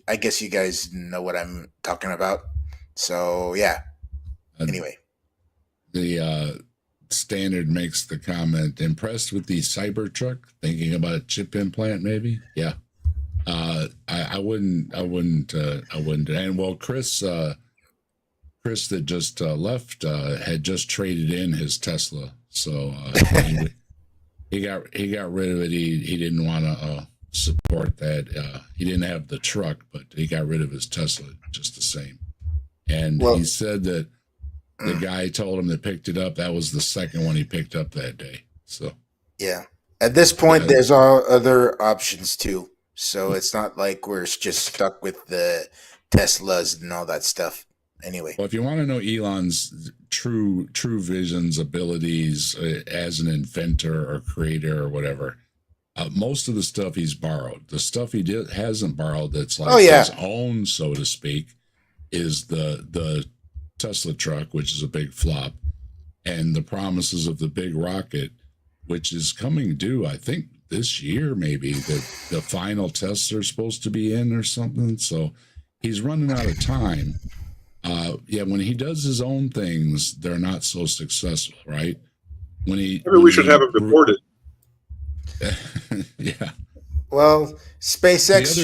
I guess you guys know what I'm talking about. So yeah. Anyway, the Standard makes the comment, impressed with the Cybertruck, thinking about a chip implant, maybe. Yeah. I wouldn't. And well, Chris that just left had just traded in his Tesla, so he got rid of it. He didn't want to support that. He didn't have the truck, but he got rid of his Tesla just the same. And he said that the guy told him that picked it up, that was the second one he picked up that day. So yeah, at this point, there's all other options too. So it's not like we're just stuck with the Teslas and all that stuff. Anyway, Well, if you want to know Elon's true visions, abilities as an inventor or creator or whatever, most of the stuff he's borrowed. The stuff he hasn't borrowed that's like his own, so to speak, is the Tesla truck, which is a big flop, and the promises of the big rocket, which is coming due, I think, this year, maybe, that the final tests are supposed to be in or something. So he's running out of time. When he does his own things, they're not so successful, right? Maybe we should have him deported. Yeah. well, SpaceX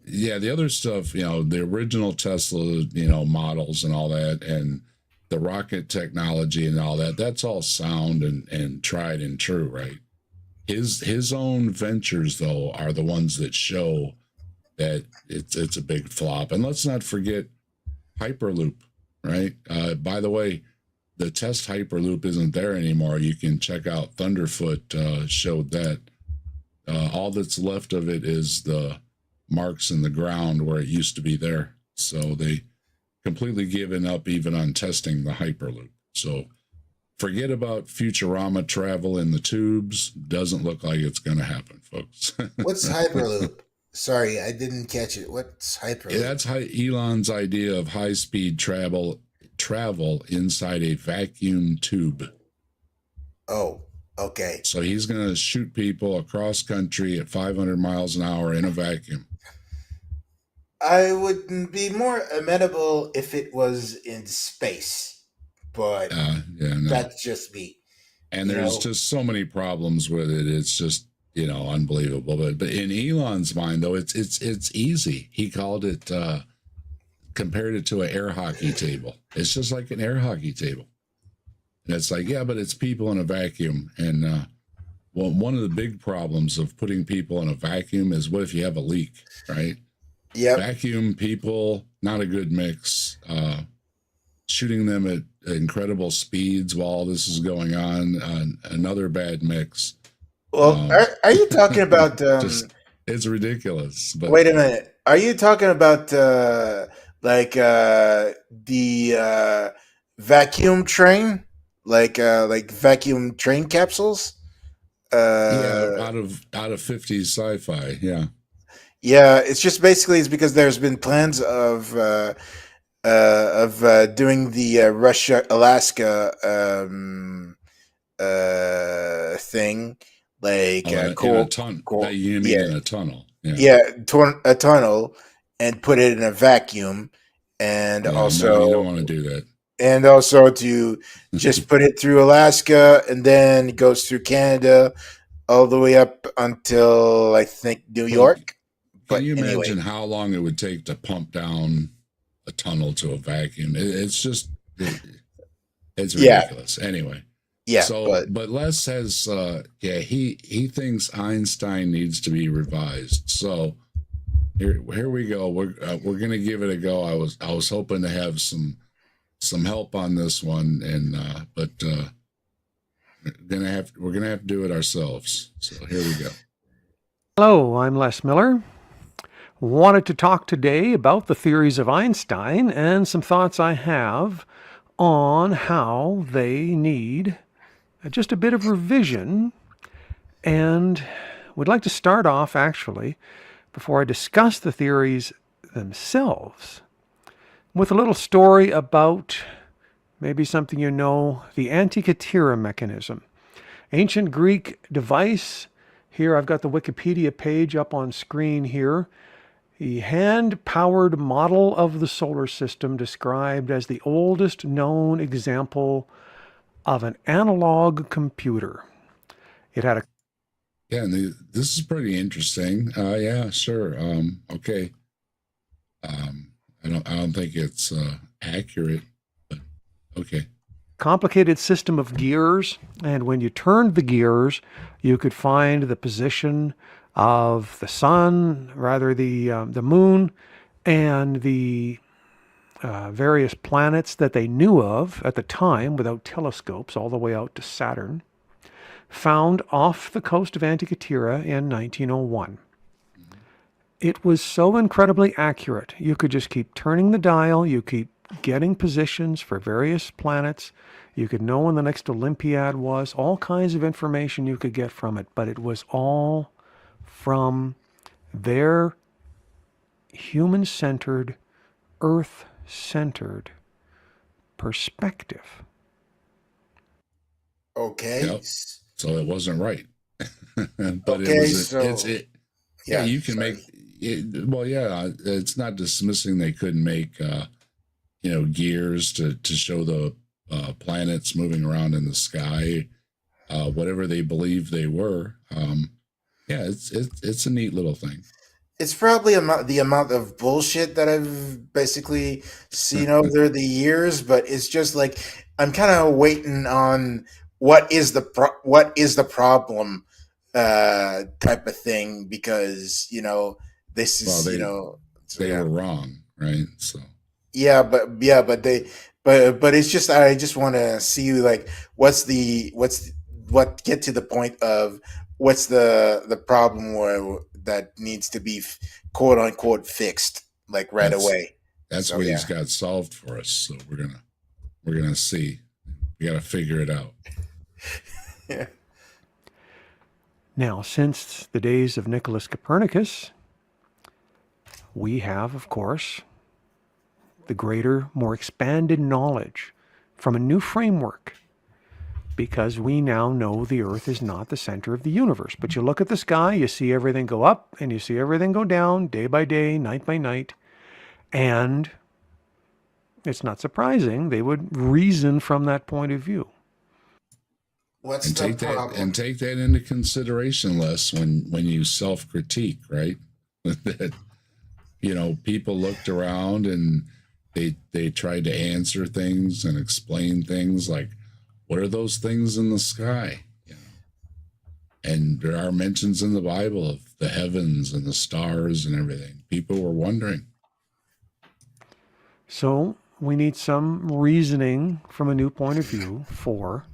the other stuff, the original Tesla, models and all that, and the rocket technology and all that, that's all sound and tried and true, right? His own ventures, though, are the ones that show that it's a big flop. And let's not forget Hyperloop, right? By the way, the test Hyperloop isn't there anymore. You can check out Thunderfoot showed that. All that's left of it is the marks in the ground where it used to be there. So they completely given up even on testing the Hyperloop. So forget about Futurama travel in the tubes. Doesn't look like it's going to happen, folks. What's Hyperloop? Sorry, I didn't catch it. What's Hyperloop? Yeah, that's Elon's idea of high-speed travel inside a vacuum tube. Oh, okay. So he's going to shoot people across country at 500 miles an hour in a vacuum. I would be more amenable if it was in space, but that's just me. And there's just so many problems with it. It's just, unbelievable. But in Elon's mind, though, it's easy. He called it, compared it to an air hockey table. It's just like an air hockey table. And it's like, yeah, but it's people in a vacuum. And one of the big problems of putting people in a vacuum is, what if you have a leak, right? Yeah. Vacuum, people, not a good mix. Shooting them at incredible speeds while all this is going on, another bad mix. Well, are you talking about... it's ridiculous. But wait a minute. Are you talking about the vacuum train? Like vacuum train capsules? Out of 50s sci-fi, yeah. Yeah, it's just basically it's because there's been plans of doing the Russia-Alaska thing, like in a tunnel. A tunnel, and put it in a vacuum, and also no, you don't want to do that. And also to just put it through Alaska, and then it goes through Canada all the way up until I think New York. Can you imagine how long it would take to pump down a tunnel to a vacuum? It's just, it's ridiculous. Anyway. Yeah. So, but Les says, he thinks Einstein needs to be revised. So here we go. We're going to give it a go. I was hoping to have some help on this one, and but we're gonna have to do it ourselves. So here we go. Hello, I'm Les Miller. Wanted to talk today about the theories of Einstein and some thoughts I have on how they need just a bit of revision. And would like to start off, actually, before I discuss the theories themselves, with a little story about maybe something the Antikythera mechanism. Ancient Greek device. Here I've got the Wikipedia page up on screen here. The hand-powered model of the solar system described as the oldest known example of an analog computer. It had a... Yeah, and this is pretty interesting. Yeah, sure. Okay. I don't think it's accurate, but okay. Complicated system of gears, and when you turned the gears, you could find the position of the sun, the moon, and the various planets that they knew of at the time without telescopes, all the way out to Saturn, found off the coast of Antikythera in 1901. it was so incredibly accurate. You could just keep turning the dial. You keep getting positions for various planets. You could know when the next Olympiad was, all kinds of information you could get from it, but it was all from their human-centered, earth-centered perspective. Okay. Yep. So it wasn't right. But Okay, it was so- yeah, you can sorry. make it, well, yeah, it's not dismissing they couldn't make gears to show the planets moving around in the sky, whatever they believed they were. Yeah, it's a neat little thing. It's probably the amount of bullshit that I've basically seen over the years, but it's just like I'm kind of waiting on what is the problem type of thing, because this is They were wrong, right? So but it's just, I just want to see like get to the point of what's the problem where that needs to be quote unquote fixed like right away. That's what he's got solved for us. So we're gonna see. We got to figure it out. Yeah. Now, since the days of Nicholas Copernicus, we have, of course, the greater, more expanded knowledge from a new framework, because we now know the Earth is not the center of the universe. But you look at the sky, you see everything go up and you see everything go down day by day, night by night. And it's not surprising they would reason from that point of view. What's the problem? And take that into consideration, Les, when you self-critique, right? That people looked around and they tried to answer things and explain things like, what are those things in the sky? And there are mentions in the Bible of the heavens and the stars and everything. People were wondering. So we need some reasoning from a new point of view for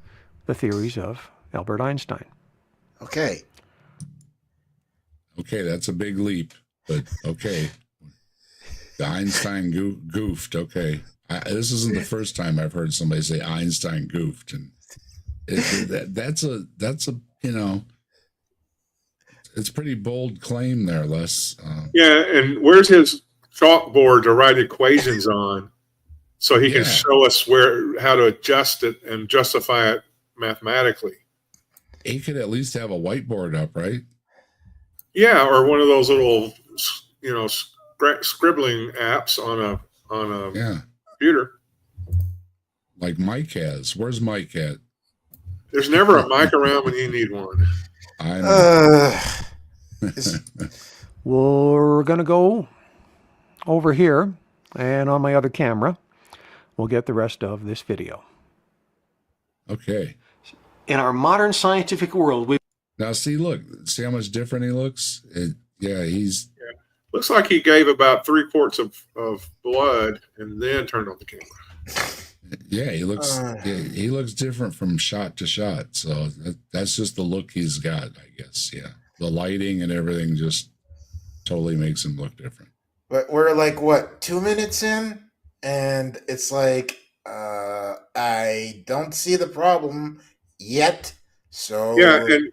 the theories of Albert Einstein. Okay, that's a big leap, but okay. The Einstein goofed. Okay, this isn't the first time I've heard somebody say Einstein goofed, and that's a it's a pretty bold claim there, Les. Yeah, and where's his chalkboard to write equations on, so he can show us how to adjust it and justify it mathematically? He could at least have a whiteboard up, right? Yeah, or one of those little, scribbling apps on a computer. Like Mike has. Where's Mike at? There's never a mic around when you need one. I know. We're going to go over here, and on my other camera, we'll get the rest of this video. Okay. In our modern scientific world, we Now, see how much different he looks? Looks like he gave about 3 quarts of blood and then turned on the camera. Yeah, he looks different from shot to shot. So that's just the look he's got, I guess. Yeah. The lighting and everything just totally makes him look different. but we're like 2 minutes in, and it's like I don't see the problem yet. So Yeah, and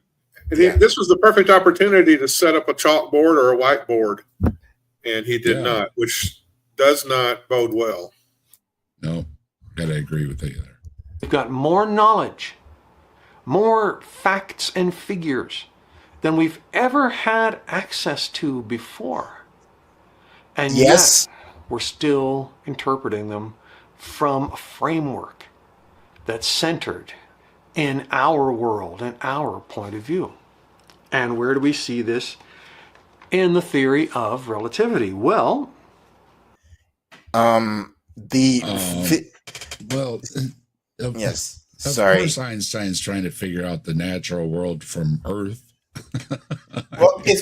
this was the perfect opportunity to set up a chalkboard or a whiteboard, and he did not, which does not bode well. No, gotta agree with you there. We've got more knowledge, more facts and figures than we've ever had access to before. And Yes. yet we're still interpreting them from a framework that's centered in our world and our point of view. And where do we see this in the theory of relativity? Well, yes. Of Sorry. course, Einstein's trying to figure out the natural world from Earth. Well, it's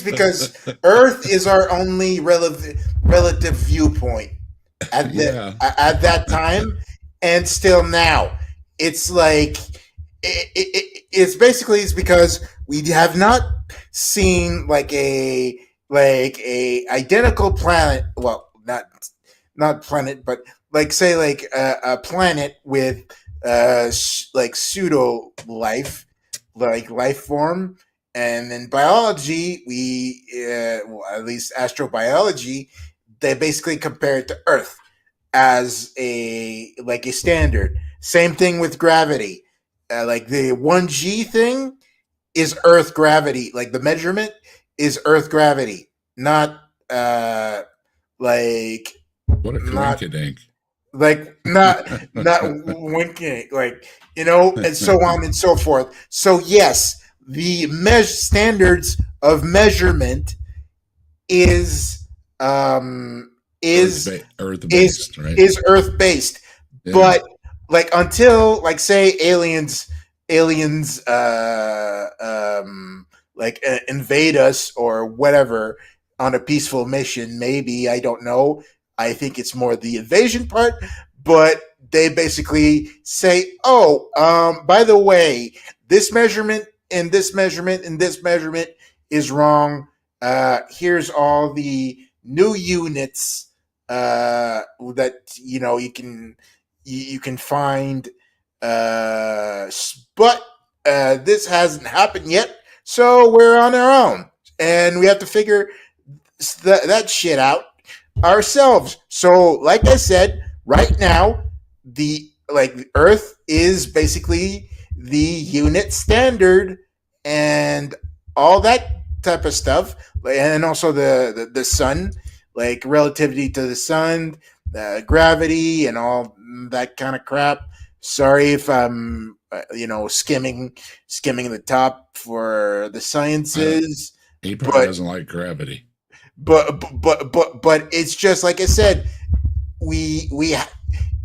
because Earth is our only relative viewpoint at that time, and still now. It's like it's because we have not seen like a like a identical planet. Well, not planet, but like say like a planet with like pseudo life, like life form. And in biology, well, at least astrobiology, they basically compare it to Earth as a standard. Same thing with gravity. Like the 1G thing is Earth gravity. Like the measurement is Earth gravity, not like What a not coinkydink. not winking, like, and so on and so forth. So yes, the standards of measurement is um Earth is based, right? is Earth based, Yeah. but like until like say aliens like invade us or whatever on a peaceful mission, maybe, I don't know. I think it's more the invasion part, but they basically say, oh, by the way, this measurement and this measurement and this measurement is wrong. Here's all the new units that you can find, but this hasn't happened yet, so we're on our own, and we have to figure that shit out ourselves. So, like I said, right now, the Earth is basically the unit standard, and all that type of stuff, and also the sun, like relativity to the sun, gravity, and all that kind of crap. Sorry if I'm skimming the top for the sciences, He probably but doesn't like gravity. but it's just like I said, we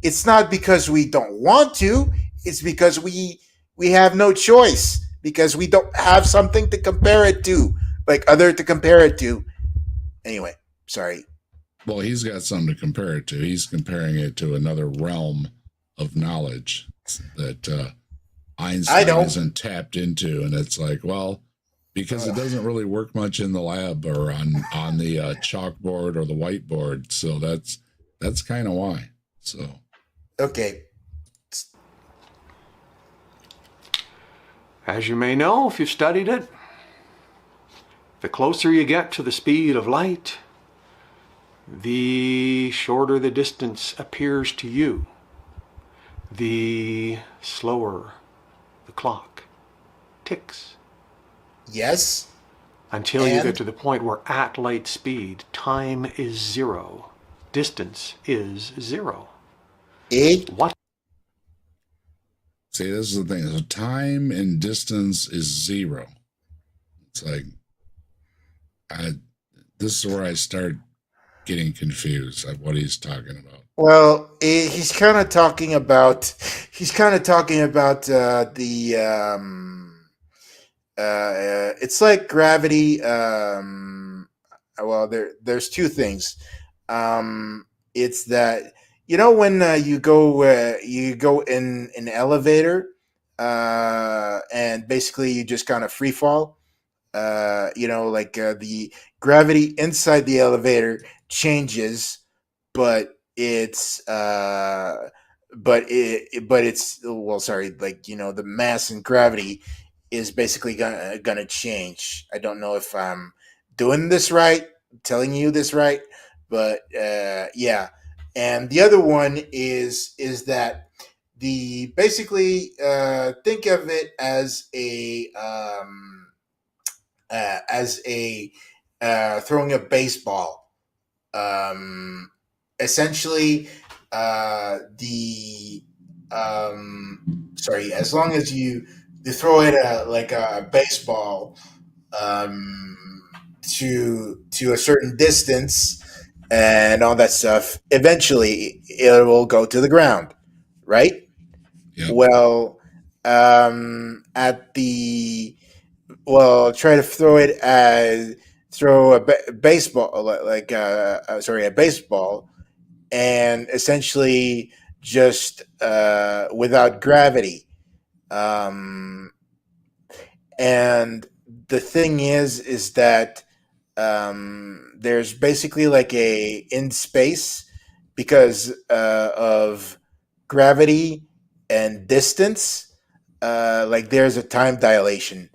it's not because we don't want to, it's because we have no choice, because we don't have something to compare it to, like other to compare it to. Anyway, sorry. Well, he's got something to compare it to. He's comparing it to another realm of knowledge that Einstein isn't tapped into, and it's like, well, because it doesn't really work much in the lab or on the chalkboard or the whiteboard, so that's kind of why. So Okay. As you may know if you've studied it, the closer you get to the speed of light, the shorter the distance appears to you, the slower the clock ticks. Yes. Until you get to the point where at light speed, time is zero, distance is zero. What? See, this is the thing. So time and distance is zero. It's like, this is where I start getting confused at what he's talking about. Well, he's kind of talking about it's like gravity. Well, there's two things. It's that when you go in an elevator, and basically you just kind of free fall. The gravity inside the elevator changes, but it's the mass and gravity is basically gonna change. I don't know if I'm doing this right, telling you this right, but yeah. And the other one is that the basically think of it as a throwing a baseball. Essentially, as long as you throw it like a baseball to a certain distance and all that stuff, eventually it will go to the ground, right? Yep. Well, try to throw a baseball, a baseball, and essentially just without gravity. And the thing is that there's basically like a in space because of gravity and distance. Like there's a time dilation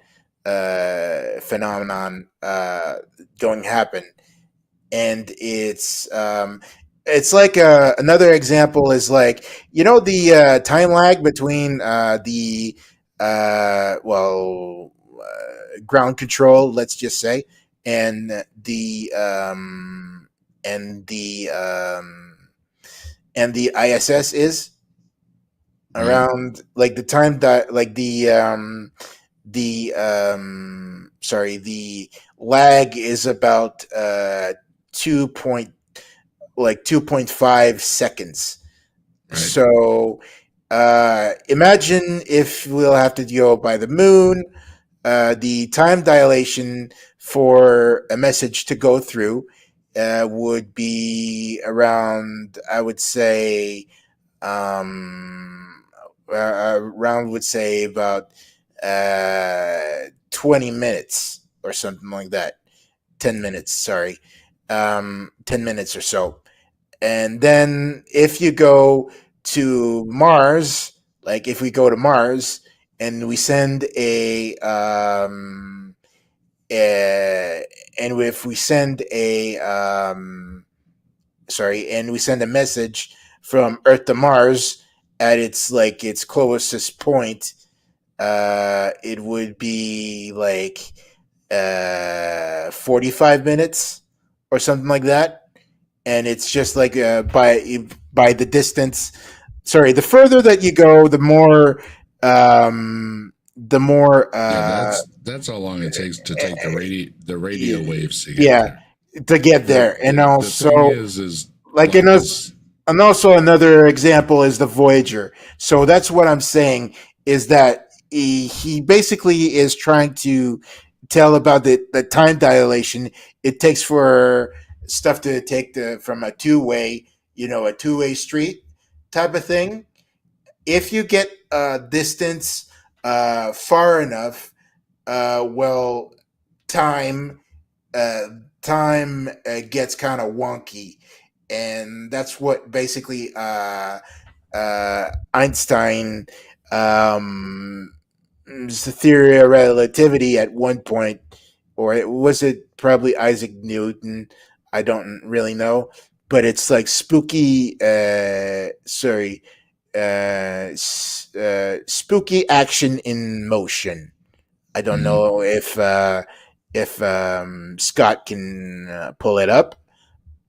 phenomenon going to happen, and it's like another example is like the time lag between the ground control, let's just say, and the and the ISS is around like the time that like the lag is about 2.5 seconds. Right. So imagine if we'll have to go by the moon, the time dilation for a message to go through would be around, I would say, around would say about 20 minutes or something like that. 10 minutes, sorry. 10 minutes or so. And then if you go to Mars, like if we go to Mars and we send and if we send and we send a message from Earth to Mars at its closest point, it would be like 45 minutes or something like that. And it's just like by the distance. Sorry, the further that you go, the more that's how long it takes to take the radio waves to get there. To get there. And also, the thing is like and also another example is the Voyager. So that's what I'm saying is that he basically is trying to tell about the time dilation it takes for stuff to take from a two-way street type of thing. If you get distance far enough, time gets kind of wonky, and that's what basically Einstein the theory of relativity at one point, or was it probably Isaac Newton? I don't really know, but it's like spooky. Spooky action in motion. I don't know if Scott can pull it up.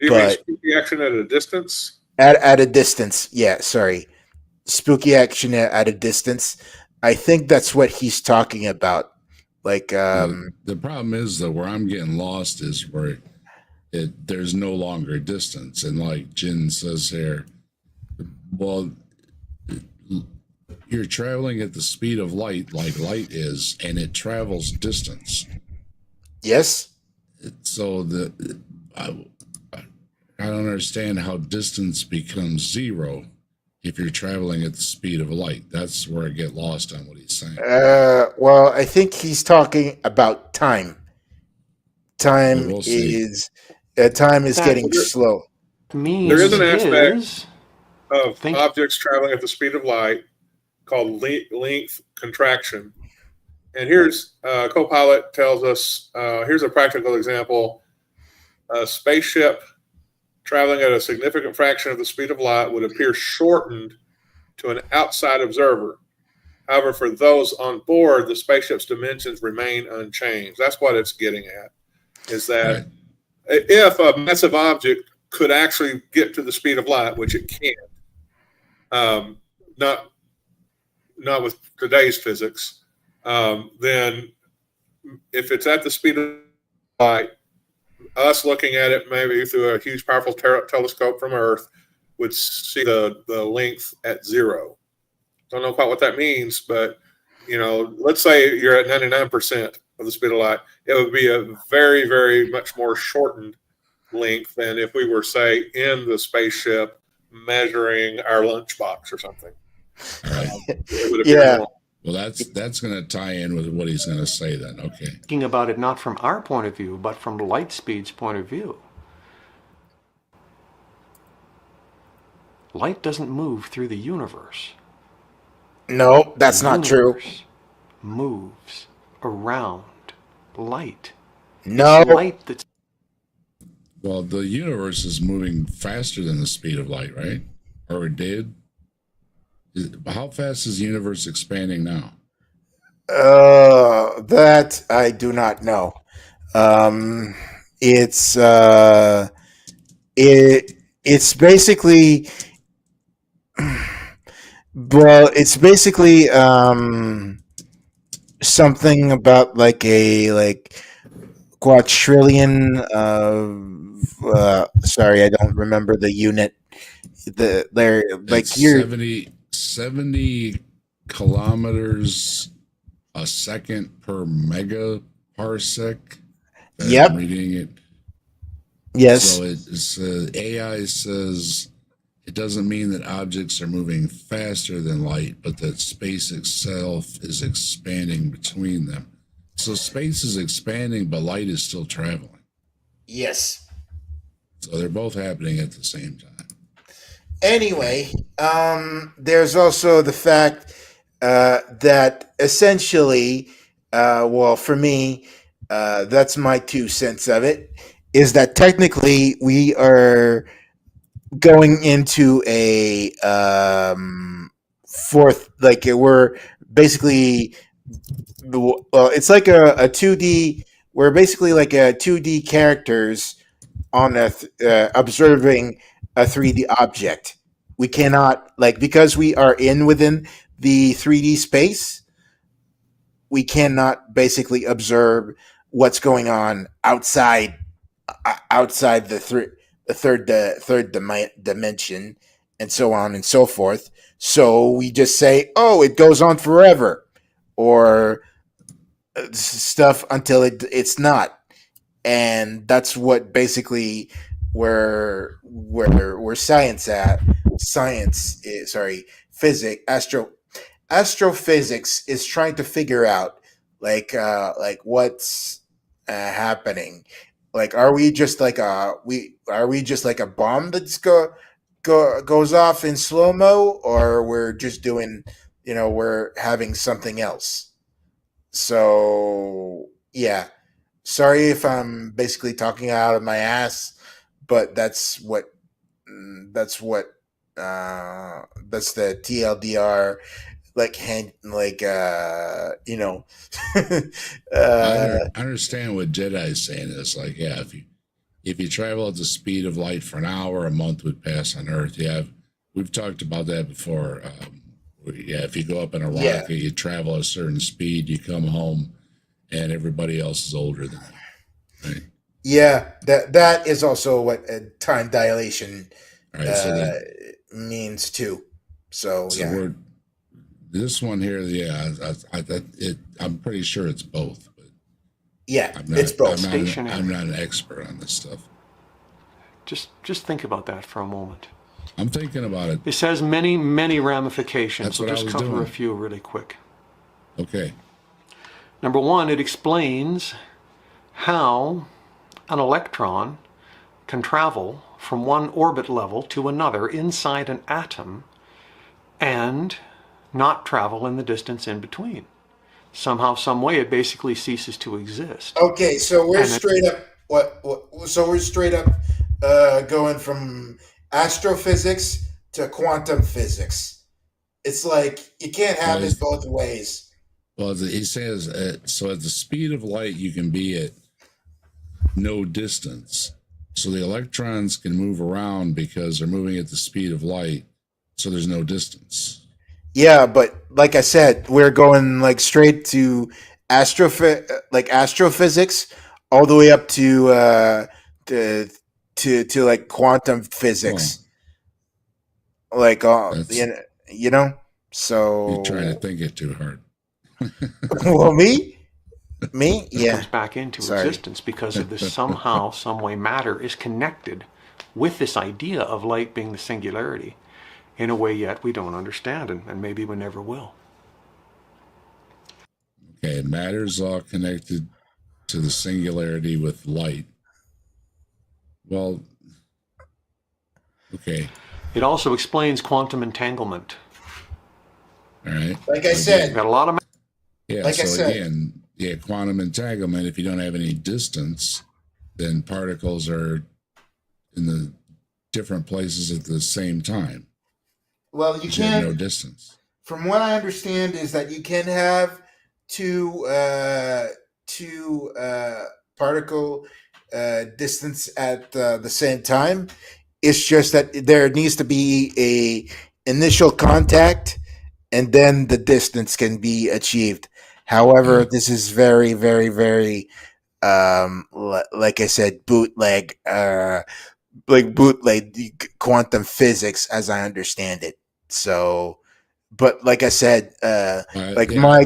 You mean spooky action at a distance? At a distance, yeah. Sorry, spooky action at a distance. I think that's what he's talking about. Like the problem is that where I'm getting lost is where there's no longer distance, and like Jin says here, well, you're traveling at the speed of light, like light is, and it travels distance. Yes. So I don't understand how distance becomes zero if you're traveling at the speed of light. That's where I get lost on what he's saying. Well, I think he's talking about time. Time is getting slow. There is an aspect of objects traveling at the speed of light called length contraction. And here's Copilot tells us, here's a practical example. A spaceship traveling at a significant fraction of the speed of light would appear shortened to an outside observer. However, for those on board, the spaceship's dimensions remain unchanged. That's what it's getting at, is that if a massive object could actually get to the speed of light, which it can't, not with today's physics, then if it's at the speed of light, us looking at it maybe through a huge, powerful telescope from Earth would see the length at zero. Don't know quite what that means, but let's say you're at 99% of the speed of light. It would be a very, very much more shortened length than if we were, say, in the spaceship measuring our lunchbox or something. It would appear normal. Well, that's going to tie in with what he's going to say then. Okay. Thinking about it not from our point of view, but from light speed's point of view. Light doesn't move through the universe. No, that's not true. Universe moves around light. No. It's light that's Well, the universe is moving faster than the speed of light, right? Or it did? How fast is the universe expanding now? That I do not know. It's it's basically it's basically something about like a quadrillion sorry, I don't remember the unit. They're like It's you're 70 kilometers a second per megaparsec. Yep. I'm reading it. Yes. So it's AI says it doesn't mean that objects are moving faster than light, but that space itself is expanding between them. So space is expanding, but light is still traveling. Yes. So they're both happening at the same time. Anyway, there's also the fact that essentially, well, for me, that's my 2 cents of it, is that technically we are going into a fourth, like we're basically, well, it's like a 2D, we're basically like a 2D characters on observing a 3D object. We cannot, like, because we are within the 3D space, we cannot basically observe what's going on outside the third dimension, and so on and so forth. So we just say, oh, it goes on forever, or stuff until it's not. And that's what basically where science is, astrophysics is trying to figure out like what's happening. Like, are we just like a bomb that's goes off in slow-mo, or we're just doing, we're having something else. So yeah, sorry if I'm basically talking out of my ass, but that's the TLDR, like I understand what Jedi is saying. It's like, yeah, if you travel at the speed of light for an hour, a month would pass on Earth. Yeah, we've talked about that before. Yeah, if you go up in a rocket, you travel a certain speed, you come home, and everybody else is older than you. Right? Yeah, that is also what time dilation means too. So yeah. This one here, yeah, I'm pretty sure it's both. But yeah, it's both. I'm not an expert on this stuff. Just think about that for a moment. I'm thinking about it. It says many, many ramifications. That's so what I just was cover doing. a few really quick. Okay. Number one, it explains how an electron can travel from one orbit level to another inside an atom and not travel in the distance in between. Somehow, some way, it basically ceases to exist. Okay, so we're straight up going from astrophysics to quantum physics. It's like you can't have it both ways. Well, he says so at the speed of light, you can be at no distance. So the electrons can move around because they're moving at the speed of light. So there's no distance. Yeah, but like I said, we're going like straight to astrophysics, all the way up to like quantum physics. Well, like so you're trying to think it too hard. Well, me, It comes back into existence because of this somehow, some way matter is connected with this idea of light being the singularity in a way yet we don't understand, and maybe we never will. Okay, matter's all connected to the singularity with light. Well, okay, It also explains quantum entanglement. all right. Like I We've said, got a lot of Yeah, like I so said. again, yeah, quantum entanglement, if you don't have any distance, then particles are in the different places at the same time. Well, you Because you have no can't. distance. From what I understand, is that you can have two particle distance at the same time. It's just that there needs to be a initial contact, and then the distance can be achieved. However, this is very, very, very, like I said, bootleg, like bootleg quantum physics, as I understand it. So, but like I said, like Yeah, my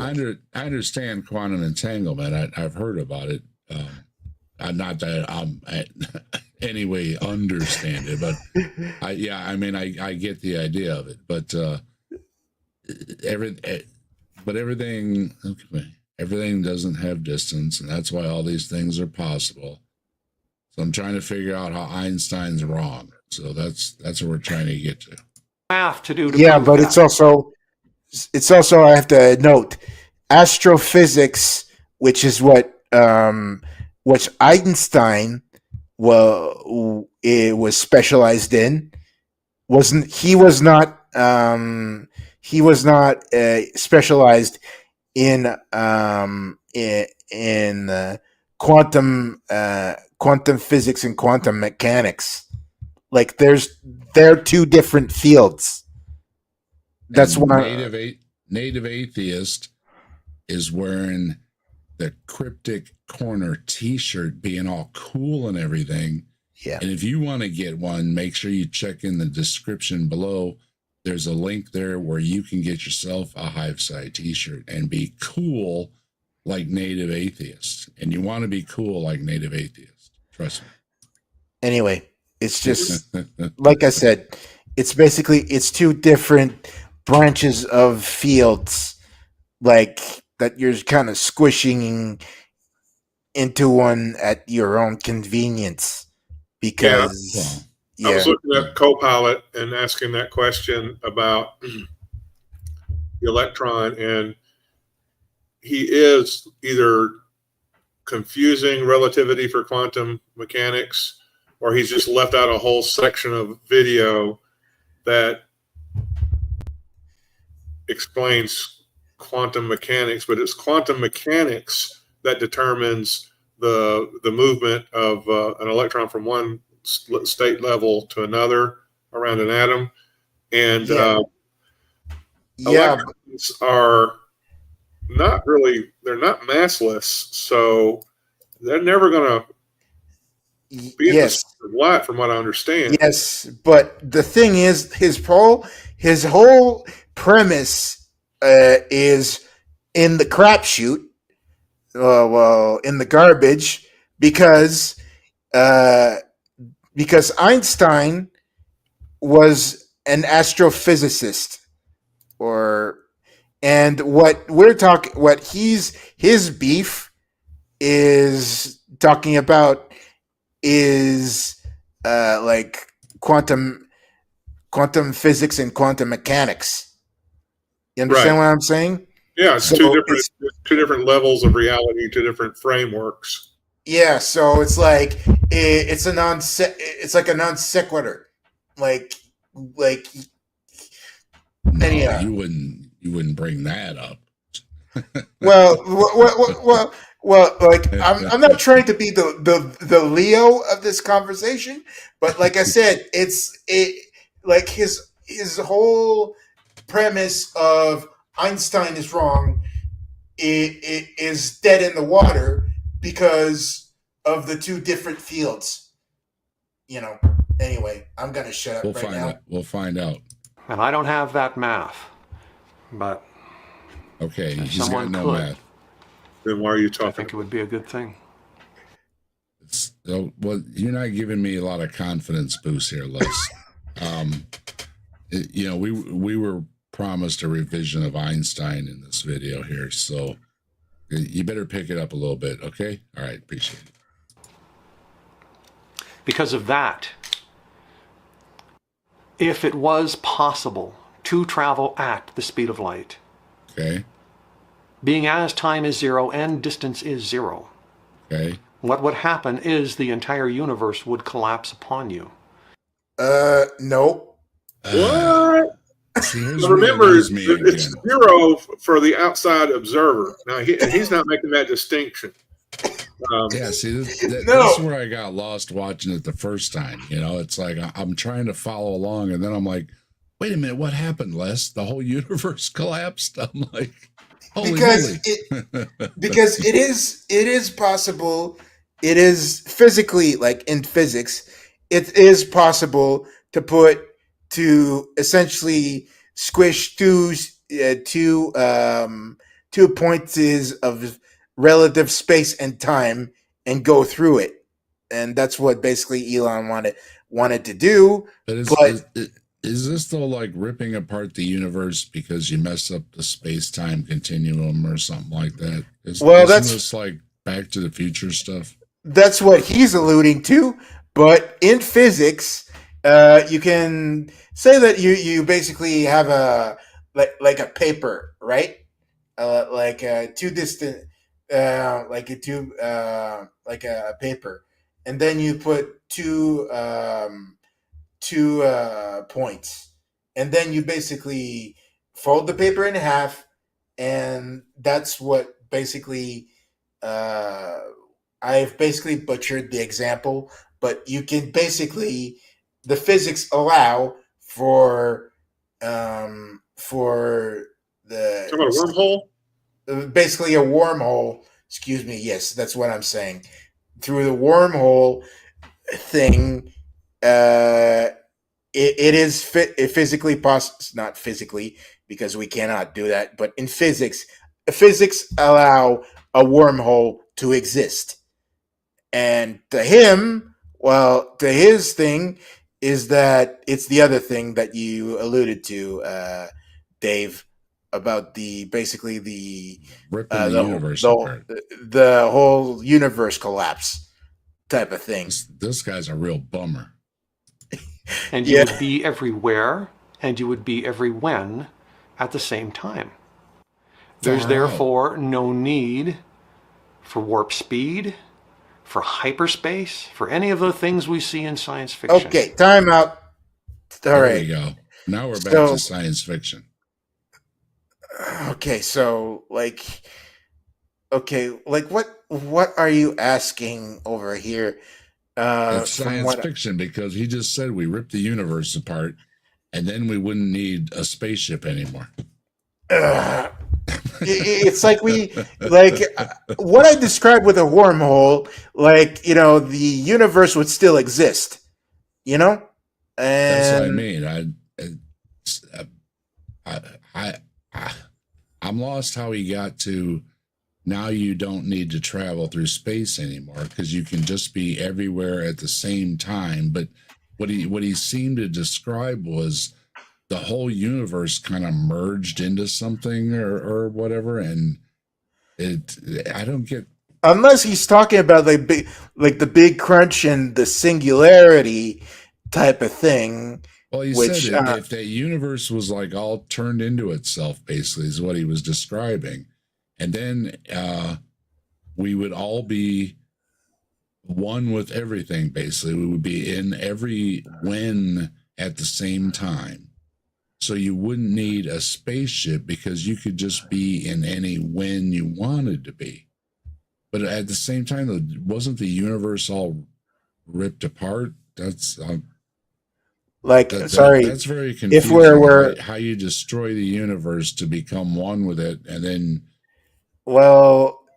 I understand quantum entanglement. I've heard about it. Not that I'm anyway understand it, but I mean, I get the idea of it. But everything doesn't have distance, and that's why all these things are possible. So I'm trying to figure out how Einstein's wrong. So that's what we're trying to get to. math to do to yeah, prove but that. it's also I have to note astrophysics, which is what which Einstein it was specialized in. He was not specialized in quantum physics and quantum mechanics. Like they're two different fields. That's And why native atheist is wearing the cryptic corner T-shirt, being all cool and everything. Yeah. And if you want to get one, make sure you check in the description below. There's a link there where you can get yourself a Hiveside T-shirt and be cool like native atheists. And you want to be cool like native atheists. Trust me. Anyway, it's just like I said, it's two different branches of fields, like that you're kind of squishing into one at your own convenience. Because I was looking at Copilot and asking that question about the electron, and he is either confusing relativity for quantum mechanics, or he's just left out a whole section of video that explains quantum mechanics, but it's quantum mechanics that determines the movement of an electron from one state level to another around an atom. And electrons are not really, they're not massless, so they're never going to be in the speed of light, from what I understand. Yes, but the thing is, his whole premise is in the crapshoot, in the garbage, because Einstein was an astrophysicist, and what his beef is talking about is like quantum physics and quantum mechanics. You understand what I'm saying? Yeah, it's two different levels of reality, two different frameworks. Yeah, so it's like it's like a non sequitur, like No, anyhow. you wouldn't bring that up. well, like I'm not trying to be the Leo of this conversation, but like I said, like his whole premise of Einstein is wrong. It is dead in the water because of the two different fields. Anyway, I'm gonna shut up now. We'll find out. And I don't have that math, but okay, if he's got someone no could, math. Then why are you talking? I think it would be a good thing. Well, you're not giving me a lot of confidence boost here, Les. We were promised a revision of Einstein in this video here, so You better pick it up a little bit, okay? All right, appreciate it. Because of that, if it was possible to travel at the speed of light, Okay, being as time is zero and distance is zero, okay. what would happen is the entire universe would collapse upon you. Nope. What? See, here's But where you remember, lose me it's again. zero for the outside observer. Now, he's not making that distinction. Yeah, see, No. that's where I got lost watching it the first time. You know, it's like I'm trying to follow along, and then I'm like, wait a minute, what happened, Les? The whole universe collapsed? I'm like, holy Because moly. because it is possible. It is physically, like in physics, it is possible to essentially squish two points of relative space and time and go through it, and that's what basically Elon wanted to do. But is this though like ripping apart the universe because you mess up the space-time continuum or something like that? Isn't this like Back to the Future stuff? That's what he's alluding to. But in physics, you can say that you basically have a like a paper, right? Like a two distant, like a paper, and then you put two points, and then you basically fold the paper in half, and that's what basically. I've basically butchered the example, but you can basically the physics allow for the Talking about a wormhole? basically a wormhole. Excuse me. Yes, that's what I'm saying. Through the wormhole thing, it is physically possible. Not physically, because we cannot do that. But in physics allow a wormhole to exist. And to his thing is that it's the other thing that you alluded to, Dave, about basically the Ripping the universe apart. the whole universe collapse type of thing. This guy's a real bummer. And you would be everywhere, and you would be every when at the same time. There's therefore no need for warp speed, for hyperspace, for any of the things we see in science fiction. Okay, time out. All right. There you go. Now we're back to science fiction. Okay, so what are you asking over here? It's science fiction because he just said we ripped the universe apart and then we wouldn't need a spaceship anymore. It's like what I described with a wormhole, the universe would still exist, and that's what I mean. I'm lost how he got to now you don't need to travel through space anymore because you can just be everywhere at the same time. But what he seemed to describe was the whole universe kind of merged into something or whatever, and I don't get, unless he's talking about the big crunch and the singularity type of thing. Well, he said if that universe was like all turned into itself, basically, is what he was describing, and then we would all be one with everything. Basically, we would be in every when at the same time. So you wouldn't need a spaceship because you could just be in any when you wanted to be. But at the same time, wasn't the universe all ripped apart? That's sorry. That's very confusing. If we're how you destroy the universe to become one with it, and then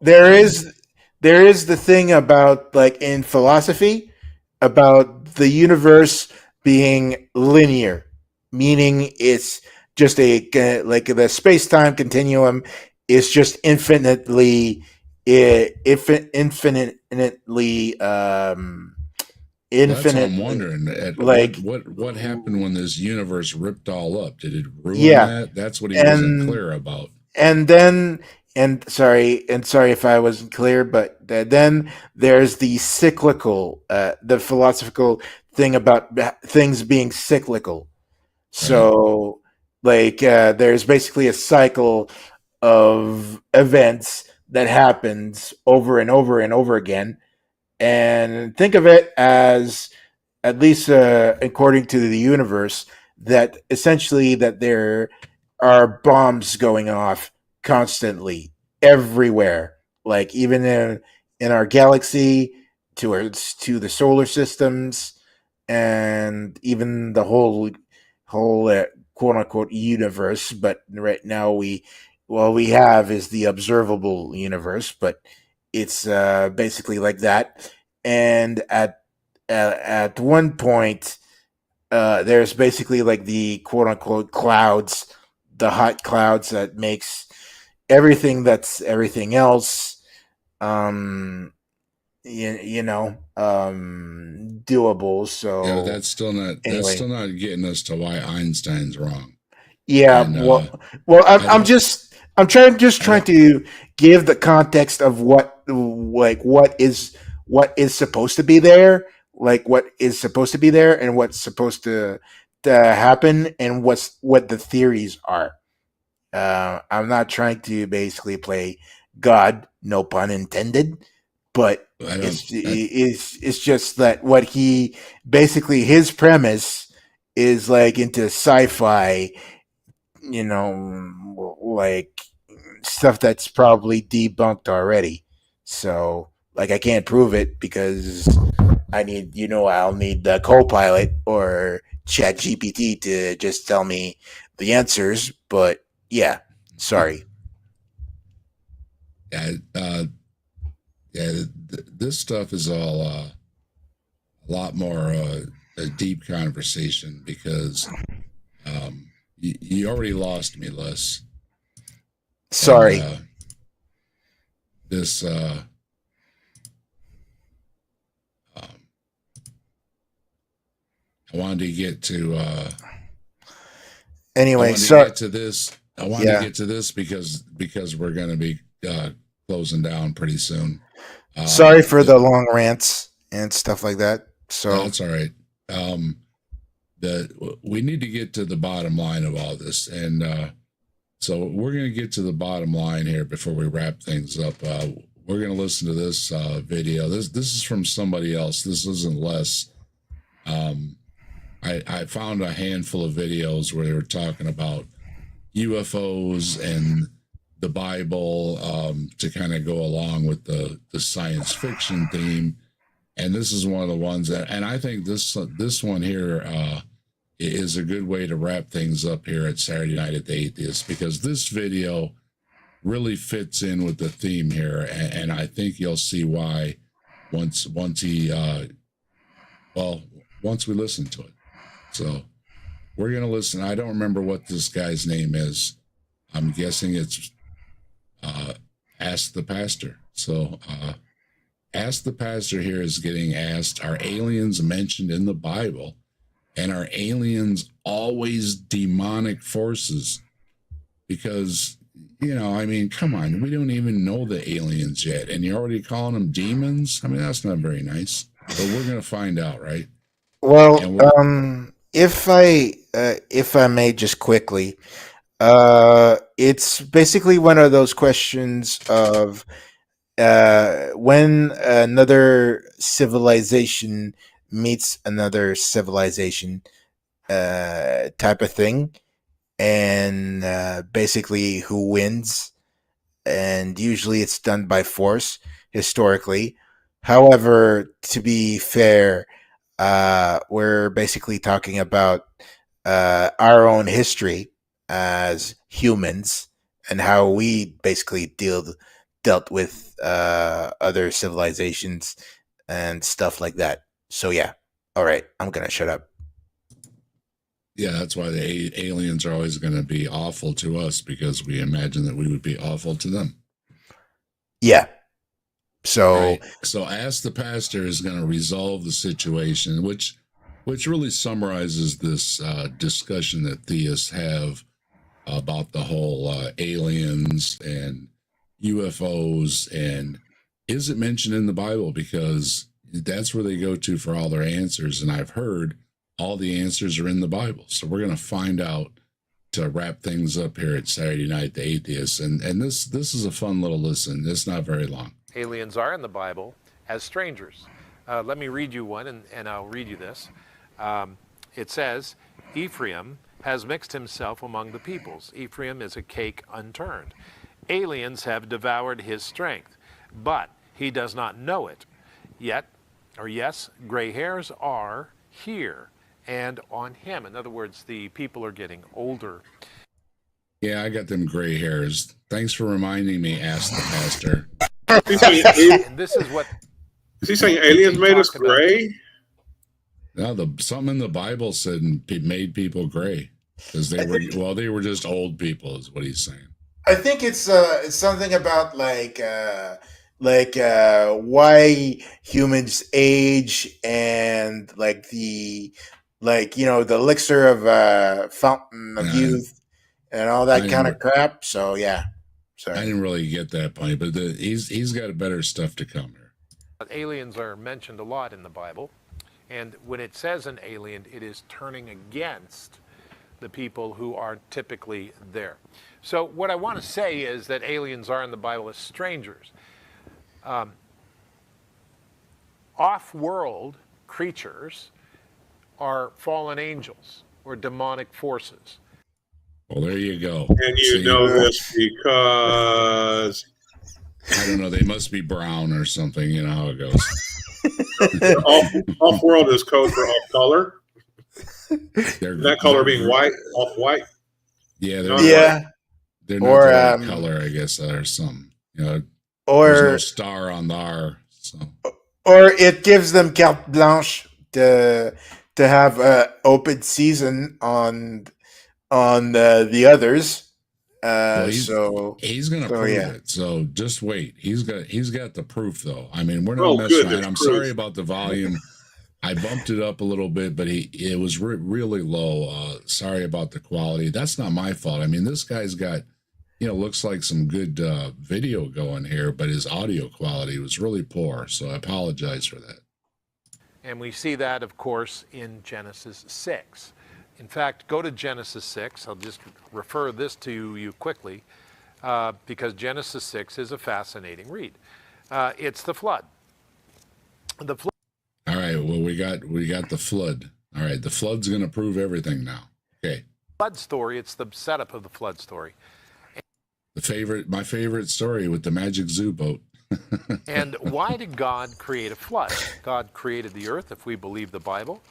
there is the thing about in philosophy about the universe being linear. Meaning it's just the space-time continuum is just infinitely infinite. That's what I'm wondering. What happened when this universe ripped all up? Did it ruin that? That's what he wasn't clear about. And then and sorry if I wasn't clear, but then there's the cyclical, the philosophical thing about things being cyclical. So, like, there's basically a cycle of events that happens over and over and over again, and think of it as, at least according to the universe, that essentially that there are bombs going off constantly everywhere, like even in our galaxy, to the solar systems, and even the whole quote unquote universe. But right now we have is the observable universe, but it's basically like that. And at one point, there's basically like the quote unquote clouds, the hot clouds that makes everything that's everything else, doable. So Yeah, but that's still not anyway, getting us to why Einstein's wrong. yeah. And Well, I don't I'm I trying don't to give the context of what is supposed to be there, like what is supposed to be there, and what's supposed to happen, and what the theories are. I'm not trying to basically play God, no pun intended, but I don't I, it's just that what he basically his premise is like into sci-fi, like stuff that's probably debunked already. So, like, I can't prove it because I'll need the co-pilot or chat GPT to just tell me the answers. But yeah, sorry. yeah, this stuff is all a lot more a deep conversation because you already lost me, Les. And Sorry. this um, I wanted to get to I Anyway, wanted to so get to this. I wanted to yeah, get to this because we're going to be closing down pretty soon. sorry for the long rants and stuff like that. So That's all right. We need to get to the bottom line of all this, and so we're going to get to the bottom line here before we wrap things up. We're going to listen to this video. This is from somebody else. This isn't Les. I found a handful of videos where they were talking about UFOs and the Bible to kind of go along with the science fiction theme. And this is one of the ones that, and I think this one here is a good way to wrap things up here at Saturday Night at the Atheist, because this video really fits in with the theme here, and I think you'll see why once we listen to it. So we're gonna listen. I don't remember what this guy's name is. I'm guessing it's Ask the Pastor. So Ask the Pastor here is getting asked, are aliens mentioned in the Bible? And are aliens always demonic forces? Because, I mean, come on, we don't even know the aliens yet. And you're already calling them demons? I mean, that's not very nice. But we're going to find out, right? well, And if I may just quickly, it's basically one of those questions of when another civilization meets another civilization, type of thing, and basically who wins, and usually it's done by force historically. However, to be fair, we're basically talking about our own history as humans and how we basically dealt with other civilizations and stuff like that. So yeah, all right, I'm gonna shut up. yeah, that's why the aliens are always going to be awful to us, because we imagine that we would be awful to them. Yeah. All So right. So Ask the Pastor is going to resolve the situation, which really summarizes this discussion that theists have about the whole aliens and UFOs, and is it mentioned in the Bible? Because that's where they go to for all their answers. And I've heard all the answers are in the Bible. So we're going to find out to wrap things up here at Saturday Night the Atheist. And this is a fun little listen. It's not very long. Aliens are in the Bible as strangers. Let me read you one, and I'll read you this. It says, Ephraim has mixed himself among the peoples. Ephraim is a cake unturned. Aliens have devoured his strength, but he does not know it. Yes, gray hairs are here and on him. In other words, the people are getting older. Yeah, I got them gray hairs. Thanks for reminding me, asked the pastor. And this is what... Is he saying aliens made us gray? No, something in the Bible said made people gray because they were just old people, is what he's saying. I think it's something about like why humans age and the elixir of fountain of youth and all that kind of crap. So yeah, sorry. I didn't really get that point, but he's got better stuff to come here. Aliens are mentioned a lot in the Bible, and when it says an alien, it is turning against the people who are typically there. So what I want to say is that aliens are in the Bible as strangers. Off-world creatures are fallen angels or demonic forces. Well, there you go. And you know this because... I don't know. They must be brown or something. You know how it goes. Off-world is code for off-color. That color being white, off-white. Yeah, they're not the right color, I guess, or something. Or there's no star on the R. So. Or it gives them carte blanche to have an open season on the others. He's gonna prove it. So just wait. He's got the proof though. I mean, we're not messing around. I'm sorry about the volume. I bumped it up a little bit, but it was really low. Sorry about the quality. That's not my fault. I mean, this guy's got, looks like some good video going here, but his audio quality was really poor. So I apologize for that. And we see that, of course, in Genesis 6. In fact, go to Genesis 6. I'll just refer this to you quickly because Genesis 6 is a fascinating read. It's the flood. The flood. All right. Well, we got the flood. All right. The flood's going to prove everything now. Okay. Flood story. It's the setup of the flood story. My favorite story with the magic zoo boat. And why did God create a flood? God created the earth, if we believe the Bible.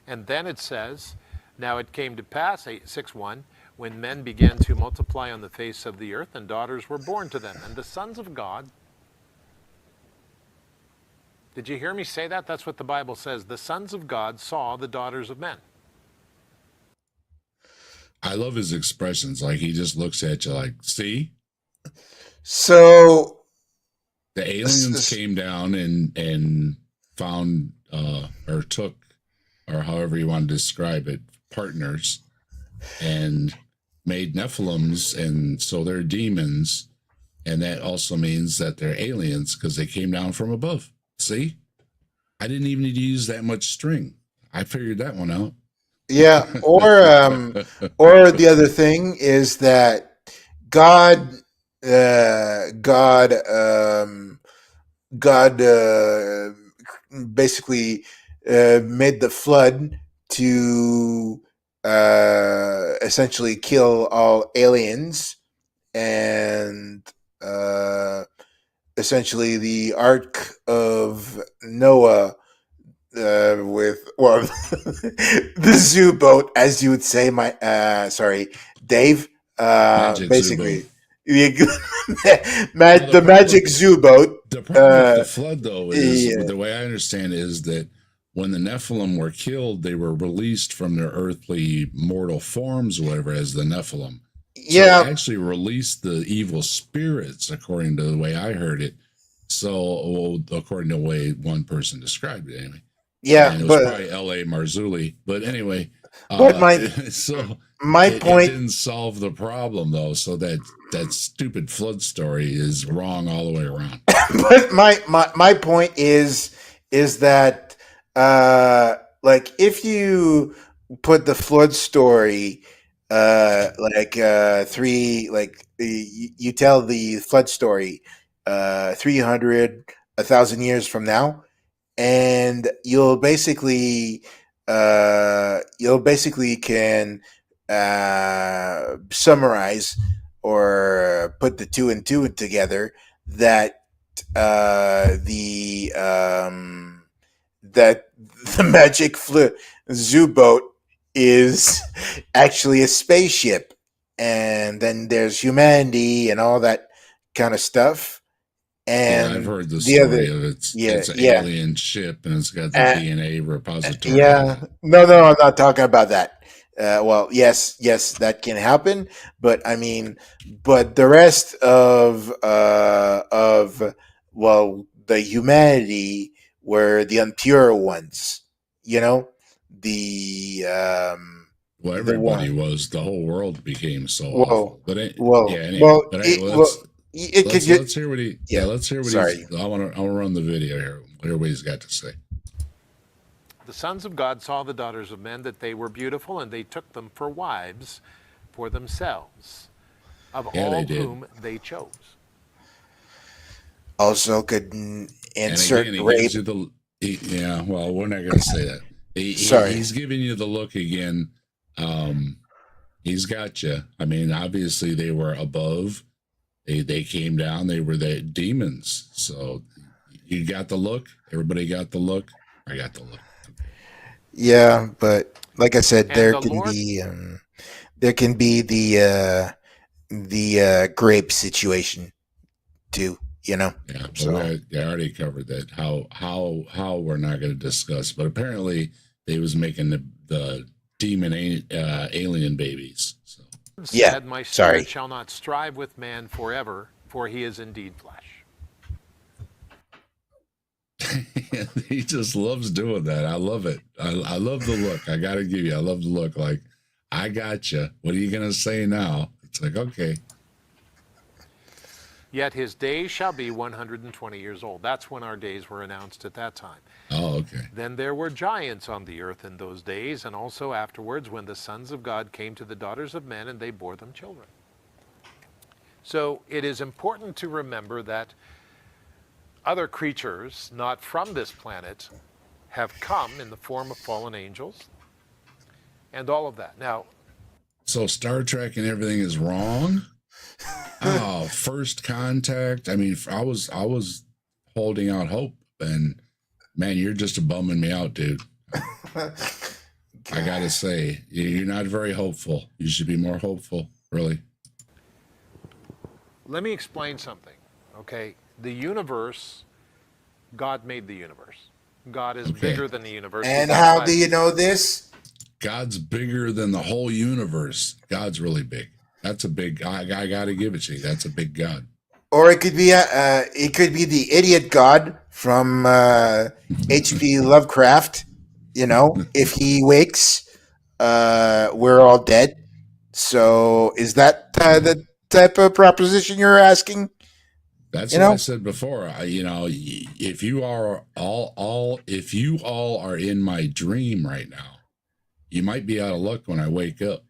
And then it says, now it came to pass, 6:1, when men began to multiply on the face of the earth, and daughters were born to them. And the sons of God, did you hear me say that? That's what the Bible says. The sons of God saw the daughters of men. I love his expressions. Like he just looks at you like, see? So the aliens came down and found or took, or however you want to describe it, partners and made Nephilims, and so they're demons, and that also means that they're aliens because they came down from above. See? I didn't even need to use that much string. I figured that one out. Yeah, or the other thing is that God basically made the flood to essentially kill all aliens, and essentially the Ark of Noah with the zoo boat, as you would say, Dave. Basically, the magic zoo boat. The problem with the flood, though, is the way I understand it, is that when the Nephilim were killed, they were released from their earthly mortal forms, or whatever, as the Nephilim. So it actually released the evil spirits, according to the way I heard it. So, according to the way one person described it, anyway. Yeah, and it was probably L.A. Marzulli, but anyway. But my it point. didn't solve the problem though. So that stupid flood story is wrong all the way around. But my point is that like if you put the flood story you tell the flood story 300 1,000 years from now, and you'll basically can summarize or put the two and two together that that the magic zoo boat is actually a spaceship, and then there's humanity and all that kind of stuff. And I've heard the the story other, of it's yeah, an yeah, alien ship and it's got the uh, DNA repository. yeah. No, I'm not talking about that. Well, yes, that can happen, but I mean, but the rest of the humanity were the impure ones, you know, the Well, the everybody one. was. The whole world became so Whoa, awful. But yeah, whoa, anyway. well, But it, anyway, well, it could get, let's hear what he. yeah. Yeah, let's hear what Sorry. he's. I want to run the video here. Hear what he's got to say. The sons of God saw the daughters of men that they were beautiful, and they took them for wives for themselves, of Yeah, all they did. whom they chose. Also could And insert again, he rape. gives you the. Yeah, well, we're not going to say that. Sorry. He's giving you the look again. He's got you. I mean, obviously they were above. They came down. They were the demons. So you got the look. Everybody got the look. I got the look. Yeah, but like I said, And there the can Lord, be the grape situation too. You know. Yeah, but So I already covered that. How we're not going to discuss, but apparently they was making the demon alien babies. So yeah. said, My spirit Sorry. shall not strive with man forever, for he is indeed flesh. he just loves doing that. I love it. I love the look. I got to give you. I love the look. Like, I got you. What are you going to say now? It's like, okay. Yet his days shall be 120 years old. That's when our days were announced at that time. Oh, okay. Then there were giants on the earth in those days, and also afterwards, when the sons of God came to the daughters of men, and they bore them children. So it is important to remember that other creatures not from this planet have come in the form of fallen angels and all of that. Now, So Star Trek and everything is wrong. Oh, First Contact. I mean, I was holding out hope, and man, you're just bumming me out, dude. I gotta say, you're not very hopeful. You should be more hopeful, really. let me explain something, okay? The universe, God made the universe. God is Okay. bigger than the universe. And That's how why- do you know this? God's bigger than the whole universe. God's really big. That's a big. I gotta give it to you. That's a big God. Or it could be the idiot god from H.P. Lovecraft. You know, if he wakes, we're all dead. So is that the type of proposition you're asking? That's You what I know? said before. If you are if you all are in my dream right now, you might be out of luck when I wake up.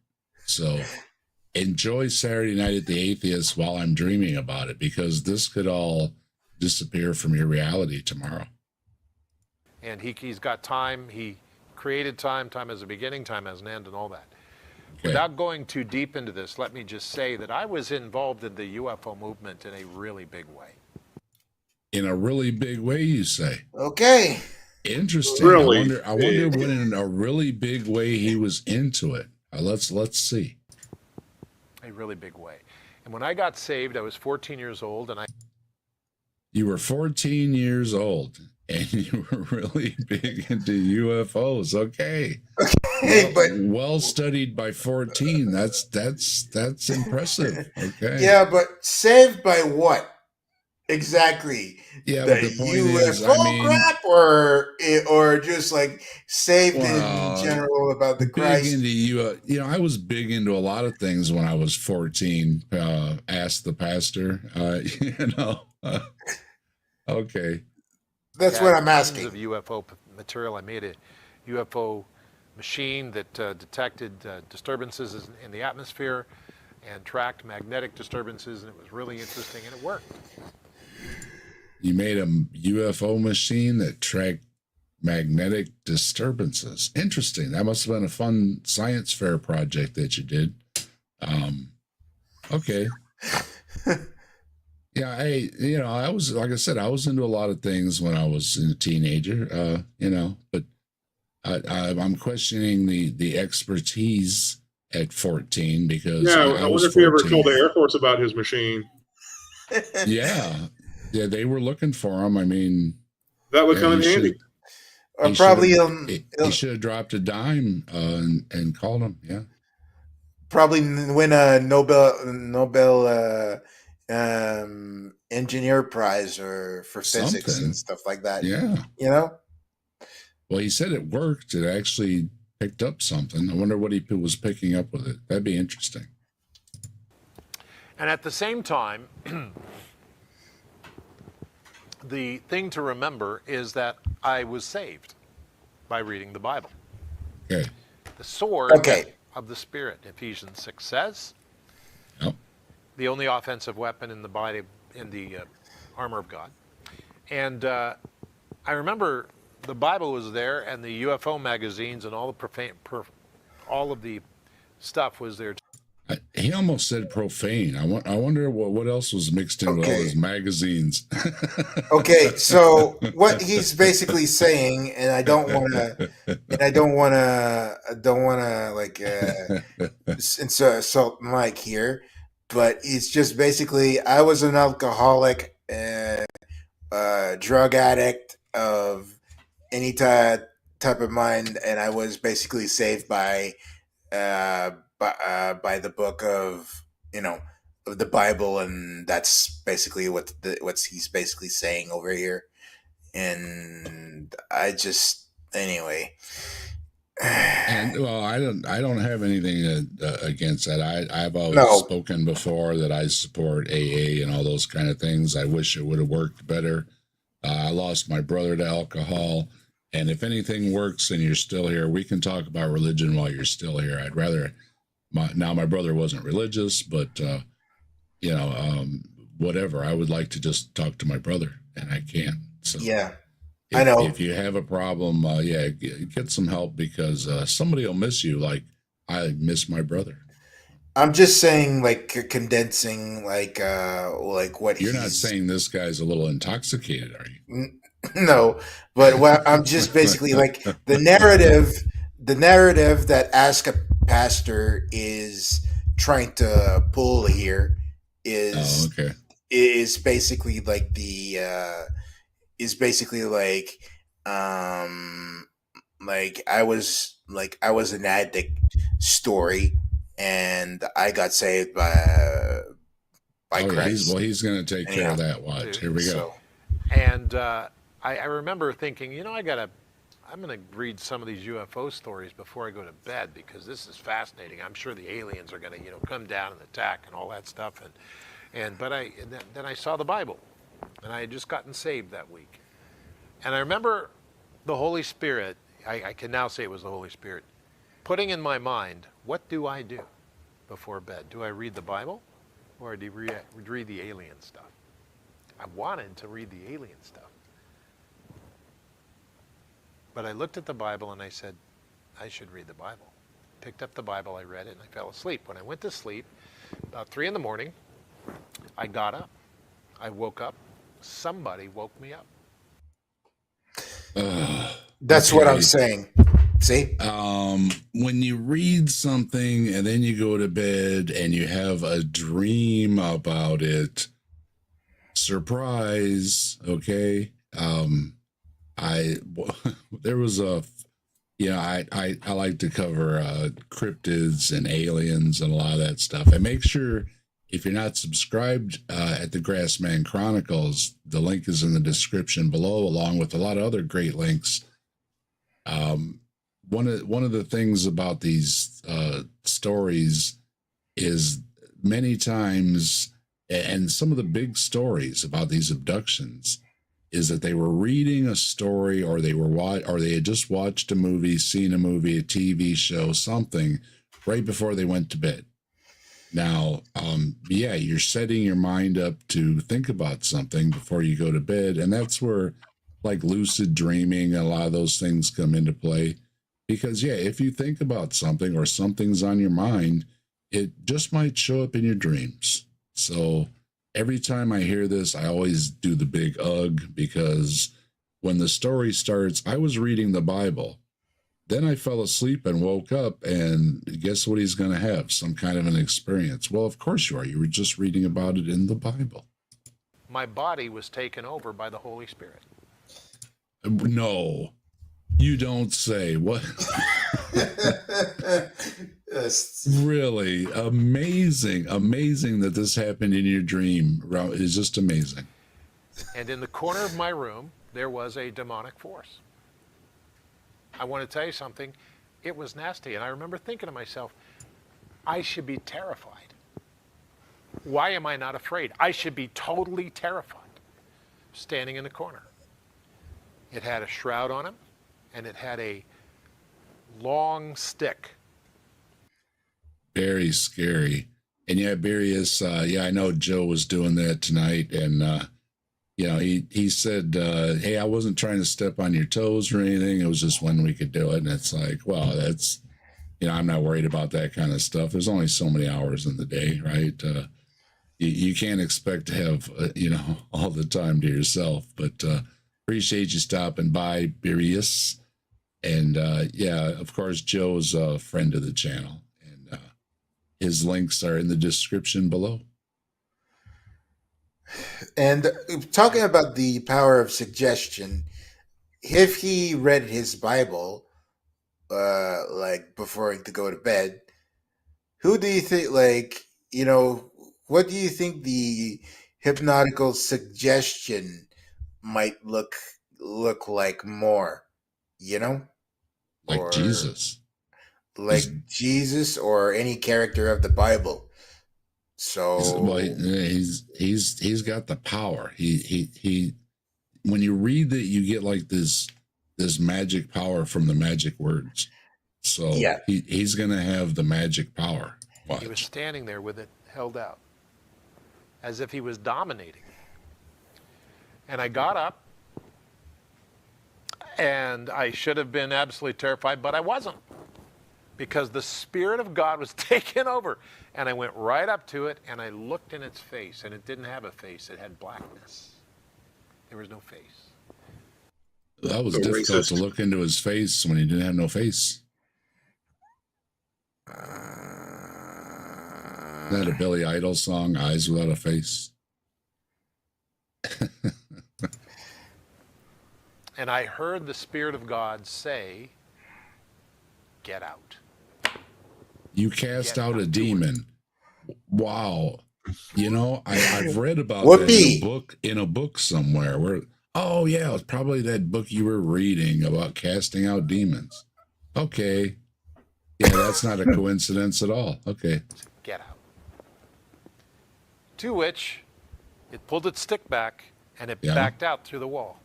So enjoy Saturday night at the Atheist while I'm dreaming about it, because this could all disappear from your reality tomorrow. And he's got time. He created time. Time has a beginning, time has an end, and all that. Okay. Without going too deep into this, let me just say that I was involved in the UFO movement in a really big way. In a really big way, you say. Okay. Interesting. Really I wonder big. when in a really big way he was into it. Let's see. A really big way. And when I got saved, I was 14 years old, and You were 14 years old and you were really big into UFOs. Okay. Hey, but Well studied by 14. That's impressive. Okay. yeah, but saved by what? Exactly. Yeah, The but the point is, I UFO mean, crap, or just like saved in well, general about the big Christ. into you know, I was big into a lot of things when I was 14. Ask the pastor, you know. Okay. That's what Had I'm tons asking. of UFO material. I made a UFO machine that detected disturbances in the atmosphere and tracked magnetic disturbances, and it was really interesting, and it worked. You made a UFO machine that tracked magnetic disturbances. Interesting. That must have been a fun science fair project that you did. Okay. Yeah, I was, like I said, I was into a lot of things when I was a teenager, but I'm questioning the expertise at 14 because Yeah, I I was wonder if he ever told the 14. Air Force about his machine. Yeah. Yeah, they were looking for him. I mean, That would yeah, come in handy. Or he probably he should have dropped a dime and called him. Yeah. probably win a Nobel engineer prize or for physics and Something. stuff like that. Yeah. You know. Well, he said it worked. It actually picked up something. I wonder what he was picking up with it. That'd be interesting. And at the same time, the thing to remember is that I was saved by reading the Bible. Okay. The sword of the Spirit, Ephesians 6 says. Yep. The only offensive weapon in the body, in the armor of God. And I remember the Bible was there, and the UFO magazines and all the all of the stuff was there. He almost said profane. I wonder what else was mixed in with all his magazines. Okay, so what he's basically saying, and I don't want to like insult Mike here, but it's just basically I was an alcoholic, drug addict of any type of mind, and I was basically saved by the book of of the Bible, and that's basically what he's basically saying over here. And I just anyway. And well, I don't have anything against that. I've always spoken before that I support AA and all those kind of things. I wish it would have worked better. I lost my brother to alcohol, and if anything works and you're still here, we can talk about religion while you're still here. I'd rather. Now my brother wasn't religious, but whatever. I would like to just talk to my brother, and I can't. So yeah. I know. If you have a problem, get some help because somebody will miss you like I miss my brother. I'm just saying, like condensing, like what you're not saying. This guy's a little intoxicated, are you? No, but what I'm just basically like the narrative that Ask a Pastor is trying to pull here is basically like I was an addict story, and I got saved by Christ. He's going to take care of that. Watch, here we go. And I remember thinking, I'm going to read some of these UFO stories before I go to bed because this is fascinating. I'm sure the aliens are going to come down and attack and all that stuff. Then I saw the Bible, and I had just gotten saved that week. And I remember the Holy Spirit, I can now say it was the Holy Spirit, putting in my mind, what do I do before bed? Do I read the Bible or do I read the alien stuff? I wanted to read the alien stuff. But I looked at the Bible and I said, I should read the Bible. Picked up the Bible, I read it, and I fell asleep. When I went to sleep, about 3 in the morning, I got up. I woke up. Somebody woke me up. That's what I'm saying. See? When you read something and then you go to bed and you have a dream about it, surprise, okay? There was I like to cover cryptids and aliens and a lot of that stuff. And make sure if you're not subscribed at the Grassman Chronicles, the link is in the description below, along with a lot of other great links. One of the things about these stories is many times, and some of the big stories about these abductions, is that they were reading a story, or they had just watched a movie, seen a movie, a TV show, something right before they went to bed. Now, yeah, you're setting your mind up to think about something before you go to bed, and that's where like lucid dreaming and a lot of those things come into play. Because yeah, if you think about something or something's on your mind, it just might show up in your dreams. So every time I hear this, I always do the big ugh, because when the story starts, I was reading the Bible. Then I fell asleep and woke up, and guess what he's going to have? Some kind of an experience. Well, of course you are. You were just reading about it in the Bible. My body was taken over by the Holy Spirit. No, you don't say. What? Yes. Really amazing that this happened in your dream. It's just amazing. And in the corner of my room, there was a demonic force. I want to tell you something. It was nasty. And I remember thinking to myself, I should be terrified. Why am I not afraid? I should be totally terrified. Standing in the corner. It had a shroud on him, and it had a long stick. Very scary. And yeah, Barry is, I know Joe was doing that tonight. And, he said, hey, I wasn't trying to step on your toes or anything. It was just when we could do it. And it's like, well, that's, I'm not worried about that kind of stuff. There's only so many hours in the day, right? You can't expect to have, all the time to yourself. But appreciate you stopping by, Birius. And of course, Joe's a friend of the channel. And his links are in the description below. And talking about the power of suggestion, if he read his Bible, like before to go to bed, who do you think, what do you think the hypnotical suggestion might look like more? Like Jesus. Like Jesus or any character of the Bible. So he's got the power. He when you read that, you get like this magic power from the magic words. So yeah, he's gonna have the magic power. Watch. He was standing there with it held out, as if he was dominating. And I got up, and I should have been absolutely terrified, but I wasn't, because the Spirit of God was taking over. And I went right up to it, and I looked in its face, and it didn't have a face. It had blackness. There was no face. That was difficult to look into his face when he didn't have no face. Isn't that a Billy Idol song, Eyes Without a Face? And I heard the Spirit of God say, get out. You cast out a demon. Wow. I've read about that in a book somewhere where, oh yeah, it's probably that book you were reading about casting out demons. Okay. Yeah, that's not a coincidence at all. Okay. Get out. To which it pulled its stick back and it backed out through the wall.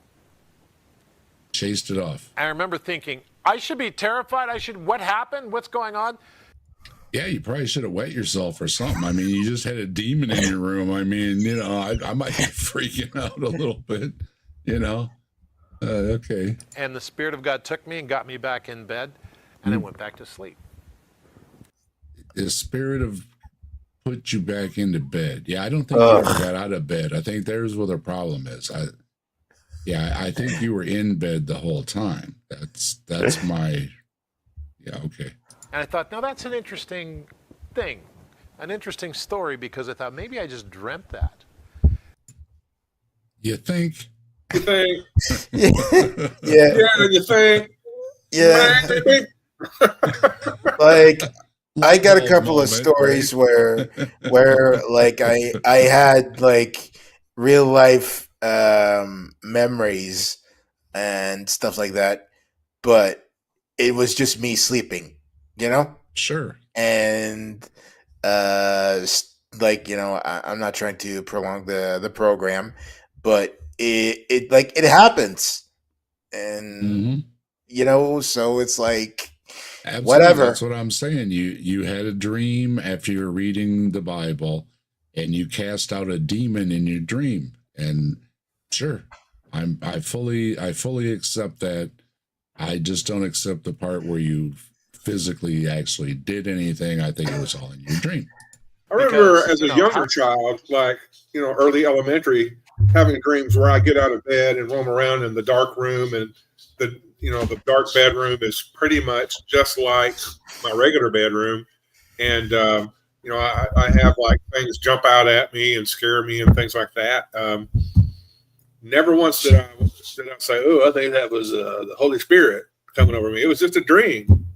Chased it off. I remember thinking, I should be terrified. What happened? What's going on? Yeah, you probably should have wet yourself or something. I mean, you just had a demon in your room. I mean, I might be freaking out a little bit, okay. And the Spirit of God took me and got me back in bed, and I went back to sleep. The Spirit of put you back into bed. Yeah, I don't think you ever got out of bed. I think there's where the problem is. I think you were in bed the whole time. That's my, okay. And I thought, no, that's an interesting thing, an interesting story, because I thought maybe I just dreamt that. You think? You think? Yeah. Yeah, you think? Yeah. I got a bulb couple of moment, stories right? where like I had like real life memories and stuff like that, but it was just me sleeping, you know? Sure. And like, I'm not trying to prolong the program, but it like it happens. And Hmm. so it's like Absolutely. That's whatever. what I'm saying. You had a dream after you're reading the Bible and you cast out a demon in your dream. And sure, I fully accept that. I just don't accept the part where you physically actually did anything. I think it was all in your dream. I remember Because, as a younger child, like, early elementary, having dreams where I get out of bed and roam around in the dark room, and the dark bedroom is pretty much just like my regular bedroom. And, I have like things jump out at me and scare me and things like that. Never once did I say, "Oh, I think that was the Holy Spirit coming over me." It was just a dream.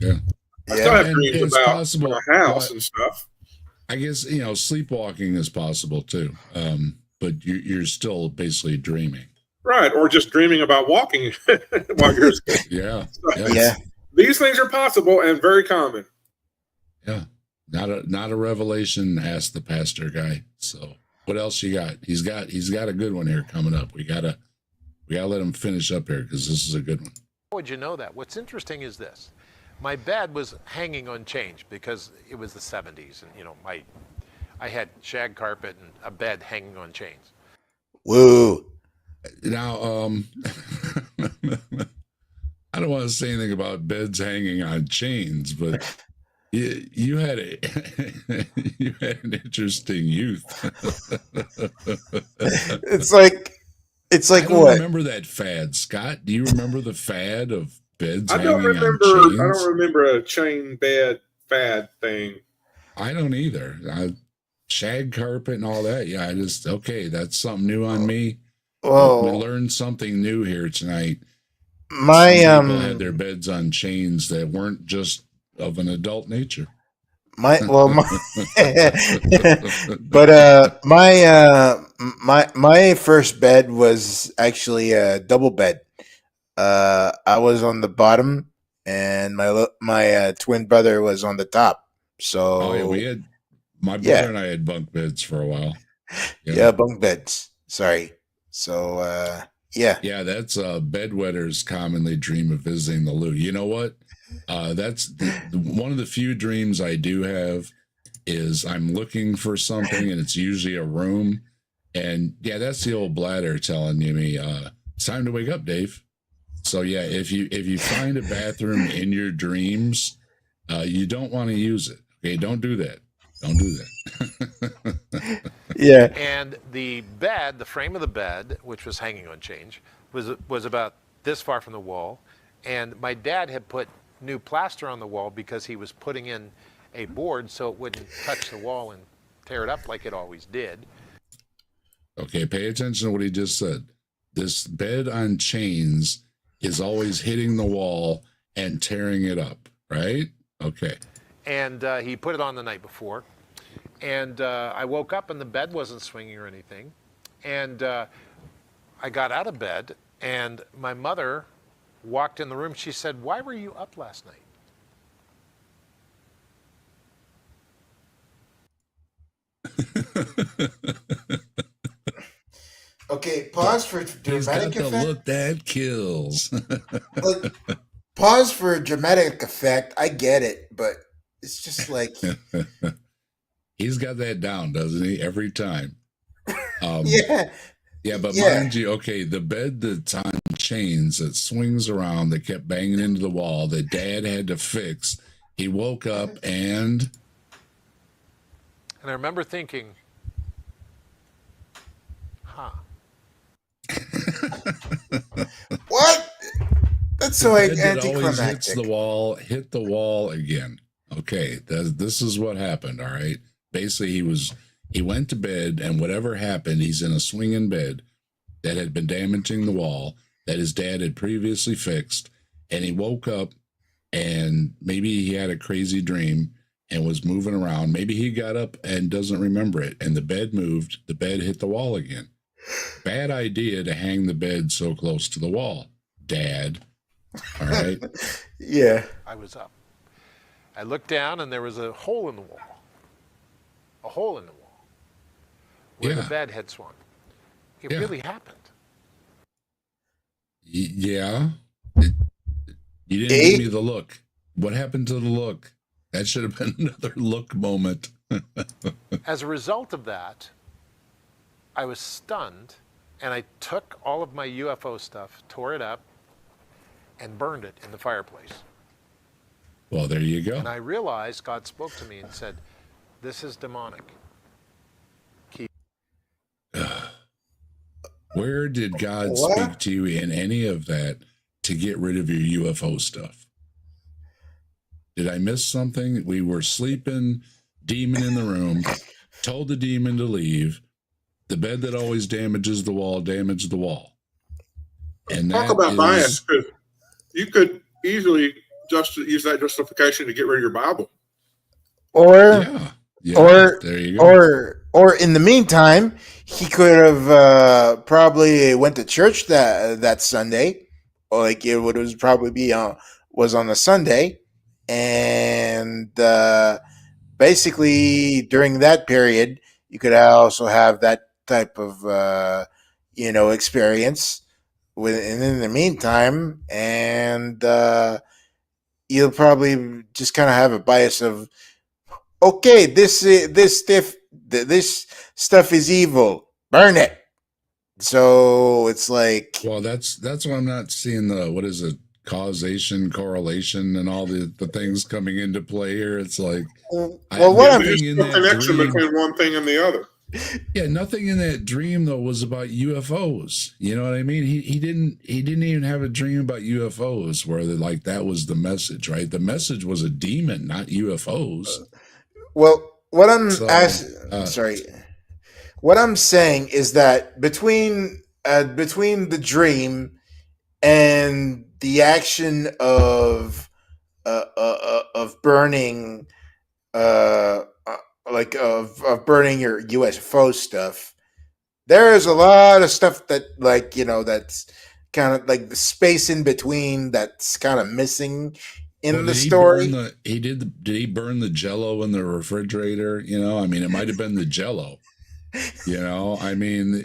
Yeah. I still have And dreams it's about possible. my house Well, and stuff. I guess, sleepwalking is possible too. But you're still basically dreaming. Right, or just dreaming about walking while you're asleep. Yeah. Yeah. These things are possible and very common. Yeah. Not a revelation, asked the pastor guy. So what else you got? He's got a good one here coming up. We gotta let him finish up here because this is a good one. How would you know that? What's interesting is this. My bed was hanging unchanged because it was the 70s, and I had shag carpet and a bed hanging on chains. Woo. Now, I don't want to say anything about beds hanging on chains, but you had you had an interesting youth. It's like I don't what? remember that fad, Scott. Do you remember the fad of beds I hanging don't on chains? remember a chain bed fad thing. I don't either. Shag carpet and all that. Yeah, okay, that's something new on me. Well, We learned something new here tonight. my Some people had their beds on chains that weren't just of an adult nature. my but my first bed was actually a double bed. I was on the bottom, and my twin brother was on the top. So Oh yeah, we had my brother yeah, and I had bunk beds for a while. yeah, bunk beds. Sorry. So yeah. Yeah, that's bedwetters commonly dream of visiting the loo. You know what? That's one of the few dreams I do have is I'm looking for something and it's usually a room. And yeah, that's the old bladder telling me it's time to wake up, Dave. So yeah, if you find a bathroom in your dreams, you don't want to use it. Okay, don't do that. Don't do that. Yeah. And the bed, the frame of the bed, which was hanging on chains, was about this far from the wall. And my dad had put new plaster on the wall because he was putting in a board so it wouldn't touch the wall and tear it up like it always did. Okay, pay attention to what he just said. This bed on chains is always hitting the wall and tearing it up, right? Okay. And he put it on the night before. And I woke up and the bed wasn't swinging or anything. And I got out of bed and my mother walked in the room. She said, "Why were you up last night?" Okay, pause for He's dramatic got the effect. look that kills. Look, pause for dramatic effect. I get it, but it's just like He's got that down, doesn't he? Every time. yeah. Yeah, but Yeah. mind you, okay, the bed that's on chains that swings around that kept banging into the wall that Dad had to fix. He woke up and And I remember thinking, What? That's so the bed that always hits anticlimactic. the wall, hit the wall again. Okay, this is what happened, all right? Basically, he went to bed, and whatever happened, he's in a swinging bed that had been damaging the wall that his dad had previously fixed, and he woke up and maybe he had a crazy dream and was moving around. Maybe he got up and doesn't remember it, and the bed moved. The bed hit the wall again. Bad idea to hang the bed so close to the wall, Dad. All right. Yeah. I was up. I looked down and there was a hole in the wall. A hole in the wall where the bed had swung. It really happened. Yeah. You didn't give me the look. What happened to the look? That should have been another look moment. As a result of that, I was stunned, and I took all of my UFO stuff, tore it up, and burned it in the fireplace. Well, there you go. And I realized God spoke to me and said, this is demonic. Where did God speak to you in any of that to get rid of your UFO stuff? Did I miss something? We were sleeping, demon in the room, told the demon to leave. The bed that always damages the wall damaged the wall. And talk about bias, because you could easily just use that justification to get rid of your Bible. Or there you go. Or in the meantime, he could have probably went to church that Sunday, or like it was probably was on a Sunday, and basically during that period, you could also have that type of experience. And in the meantime, and you'll probably just kind of have a bias of, okay, this stuff is evil, burn it. So it's like, well, that's why I'm not seeing the, what is it, causation, correlation, and all the things coming into play here. It's like, There's no connection between one thing and the other. Yeah, nothing in that dream though was about UFOs. You know what I mean? He didn't even have a dream about UFOs where that was the message, right? The message was a demon, not UFOs. Well, what I'm what I'm saying is that between the dream and the action of burning of burning your UFO stuff, there is a lot of stuff that that's kind of like the space in between that's kind of missing in the story. Did he burn the Jello in the refrigerator? I mean, it might have been the Jello. I mean,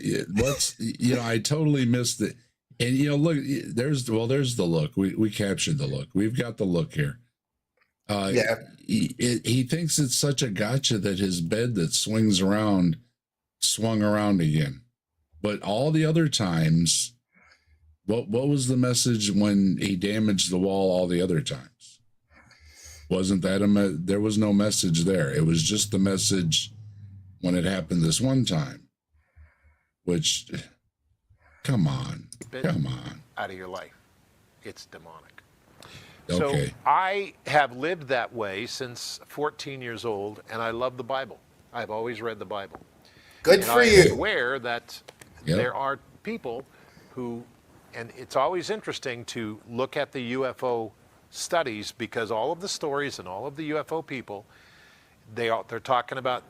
I totally missed it. And look, there's the look. We captured the look. We've got the look here. He thinks it's such a gotcha that his bed that swung around again. But all the other times, what was the message when he damaged the wall all the other times? Wasn't that there was no message there. It was just the message when it happened this one time. Which, come on. Out of your life. It's demonic. Okay. So I have lived that way since 14 years old, and I love the Bible. I've always read the Bible. Good for you. I'm aware that there are people who, and it's always interesting to look at the UFO studies, because all of the stories and all of the UFO people, they're talking about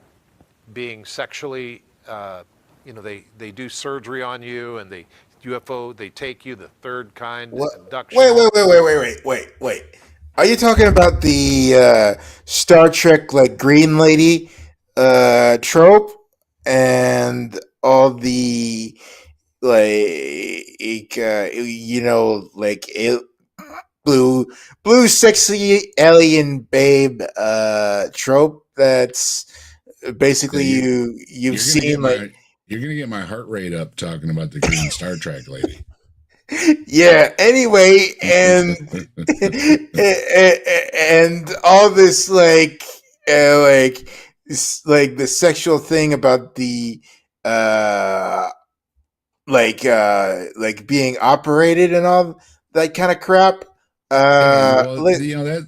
being sexually, they do surgery on you, and they take you the third kind abduction. Wait. Are you talking about the Star Trek Green Lady trope and all the blue sexy alien babe trope that's basically you've seen you're gonna get my heart rate up talking about the green Star Trek lady. Yeah. Anyway, and and all this the sexual thing about the being operated and all that kind of crap. That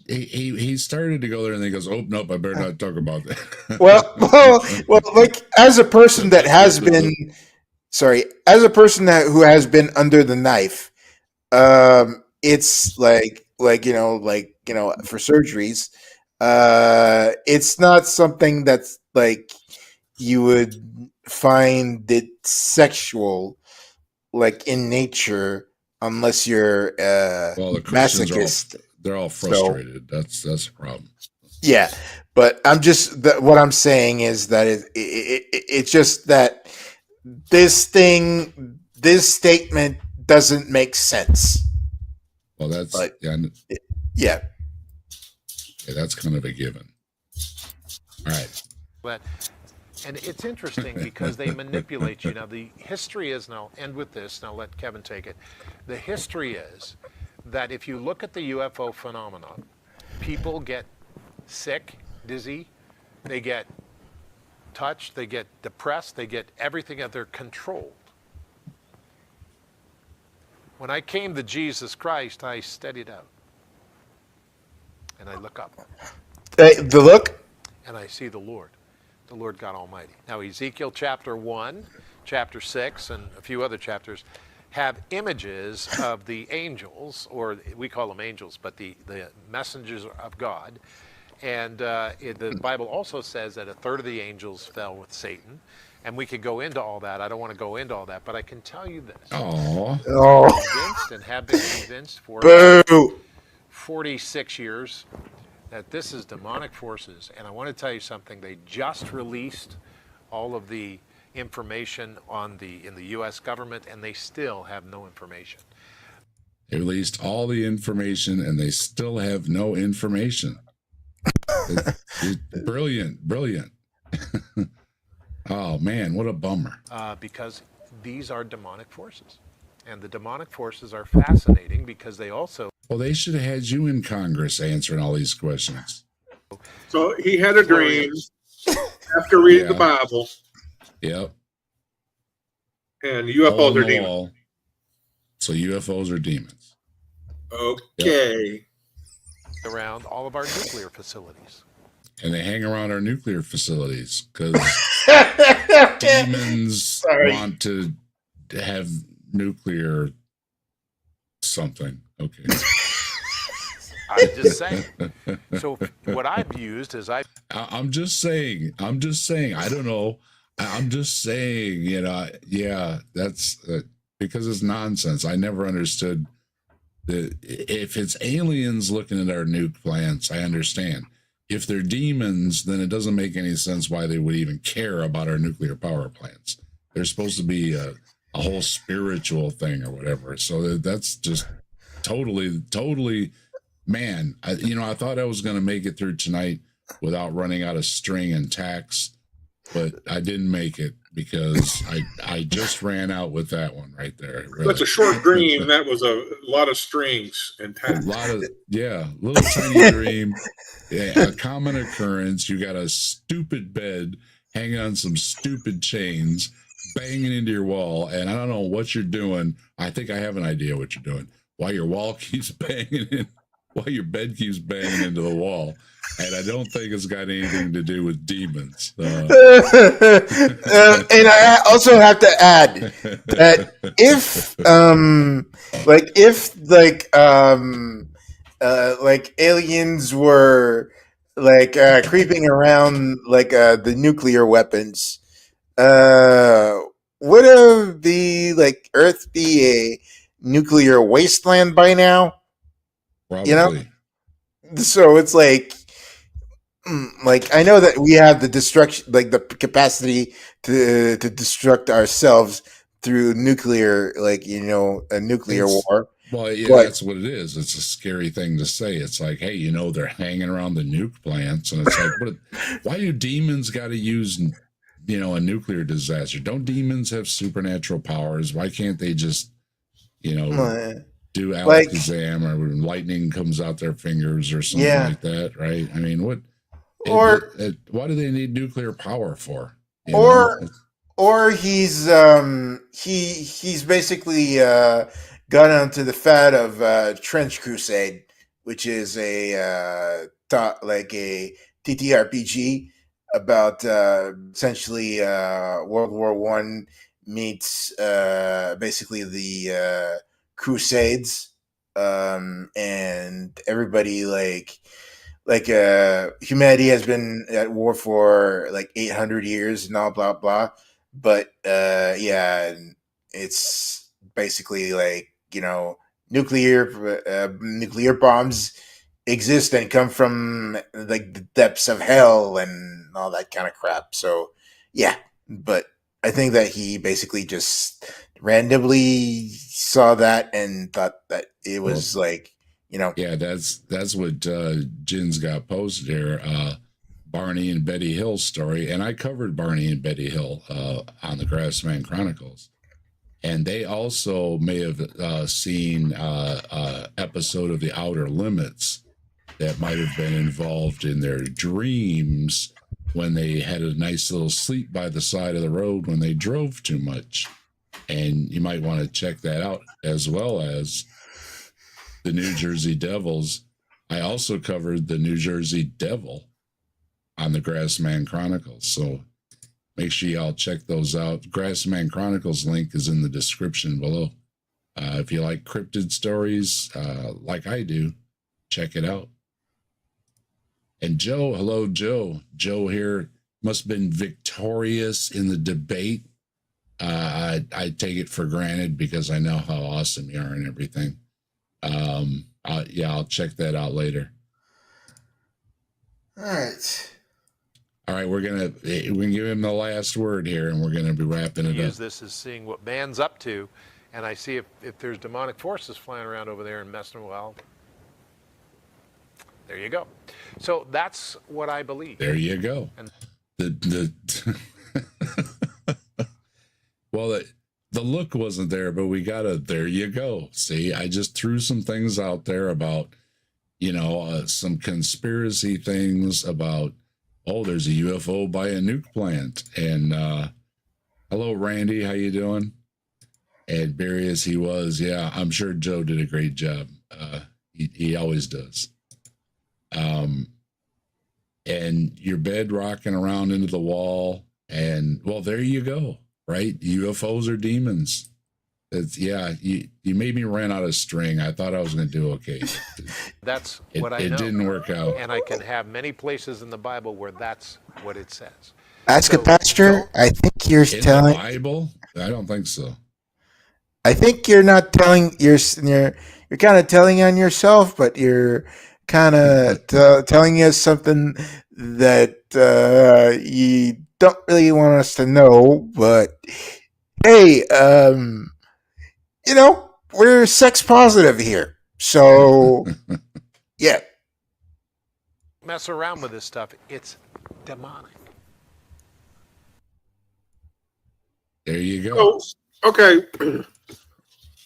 he started to go there and then he goes, oh nope, I better not talk about that. well, as a person that has been who has been under the knife, it's for surgeries, it's not something that's like you would find it sexual, like in nature, unless you're Well, the Christians are masochist. they're all So frustrated. That's a problem. yeah, but what I'm saying is that it's just that this statement doesn't make sense. Well, that's But yeah, yeah, that's kind of a given. All right. But, and it's interesting because they manipulate you. Now, the history is, and I'll end with this, and I'll let Kevin take it. The history is that if you look at the UFO phenomenon, people get sick, dizzy, they get touched, they get depressed, they get everything that they're controlled. When I came to Jesus Christ, I steadied out. And I look up. the look. And I see the Lord God Almighty. Now, Ezekiel chapter 1, chapter 6, and a few other chapters have images of the angels, or we call them angels, but the messengers of God. And the Bible also says that a third of the angels fell with Satan. And we could go into all that. I don't want to go into all that, but I can tell you this. Oh. I'm convinced and have been convinced for Boo. 46 years that this is demonic forces. And I want to tell you something. They just released all of the information in the U.S. government, and they still have no information. They released all the information, and they still have no information. Brilliant. Oh, man, what a bummer. Because these are demonic forces. And the demonic forces are fascinating because they also... Well, they should have had you in Congress answering all these questions. So he had a dream after reading the Bible. Yep. And UFOs are demons. Wall. So UFOs are demons. Okay. Yep. Around all of our nuclear facilities. And they hang around our nuclear facilities because demons want to have nuclear something. Okay. I'm just saying. So what I've used is I'm just saying. I don't know. I'm just saying, yeah, that's because it's nonsense. I never understood that if it's aliens looking at our nuke plants, I understand. If they're demons, then it doesn't make any sense why they would even care about our nuclear power plants. They're supposed to be a whole spiritual thing or whatever. So that's just totally, man. I thought I was going to make it through tonight without running out of string and tacks, but I didn't make it because I just ran out with that one right there. Really. That's a short dream. That was a lot of strings and tacks. A lot of, little tiny dream. Yeah, a common occurrence. You got a stupid bed hanging on some stupid chains, banging into your wall, and I don't know what you're doing. I think I have an idea what you're doing. Why your wall keeps banging in, why your bed keeps banging into the wall, and I don't think it's got anything to do with demons. And I also have to add that if aliens were creeping around the nuclear weapons, would Earth be a nuclear wasteland by now? Probably. So it's like I know that we have the destruction, the capacity to destruct ourselves through nuclear, a nuclear war. Well, yeah, that's what it is. It's a scary thing to say. It's like, hey, they're hanging around the nuke plants, and it's like, why do demons got to use, a nuclear disaster? Don't demons have supernatural powers? Why can't they just, do Alakazam or when lightning comes out their fingers or something like that, right? I mean, what? Why do they need nuclear power for? Or he's basically got onto the fad of Trench Crusade, which is a TTRPG about essentially World War One meets basically the Crusades and everybody humanity has been at war for like 800 years and all blah blah, but yeah, it's basically like, you know, nuclear bombs exist and come from like the depths of hell and all that kind of crap. So yeah, but I think that he basically just randomly saw that and thought that it was like, you know. Yeah, that's what Jin's got posted here. Barney and Betty Hill story, and I covered Barney and Betty Hill on the Grassman Chronicles, and they also may have seen episode of The Outer Limits that might have been involved in their dreams when they had a nice little sleep by the side of the road when they drove too much. And you might want to check that out, as well as the New Jersey Devils. I also covered the New Jersey Devil on the Grassman Chronicles. So make sure y'all check those out. Grassman Chronicles link is in the description below. If you like cryptid stories like I do, check it out. And Joe, hello, Joe. Joe here must have been victorious in the debate. I take it for granted because I know how awesome you are and everything. I'll check that out later. All right, we're gonna give him the last word here, and we're gonna be wrapping it up. Use this as seeing what man's up to, and I see if there's demonic forces flying around over there and messing. Well, there you go. So that's what I believe. There you go. And well, the look wasn't there, but we got a there you go. See, I just threw some things out there about, you know, some conspiracy things about, oh, there's a UFO by a nuke plant. And hello, Randy, how you doing? And Barry as he was, yeah, I'm sure Joe did a great job. He always does. And your bed rocking around into the wall, and well, there you go. Right? UFOs are demons. It's, yeah, you made me run out of string. I thought I was going to do okay. That's what I know. It didn't work out. And I can have many places in the Bible where that's what it says. Ask a pastor. I think you're telling the Bible. I don't think so. I think you're not telling. You're kind of telling on yourself, but you're kind of telling us something that you don't really want us to know. But hey, you know, we're sex positive here, so yeah. Mess around with this stuff. It's demonic. There you go. Oh, okay. I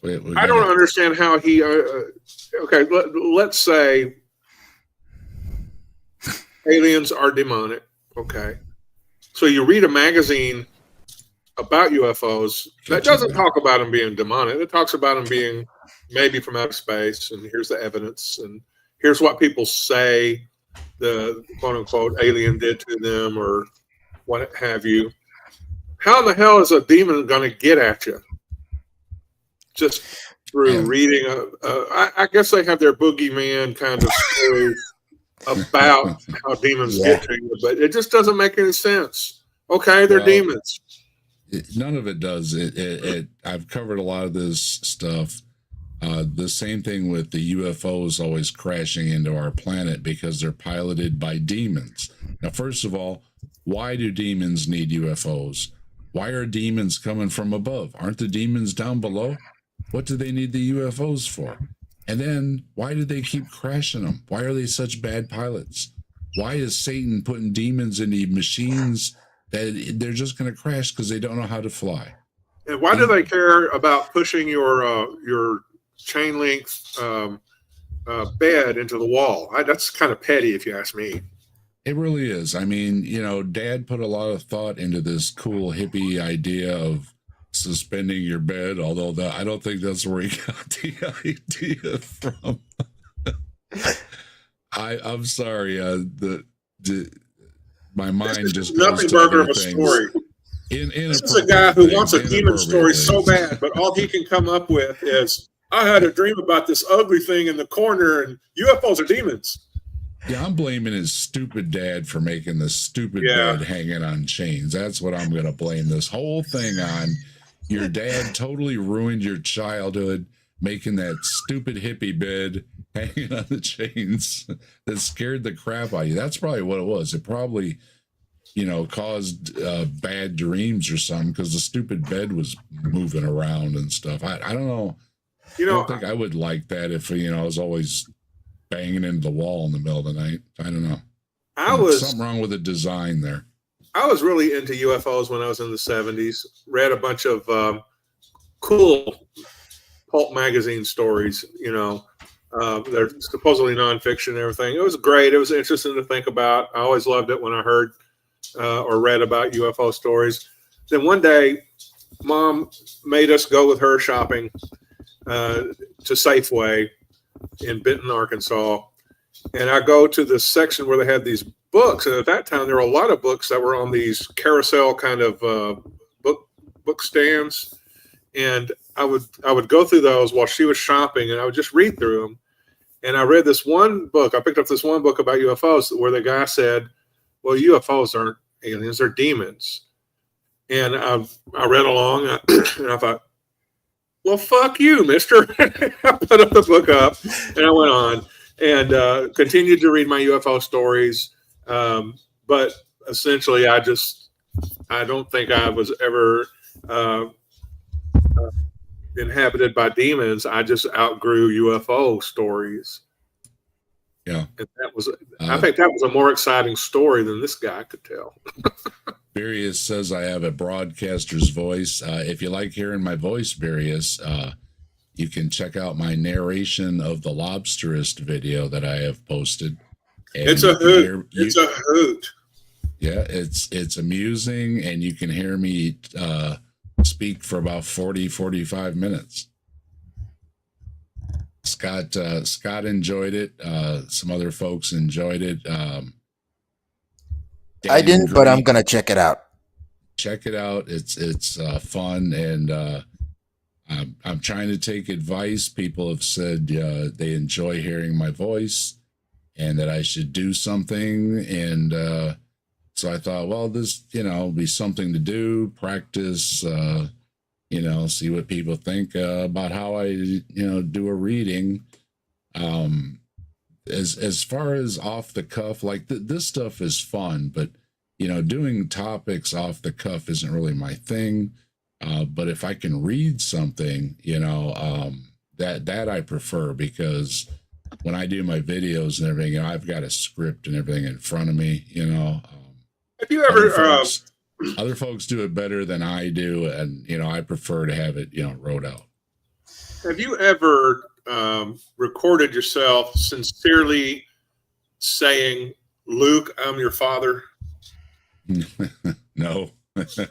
don't gotta- understand how he. Okay, let's say aliens are demonic. Okay, so you read a magazine about UFOs that doesn't talk about them being demonic. It talks about them being maybe from outer space, and here's the evidence, and here's what people say the quote unquote alien did to them, or what have you. How in the hell is a demon going to get at you? Just through reading. I guess they have their boogeyman kind of story about how demons get to you, but it just doesn't make any sense. Okay, they're demons. None of it does. I've covered a lot of this stuff. The same thing with the UFOs always crashing into our planet because they're piloted by demons. Now, first of all, why do demons need UFOs? Why are demons coming from above? Aren't the demons down below? What do they need the UFOs for? And then why do they keep crashing them? Why are they such bad pilots? Why is Satan putting demons into machines that they're just going to crash because they don't know how to fly? And why do they care about pushing your chain link bed into the wall? That's kind of petty, if you ask me. It really is. I mean, you know, Dad put a lot of thought into this cool hippie idea of suspending your bed, although I don't think that's where he got the idea from. I'm sorry. My mind just goes nothing to burger of other a things. story. This is a guy who wants a demon story so bad, but all he can come up with is I had a dream about this ugly thing in the corner, and UFOs are demons. Yeah, I'm blaming his stupid dad for making the stupid bed hanging on chains. That's what I'm going to blame this whole thing on. Your dad totally ruined your childhood making that stupid hippie bed hanging on the chains that scared the crap out of you. That's probably what it was. It probably, caused bad dreams or something because the stupid bed was moving around and stuff. I don't know. I don't think I would like that if, I was always banging into the wall in the middle of the night. I don't know. Something wrong with the design there. I was really into UFOs when I was in the 70s. Read a bunch of cool pulp magazine stories, they're supposedly nonfiction and everything. It was great. It was interesting to think about. I always loved it when I heard or read about UFO stories. Then one day, Mom made us go with her shopping to Safeway in Benton, Arkansas. And I go to this section where they had these books. And at that time, there were a lot of books that were on these carousel kind of book stands. And I would go through those while she was shopping, and I would just read through them. And I read this one book. I picked up this one book about UFOs where the guy said, well, UFOs aren't aliens, they're demons. And I read along, and I thought, well, fuck you, mister. I put up the book up, and I went on and continued to read my UFO stories. But essentially, I don't think I was ever inhabited by demons. I just outgrew UFO stories. Yeah. And I think that was a more exciting story than this guy could tell. Various says I have a broadcaster's voice. If you like hearing my voice, Various, you can check out my narration of the Lobsterist video that I have posted. And it's a hoot. It's a hoot. Yeah, it's amusing, and you can hear me speak for about 40-45 minutes. Scott enjoyed it. Some other folks enjoyed it. I didn't, but I'm gonna check it out. Check it out. It's fun, and I'm trying to take advice. People have said they enjoy hearing my voice, and that I should do something. And so I thought, well, this be something to do. Practice. See what people think about how I do a reading. As far as off the cuff, like this stuff is fun, but doing topics off the cuff isn't really my thing. But if I can read something, that I prefer, because when I do my videos and everything, I've got a script and everything in front of me. Have you ever? Other folks do it better than I do, and I prefer to have it wrote out. Have you ever recorded yourself sincerely saying, "Luke, I'm your father"? No.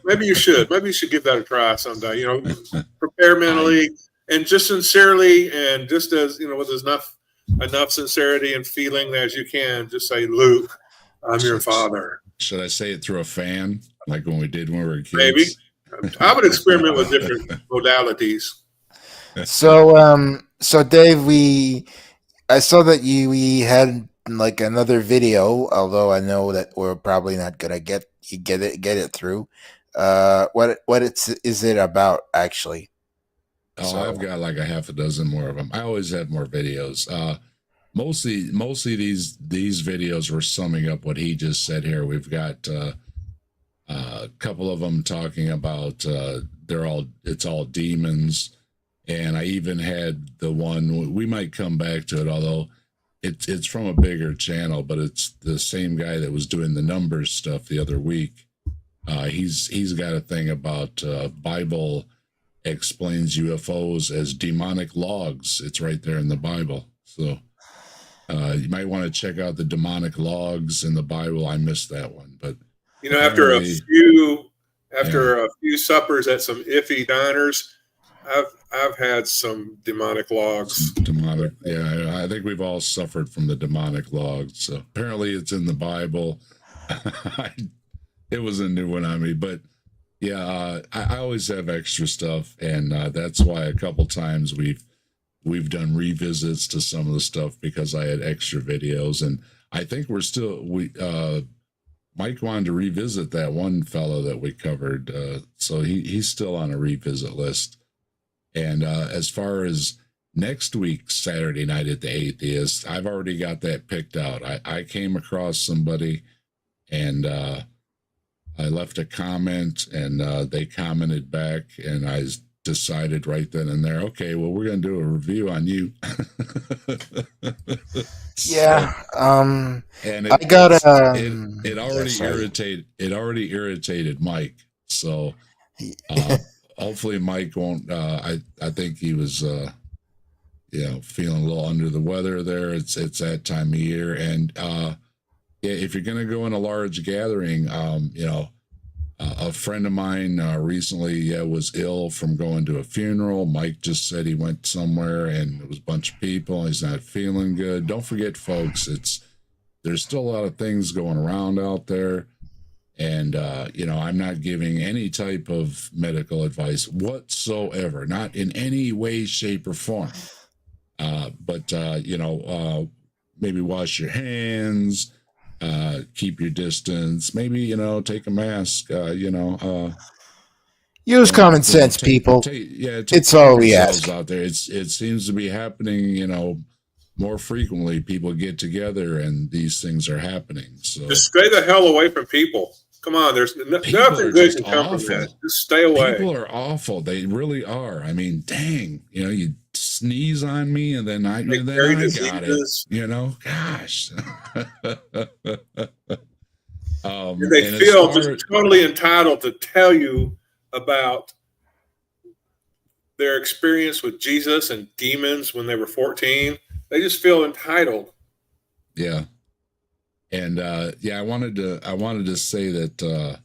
Maybe you should. Maybe you should give that a try someday. Prepare mentally and just sincerely, and just as with enough sincerity and feeling as you can, just say, "Luke, I'm your father." Should I say it through a fan, like when we were kids? Maybe. I would experiment with different modalities. So Dave, I saw that we had like another video, although I know that we're probably not gonna get it through. What is it about actually? I've got like a half a dozen more of them. I always have more videos. Mostly these videos were summing up what he just said here. We've got a couple of them talking about it's all demons, and I even had the one, we might come back to it, although it's from a bigger channel, but it's the same guy that was doing the numbers stuff the other week. He's got a thing about Bible explains UFOs as demonic logs. It's right there in the Bible, so. You might want to check out the demonic logs in the Bible. I missed that one, but after a few suppers at some iffy diners, I've had some demonic logs. Demonic, yeah. I think we've all suffered from the demonic logs. So apparently, it's in the Bible. It was a new one on me, but yeah, I always have extra stuff, and that's why a couple times we've we've done revisits to some of the stuff because I had extra videos, and I think Mike wanted to revisit that one fellow that we covered, so he's still on a revisit list. And as far as next week, Saturday night at the Atheist, I've already got that picked out. I came across somebody, and I left a comment, and they commented back, and I decided right then and there, okay, well, we're going to do a review on you. Yeah. And I got it already irritated Mike. So hopefully Mike won't. I think he was feeling a little under the weather there. It's that time of year, and if you're going to go in a large gathering, a friend of mine recently was ill from going to a funeral. Mike just said he went somewhere and it was a bunch of people. He's not feeling good. Don't forget, folks, there's still a lot of things going around out there. And, I'm not giving any type of medical advice whatsoever, not in any way, shape, or form. But maybe wash your hands. Keep your distance, maybe, take a mask, use common sense, people. It's all we ask out there. It seems to be happening, more frequently. People get together and these things are happening. So just stay the hell away from people. Come on, there's nothing good can come from that. Just stay away. People are awful. They really are. I mean, dang, you sneeze on me and then I got it. Gosh. They feel just totally entitled to tell you about their experience with Jesus and demons when they were 14. They just feel entitled. Yeah. And I wanted to say that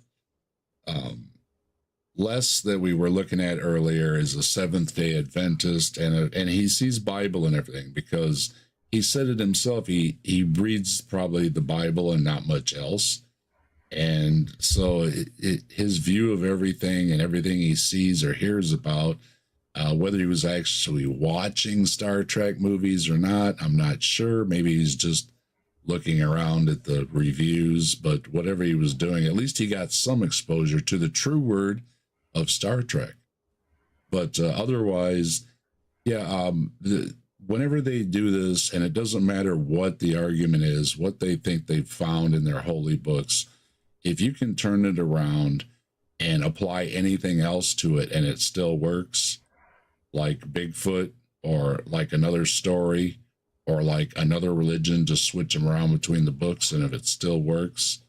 Les that we were looking at earlier is a Seventh-day Adventist, and he sees Bible and everything because he said it himself. He reads probably the Bible and not much else, and so his view of everything and everything he sees or hears about, whether he was actually watching Star Trek movies or not, I'm not sure. Maybe he's just looking around at the reviews, but whatever he was doing, at least he got some exposure to the true word of Star Trek. But otherwise, whenever they do this, and it doesn't matter what the argument is, what they think they've found in their holy books, if you can turn it around and apply anything else to it and it still works, like Bigfoot or like another story, or like another religion, just switch them around between the books, and if it still works,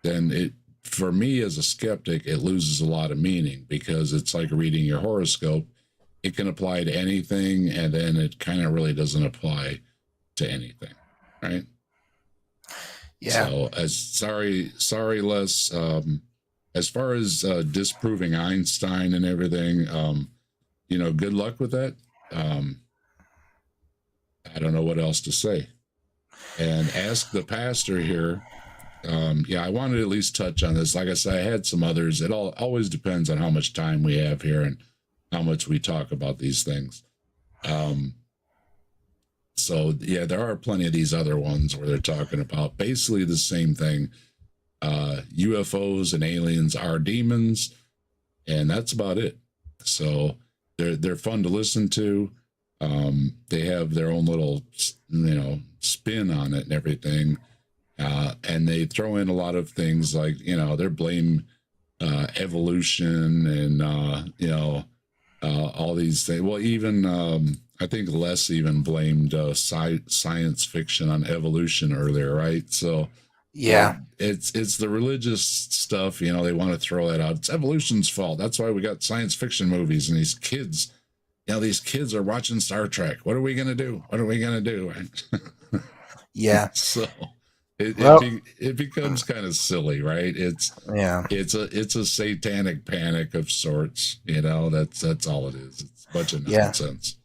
then for me as a skeptic, it loses a lot of meaning, because it's like reading your horoscope. It can apply to anything, and then it kind of really doesn't apply to anything, right? Yeah. So sorry, Les. As far as disproving Einstein and everything, good luck with that. I don't know what else to say. And ask the pastor here. I wanted to at least touch on this. Like I said, I had some others. It always depends on how much time we have here and how much we talk about these things. There are plenty of these other ones where they're talking about basically the same thing. UFOs and aliens are demons, and that's about it. So they're fun to listen to. They have their own little, spin on it and everything. And they throw in a lot of things like, they blame evolution and, all these things. Well, even I think Les even blamed science fiction on evolution earlier, right? So yeah, it's the religious stuff, they want to throw that out. It's evolution's fault. That's why we got science fiction movies, and these kids. These kids are watching Star Trek. What are we going to do? Yeah. So it becomes kind of silly, right? It's a satanic panic of sorts. That's all it is. It's a bunch of nonsense.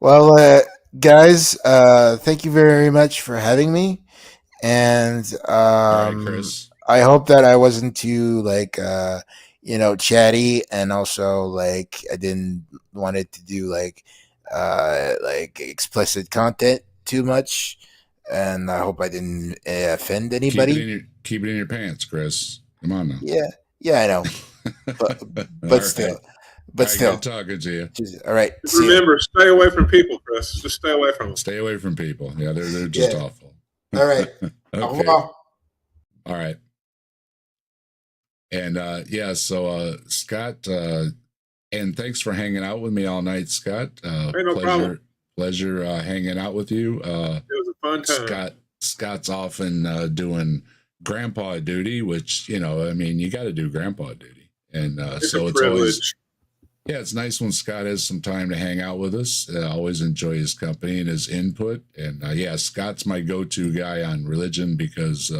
Well, guys, thank you very much for having me. And all right, Chris. I hope that I wasn't too chatty, and also I didn't want it to do like explicit content too much, and I hope I didn't offend anybody. Keep it in your pants, Chris. Come on now. Yeah, I know, but still, Good talking to you. All right. Just remember, stay away from people, Chris. Just stay away from them. Stay away from people. Yeah, they're just awful. All right. Okay. All right. And so Scott, and thanks for hanging out with me all night, Scott. No problem. Pleasure hanging out with you. It was a fun time. Scott's often doing grandpa duty, which, you got to do grandpa duty. And so it's always, it's nice when Scott has some time to hang out with us. I always enjoy his company and his input. And Scott's my go-to guy on religion because,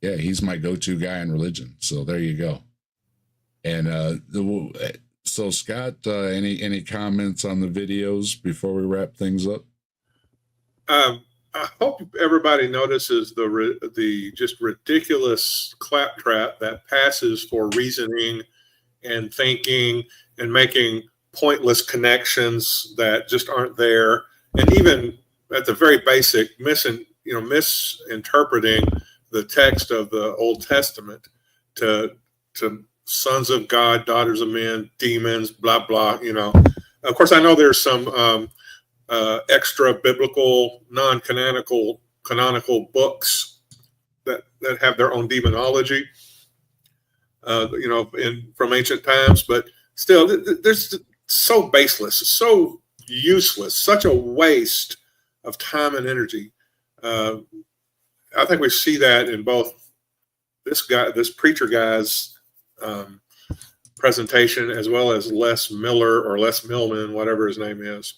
he's my go-to guy on religion. So there you go. And so Scott, any comments on the videos before we wrap things up? I hope everybody notices the just ridiculous claptrap that passes for reasoning and thinking and making pointless connections that just aren't there, and even at the very basic misinterpreting the text of the Old Testament to sons of God, daughters of men, demons, blah blah. Of course, I know there's some extra biblical, non-canonical books that have their own demonology, from ancient times, but still, there's so baseless, so useless, such a waste of time and energy. I think we see that in both this preacher guy's presentation, as well as Les Miller or Les Millman, whatever his name is.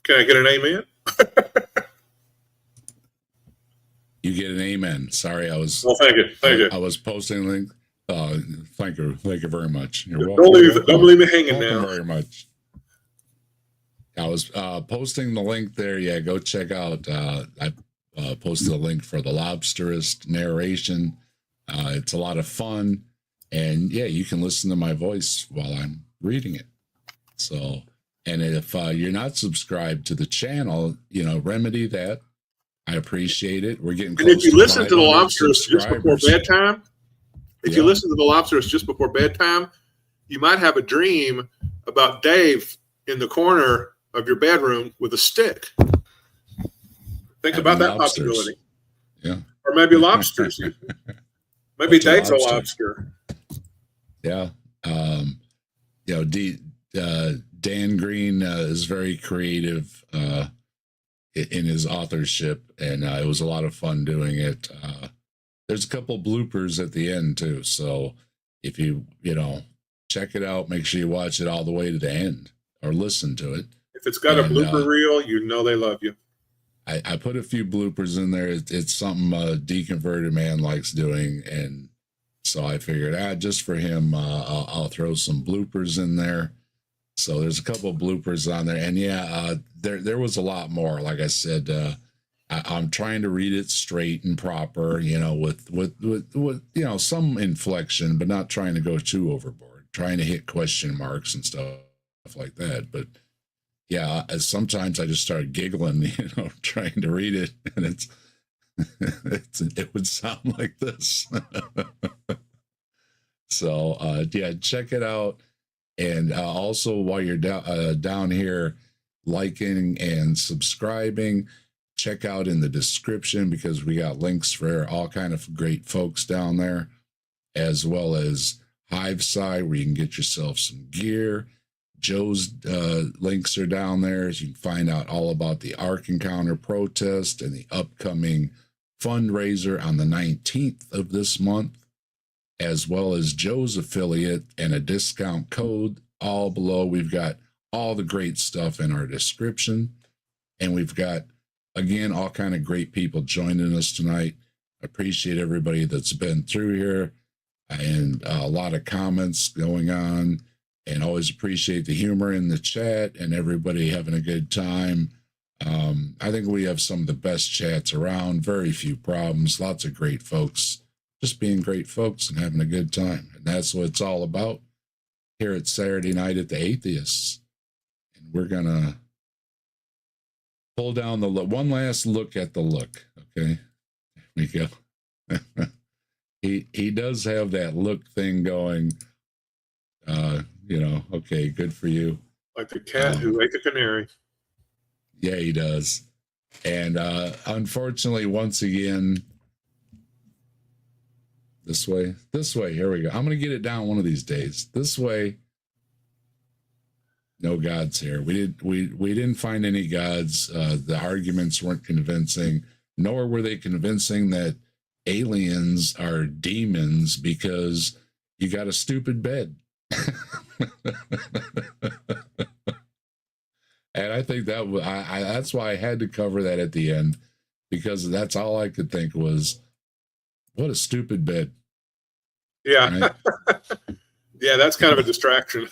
Can I get an amen? You get an amen. Sorry, I was. Well, thank you. I was posting a link. Thank you very much. You're welcome. Don't leave me hanging now. Very much. I was posting the link there. Yeah, go check out. I posted a link for the Lobsterist narration. It's a lot of fun, and you can listen to my voice while I'm reading it. So, and if you're not subscribed to the channel, remedy that. I appreciate it. We're getting close. And if you listen to the Lobsterist just before bedtime, you listen to the Lobsterist just before bedtime, you might have a dream about Dave in the corner of your bedroom with a stick. Think about that possibility. Yeah. Or maybe lobsters. Maybe Dave's a lobster. Yeah. Dan Green is very creative in his authorship, and it was a lot of fun doing it. There's a couple bloopers at the end too, so if you check it out, make sure you watch it all the way to the end or listen to it. If it's got a blooper reel, they love you. I put a few bloopers in there. It's something a deconverted man likes doing, and so I figured, just for him, I'll throw some bloopers in there. So there's a couple of bloopers on there, and there was a lot more. Like I said, I'm trying to read it straight and proper, with some inflection, but not trying to go too overboard. Trying to hit question marks and stuff like that, but. Yeah, sometimes I just start giggling, trying to read it, and it would sound like this. So, check it out, and also while you're down here, liking and subscribing, check out in the description because we got links for all kind of great folks down there, as well as Hiveside, where you can get yourself some gear. Joe's links are down there, so you can find out all about the Ark Encounter protest and the upcoming fundraiser on the 19th of this month, as well as Joe's affiliate and a discount code all below. We've got all the great stuff in our description, and we've got, again, all kind of great people joining us tonight. Appreciate everybody that's been through here, and a lot of comments going on. And always appreciate the humor in the chat and everybody having a good time. I think we have some of the best chats around, very few problems, lots of great folks, just being great folks and having a good time. And that's what it's all about. here at Saturday Night at the Atheists. And we're going to pull down the look. One last look at the look. Okay. There we go. He does have that look thing going. Okay, good for you. Like the cat who ate the canary. Yeah, he does. And unfortunately, once again, this way, here we go. I'm going to get it down one of these days. This way, no gods here. We didn't find any gods. The arguments weren't convincing, nor were they convincing that aliens are demons because you got a stupid bed. And I think that that's why I had to cover that at the end, because that's all I could think was, what a stupid bed. Yeah. Right? Yeah, that's kind of a distraction.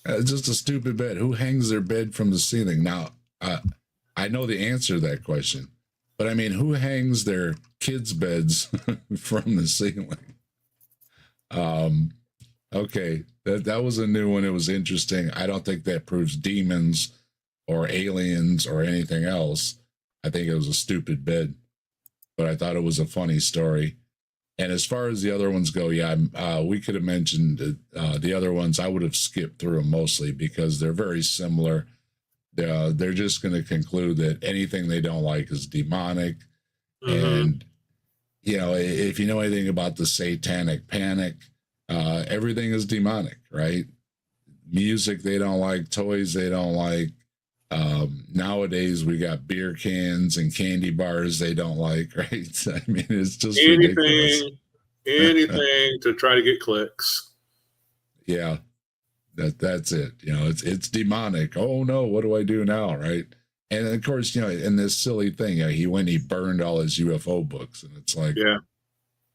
Just a stupid bed. Who hangs their bed from the ceiling? Now, I know the answer to that question, but I mean, who hangs their kids' beds from the ceiling? Okay, that was a new one. It was interesting. I don't think that proves demons or aliens or anything else. I think it was a stupid bed, but I thought it was a funny story. And as far as the other ones go, yeah, we could have mentioned the other ones. I would have skipped through them mostly because they're very similar. They're just going to conclude that anything they don't like is demonic. And, if you know anything about the satanic panic, everything is demonic, right? Music they don't like, toys they don't like. Nowadays we got beer cans and candy bars they don't like, right? I mean, it's just anything to try to get clicks. Yeah, that's it. It's demonic. Oh no, what do I do now, right? And of course, in this silly thing, he burned all his UFO books, and it's like, yeah.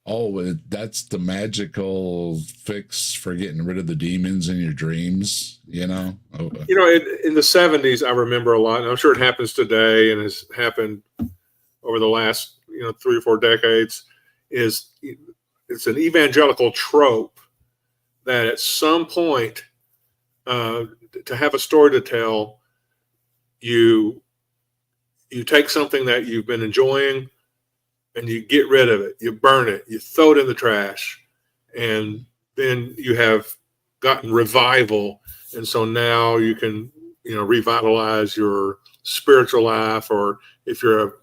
Oh, that's the magical fix for getting rid of the demons in your dreams, in the 70s, I remember a lot, and I'm sure it happens today and has happened over the last, 3 or 4 decades, it's an evangelical trope that at some point, to have a story to tell, you take something that you've been enjoying, and you get rid of it, you burn it, you throw it in the trash, and then you have gotten revival. And so now you can, revitalize your spiritual life, or if you're a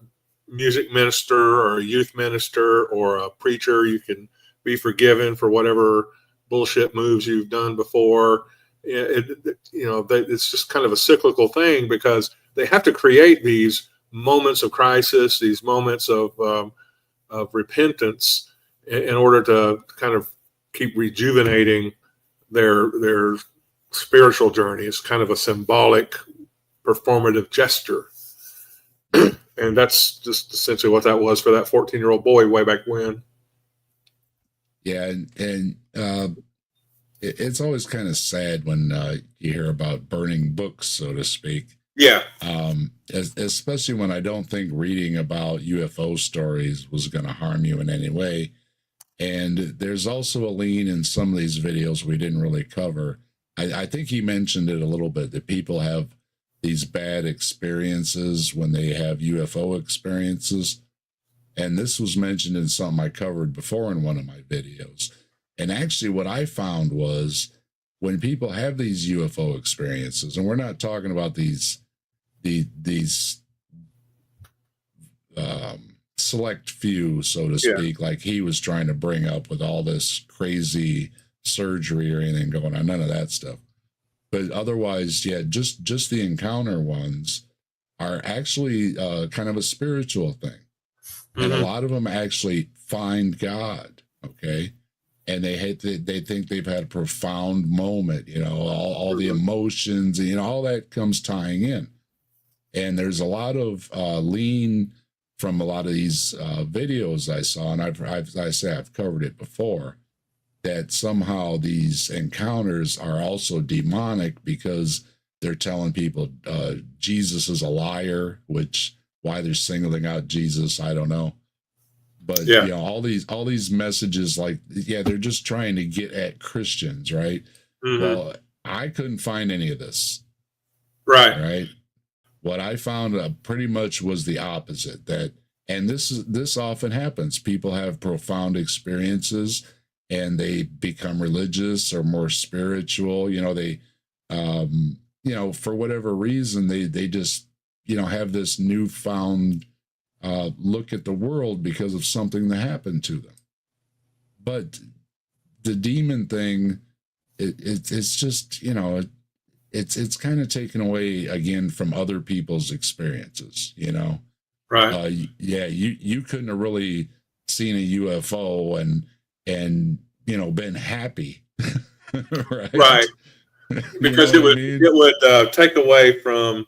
music minister or a youth minister or a preacher, you can be forgiven for whatever bullshit moves you've done before. It's just kind of a cyclical thing because they have to create these moments of crisis, these moments of repentance, in order to kind of keep rejuvenating their spiritual journey. It's kind of a symbolic, performative gesture, and that's just essentially what that was for that 14-year-old boy way back when. Yeah, and it's always kind of sad when you hear about burning books, so to speak. Yeah. Especially when I don't think reading about UFO stories was going to harm you in any way. And there's also a lean in some of these videos we didn't really cover. I think he mentioned it a little bit, that people have these bad experiences when they have UFO experiences. And this was mentioned in something I covered before in one of my videos. And actually what I found was when people have these UFO experiences, and we're not talking about these select few, so to speak, like he was trying to bring up with all this crazy surgery or anything going on, none of that stuff. But otherwise, yeah, just the encounter ones are actually kind of a spiritual thing. And a lot of them actually find God, okay? And they think they've had a profound moment, all the emotions, and all that comes tying in. And there's a lot of lean from a lot of these videos I saw, and I've covered it before, that somehow these encounters are also demonic because they're telling people Jesus is a liar, which why they're singling out Jesus, I don't know. But all these messages, like, they're just trying to get at Christians, right? Well, I couldn't find any of this. Right. Right. What I found pretty much was the opposite. And this often happens. People have profound experiences, and they become religious or more spiritual. They, for whatever reason, they just, have this newfound look at the world because of something that happened to them. But the demon thing, it's just, it's kind of taken away again from other people's experiences, Right. You couldn't have really seen a UFO and been happy. Right. Because it would take away from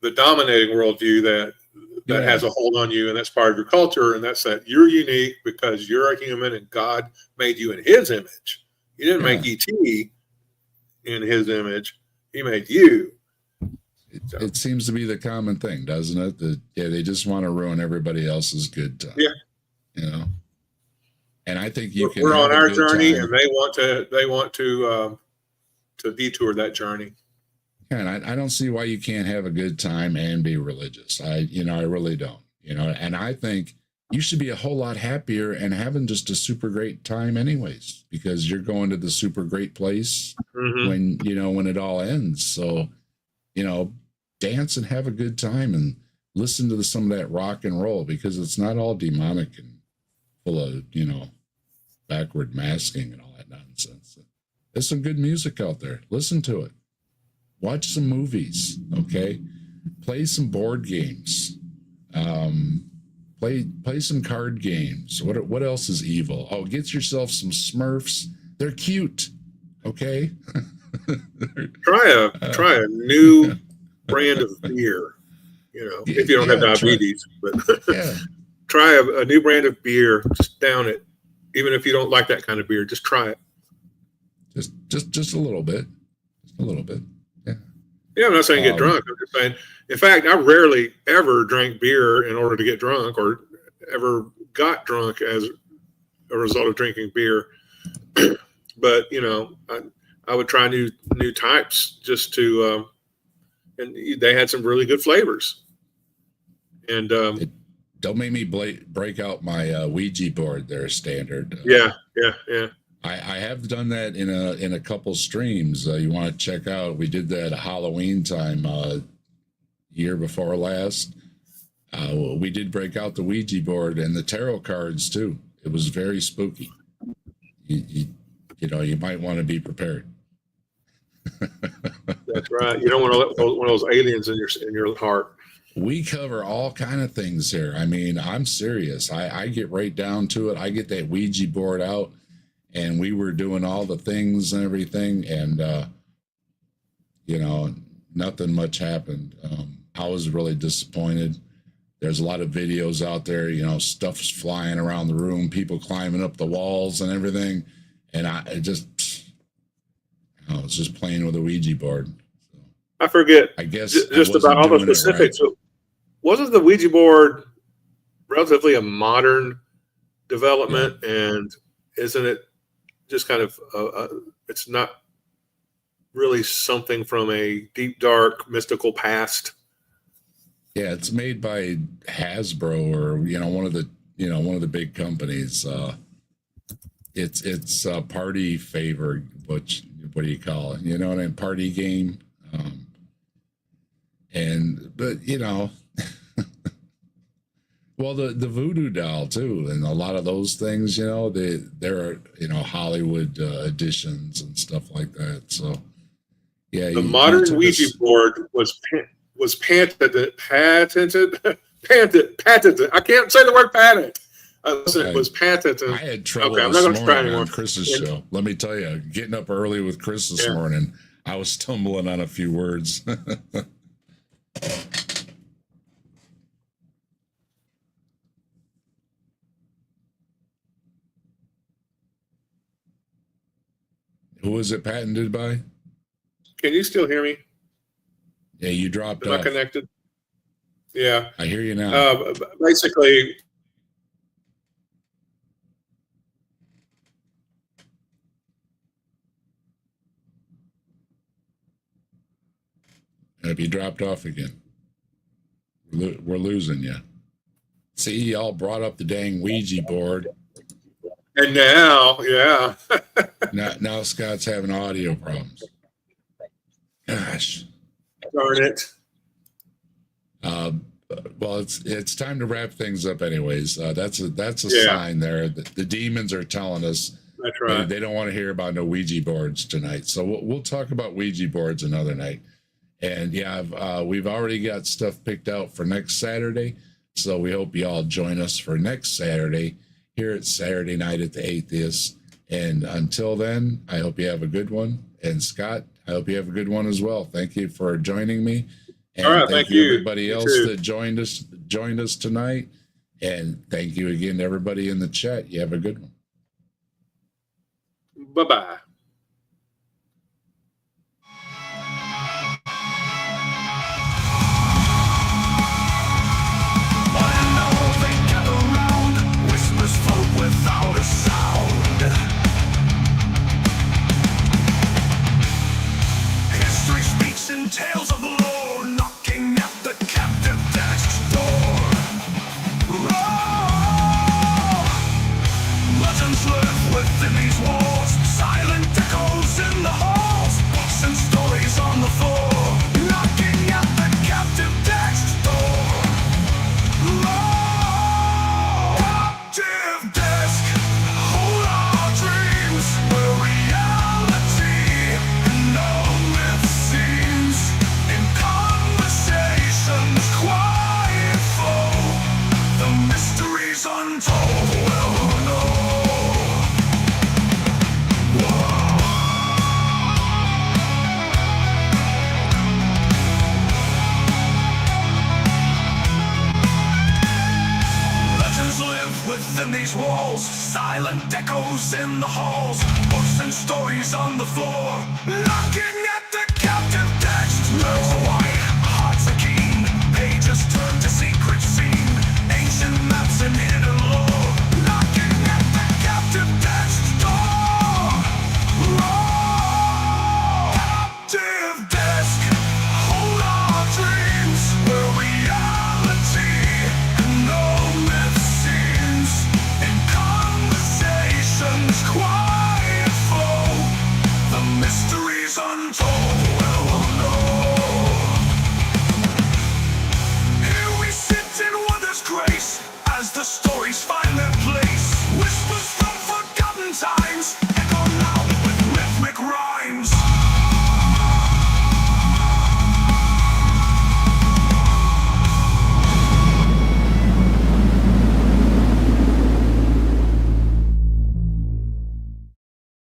the dominating worldview that has a hold on you, and that's part of your culture, and that's that you're unique because you're a human and God made you in his image. He didn't make ET in his image. He made you. It seems to be the common thing, doesn't it? That they just want to ruin everybody else's good time. Yeah. And I think you can. We're on our journey, time. and they want to detour that journey. Yeah, and I don't see why you can't have a good time and be religious. I really don't. And I think you should be a whole lot happier and having just a super great time anyways, because you're going to the super great place when it all ends. So, dance and have a good time and listen to some of that rock and roll, because it's not all demonic and full of, backward masking and all that nonsense. There's some good music out there. Listen to it. Watch some movies, okay? Play some board games. Play some card games. What else is evil? Oh, get yourself some Smurfs. They're cute, okay? Try a new brand of beer. If you don't have diabetes, but try a new brand of beer. Just down it, even if you don't like that kind of beer. Just try it. Just a little bit. Just a little bit. Yeah, I'm not saying get drunk. I'm just saying, in fact, I rarely ever drank beer in order to get drunk, or ever got drunk as a result of drinking beer. But I would try new types just to, and they had some really good flavors. And don't make me break out my Ouija board there, Standard. Yeah. I have done that in a couple streams. You want to check out? We did that Halloween time, year before last. We did break out the Ouija board and the tarot cards too. It was very spooky. You might want to be prepared. That's right. You don't want to let one of those aliens in your heart. We cover all kind of things here. I mean, I'm serious. I get right down to it. I get that Ouija board out. And we were doing all the things and everything, and nothing much happened. I was really disappointed. There's a lot of videos out there, stuff's flying around the room, people climbing up the walls and everything, and I was just playing with a Ouija board. So, I forget. I guess just about all the specifics. Right. Wasn't the Ouija board relatively a modern development, and isn't it just kind of it's not really something from a deep, dark, mystical past? Yeah, it's made by Hasbro or one of the big companies. It's a party favor, what do you call it? You know what I mean? Party game. Well, the voodoo doll too, and a lot of those things, they're Hollywood editions and stuff like that. So, yeah, the modern Ouija board was patented. I can't say the word patent. Listen, it was patented. I had trouble I'm not going to try on anymore. Chris's show. Let me tell you, getting up early with Chris this morning, I was stumbling on a few words. Who was it patented by? Can you still hear me? Yeah, you dropped off. Am I connected? Yeah. I hear you now. Basically, Gonna be dropped off again. We're losing you. See, y'all brought up the dang Ouija board. And now, yeah. Now Scott's having audio problems. Gosh. Darn it. Well, it's time to wrap things up, anyways. That's a Yeah. sign there. The demons are telling us That's right. they don't want to hear about no Ouija boards tonight. So we'll talk about Ouija boards another night. And yeah, we've already got stuff picked out for next Saturday. So we hope you all join us for next Saturday here at Saturday Night at the Atheist. And until then, I hope you have a good one. And Scott, I hope you have a good one as well. Thank you for joining me. And All right, thank thank you. everybody You else too. that joined us tonight. And thank you again to everybody in the chat. You have a good one. Bye-bye. Without a sound, history speaks in tales of lore, knocking at the captive desk's door. Oh, legends live within these walls, silent echoes in the halls, books and stories on the floor, knocking at the captive desk's door. Captive desk, hold our dreams, where reality no myth seems. In conversations quiet flow, the mysteries untold will know. Legends live within these walls, silent echoes in the halls, books and stories on the floor, knocking